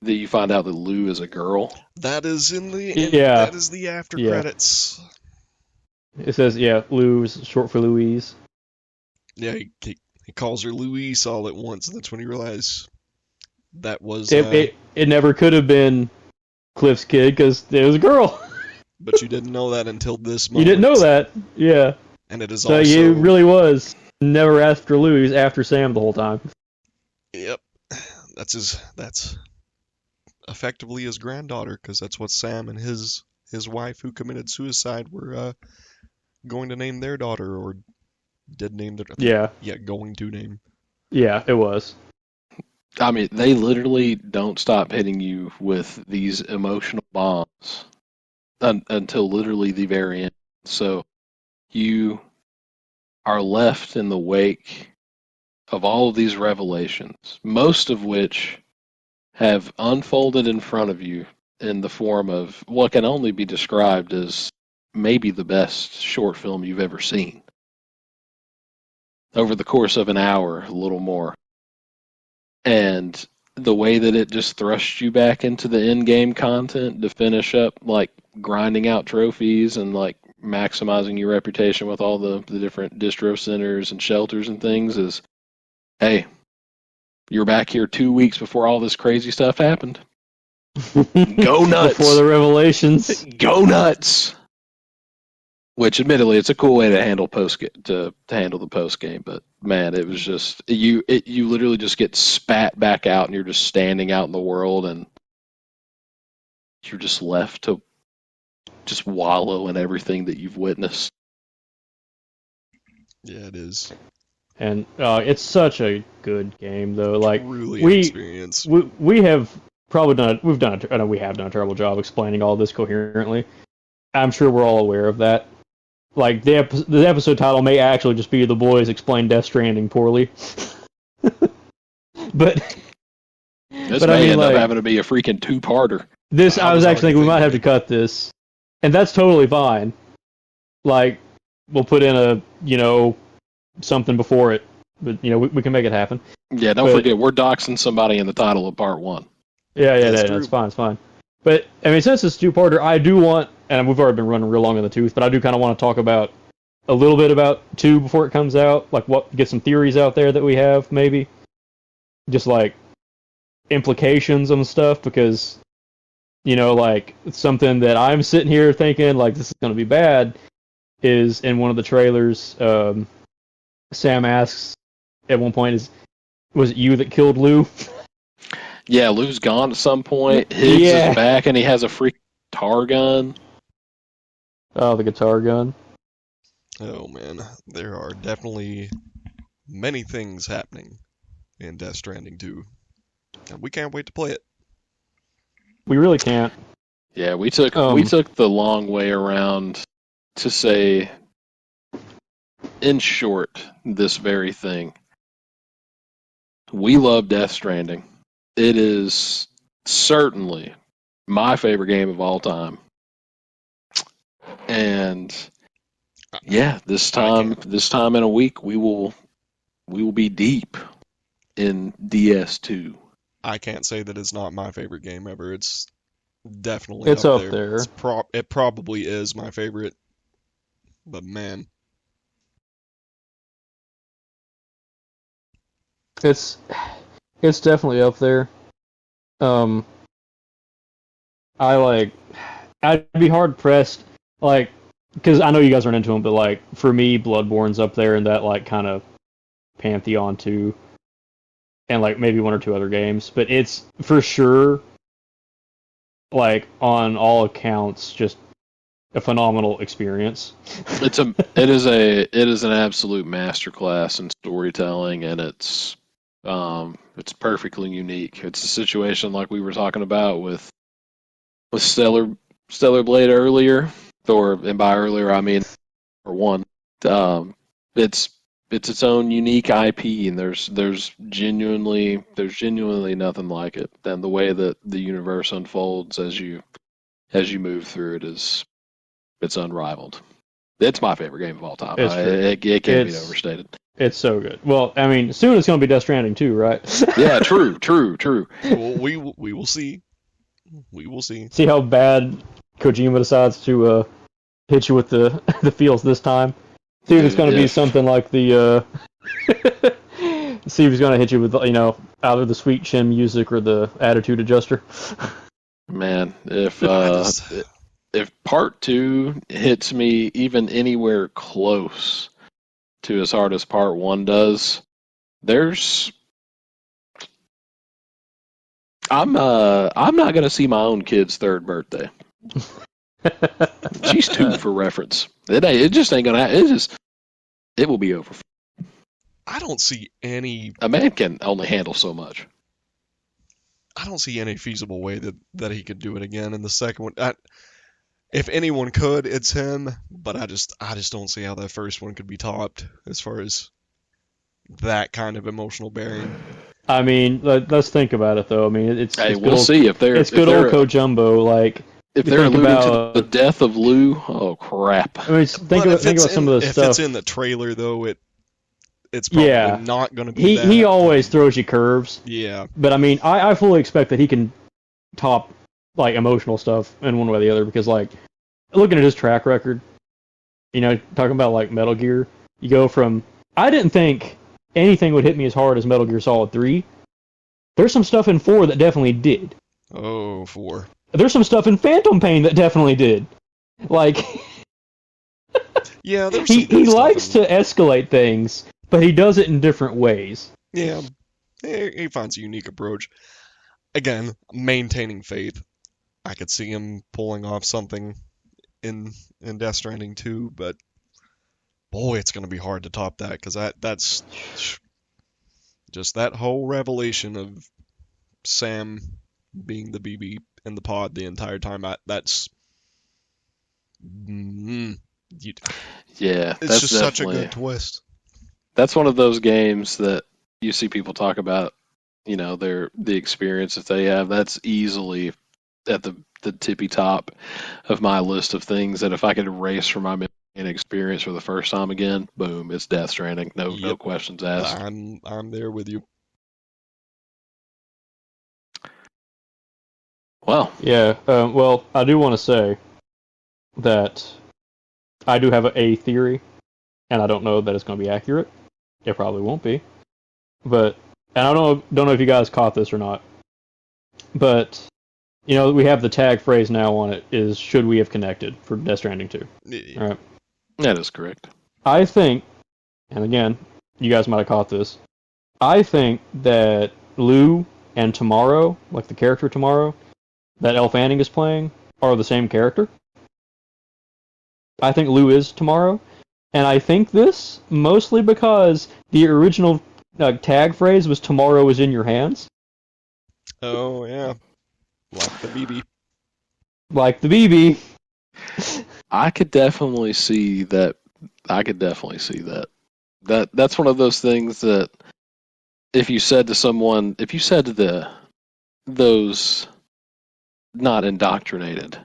That you find out that Lou is a girl. That is that is the after credits. It says Lou is short for Louise. Yeah, He calls her Louise all at once, and that's when you realize that was. It never could have been Cliff's kid because it was a girl. But you didn't know that until this moment. You didn't know that, yeah. And it is so also. It really was never after Louise, after Sam the whole time. Yep, that's effectively his granddaughter, because that's what Sam and his wife, who committed suicide, were going to name their daughter, or did name their. Yeah, going to name. Yeah, it was. I mean, they literally don't stop hitting you with these emotional bombs until literally the very end. So you are left in the wake of all of these revelations, most of which have unfolded in front of you in the form of what can only be described as maybe the best short film you've ever seen. Over the course of an hour, a little more. And the way that it just thrusts you back into the in-game content to finish up, like, grinding out trophies and, like, maximizing your reputation with all the different distro centers and shelters and things is, hey, you're back here 2 weeks before all this crazy stuff happened. Go nuts! Before the revelations. Go nuts! Which, admittedly, it's a cool way to handle to handle the post game, but man, it was just you literally just get spat back out, and you're just standing out in the world, and you're just left to just wallow in everything that you've witnessed. Yeah, it is. And it's such a good game, though. Like, Truly experience. We have probably done I know we have done a terrible job explaining all this coherently. I'm sure we're all aware of that. Like, the episode title may actually just be "The Boys Explain Death Stranding Poorly," but this may end up having to be a freaking two-parter. I was actually thinking we might have to cut this, and that's totally fine. Like, we'll put in something before it, but we can make it happen. Yeah, don't forget, we're doxing somebody in the title of part 1. Yeah, that's fine, it's fine. But, I mean, since it's two-parter, I do want, and we've already been running real long in the tooth, but I do kind of want to talk about a little bit about 2 before it comes out, like get some theories out there that we have, maybe. Just, like, implications and stuff, because, like, something that I'm sitting here thinking, like, this is going to be bad, is in one of the trailers, Sam asks at one point, was it you that killed Lou? Yeah, Lou's gone at some point. Higgs is back, and he has a freaking guitar gun. Oh, the guitar gun. Oh, man. There are definitely many things happening in Death Stranding 2. And we can't wait to play it. We really can't. Yeah, we took the long way around to say, in short, this very thing. We love Death Stranding. It is certainly my favorite game of all time. And yeah, this time in a week we will be deep in DS2. I can't say that it's not my favorite game ever. It's definitely up there. It probably is my favorite. But man, it's definitely up there. I'd be hard pressed, like, because I know you guys aren't into them, but like for me, Bloodborne's up there in that like kind of pantheon too, and like maybe 1 or 2 other games, but it's for sure, like on all accounts, just a phenomenal experience. It is an absolute masterclass in storytelling, and it's perfectly unique. It's a situation like we were talking about with Stellar Blade earlier, and by earlier I mean or 1. It's its own unique IP, and there's genuinely nothing like it. And the way that the universe unfolds as you move through it's unrivaled. It's my favorite game of all time. It can't be overstated. It's so good. Well, I mean, soon it's going to be Death Stranding too, right? Yeah, true. Well, we will see. We will see. See how bad Kojima decides to hit you with the feels this time. See if it's going to be something like the Steve's gonna hit you with either the sweet chin music or the attitude adjuster. Man, I just- if part 2 hits me even anywhere close to as hard as part 1 does, I'm not gonna see my own kid's 3rd birthday. She's 2 for reference. It just ain't gonna. It will be over. I don't see any. A man can only handle so much. I don't see any feasible way that he could do it again in the second one. If anyone could, it's him. But I just don't see how that first one could be topped as far as that kind of emotional bearing. I mean, let's think about it though. I mean, it's We'll see if they're. It's good old Kojumbo. Like, if they're alluding to the death of Lou, oh crap! I mean, think about some of the stuff. If it's in the trailer though, it's probably not going to be. He always throws you curves. Yeah. But I mean, I fully expect that he can top like emotional stuff in one way or the other, because like looking at his track record, talking about like Metal Gear, you go from I didn't think anything would hit me as hard as Metal Gear Solid 3. There's some stuff in 4 that definitely did. Oh, 4. There's some stuff in Phantom Pain that definitely did. Like, yeah, he likes to escalate things, but he does it in different ways. Yeah, he finds a unique approach. Again, maintaining faith. I could see him pulling off something in Death Stranding 2, but boy, it's going to be hard to top that, because that's just that whole revelation of Sam being the BB in the pod the entire time. That's it's just such a good twist. That's one of those games that you see people talk about, the experience that they have. That's easily at the tippy top of my list of things that if I could erase from my experience for the first time again, boom, it's Death Stranding. No questions asked. I'm there with you. Well, yeah. Well, I do want to say that I do have a theory, and I don't know that it's going to be accurate. It probably won't be, and I don't know if you guys caught this or not, but we have the tag phrase now on it is "Should we have connected" for Death Stranding 2. Yeah. All right. That is correct. I think, and again, you guys might have caught this, I think that Lou and Tomorrow, like the character Tomorrow, that Elle Fanning is playing, are the same character. I think Lou is Tomorrow, and I think this mostly because the original tag phrase was "Tomorrow is in your hands." Oh, yeah. Like the BB. Like the BB. I could definitely see that. That's one of those things that if you said to those not indoctrinated,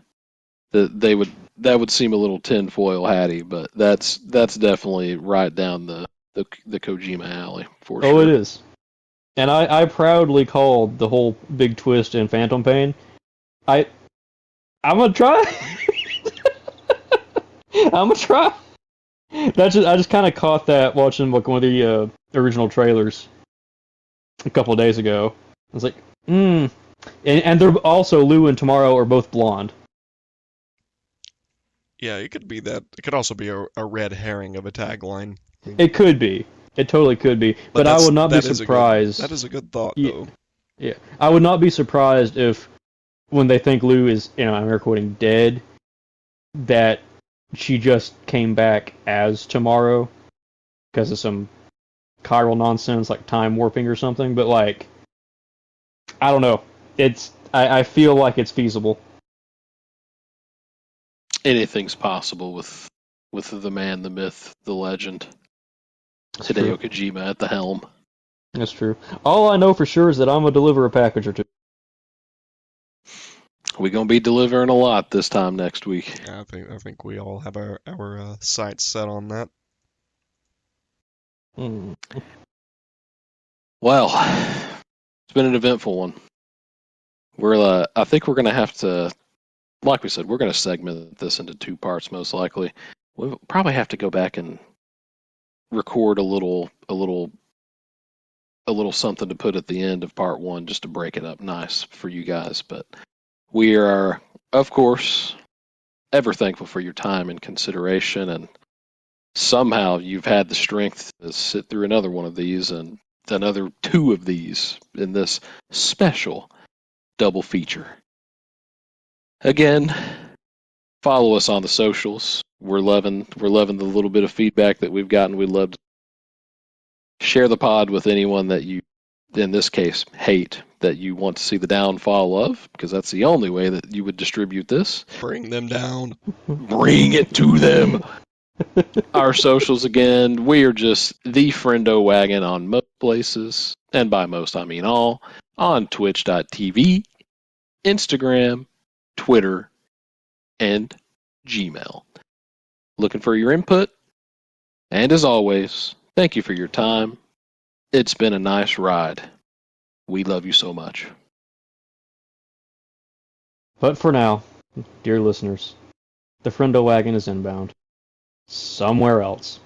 that would seem a little tinfoil hatty, but that's definitely right down the Kojima alley for sure. Oh, it is. And I proudly called the whole big twist in Phantom Pain. I'm gonna try. I'm gonna try. I just kind of caught that watching like one of the original trailers a couple of days ago. I was like, and they're also Lou and Tomorrow are both blonde. Yeah, it could be that. It could also be a red herring of a tagline. It could be. It totally could be. But I would not be surprised. That is a good thought, though. Yeah, I would not be surprised if when they think Lou is, I'm air quoting, dead, that she just came back as Tomorrow because of some chiral nonsense like time warping or something. But like, I don't know. I feel like it's feasible. Anything's possible with the man, the myth, the legend. Hideo Kojima at the helm. That's true. All I know for sure is that I'm gonna deliver a package or two. We're gonna be delivering a lot this time next week. Yeah, I think we all have our sights set on that. Well, it's been an eventful one. I think we're gonna have to, like we said, we're gonna segment this into 2 parts most likely. We'll probably have to go back and record a little a little something to put at the end of part 1 just to break it up nice for you guys. But we are, of course, ever thankful for your time and consideration, and somehow you've had the strength to sit through another one of these and another 2 of these in this special double feature. Again, follow us on the socials. We're loving the little bit of feedback that we've gotten. We'd love to share the pod with anyone that you, in this case, hate, that you want to see the downfall of, because that's the only way that you would distribute this. Bring them down. Bring it to them. Our socials again, we are just the Friendo Wagon on most places, and by most I mean all, on twitch.tv, Instagram, Twitter, and Gmail. Looking for your input, and as always, thank you for your time. It's been a nice ride. We love you so much. But for now, dear listeners, the Friendo Wagon is inbound. Somewhere else.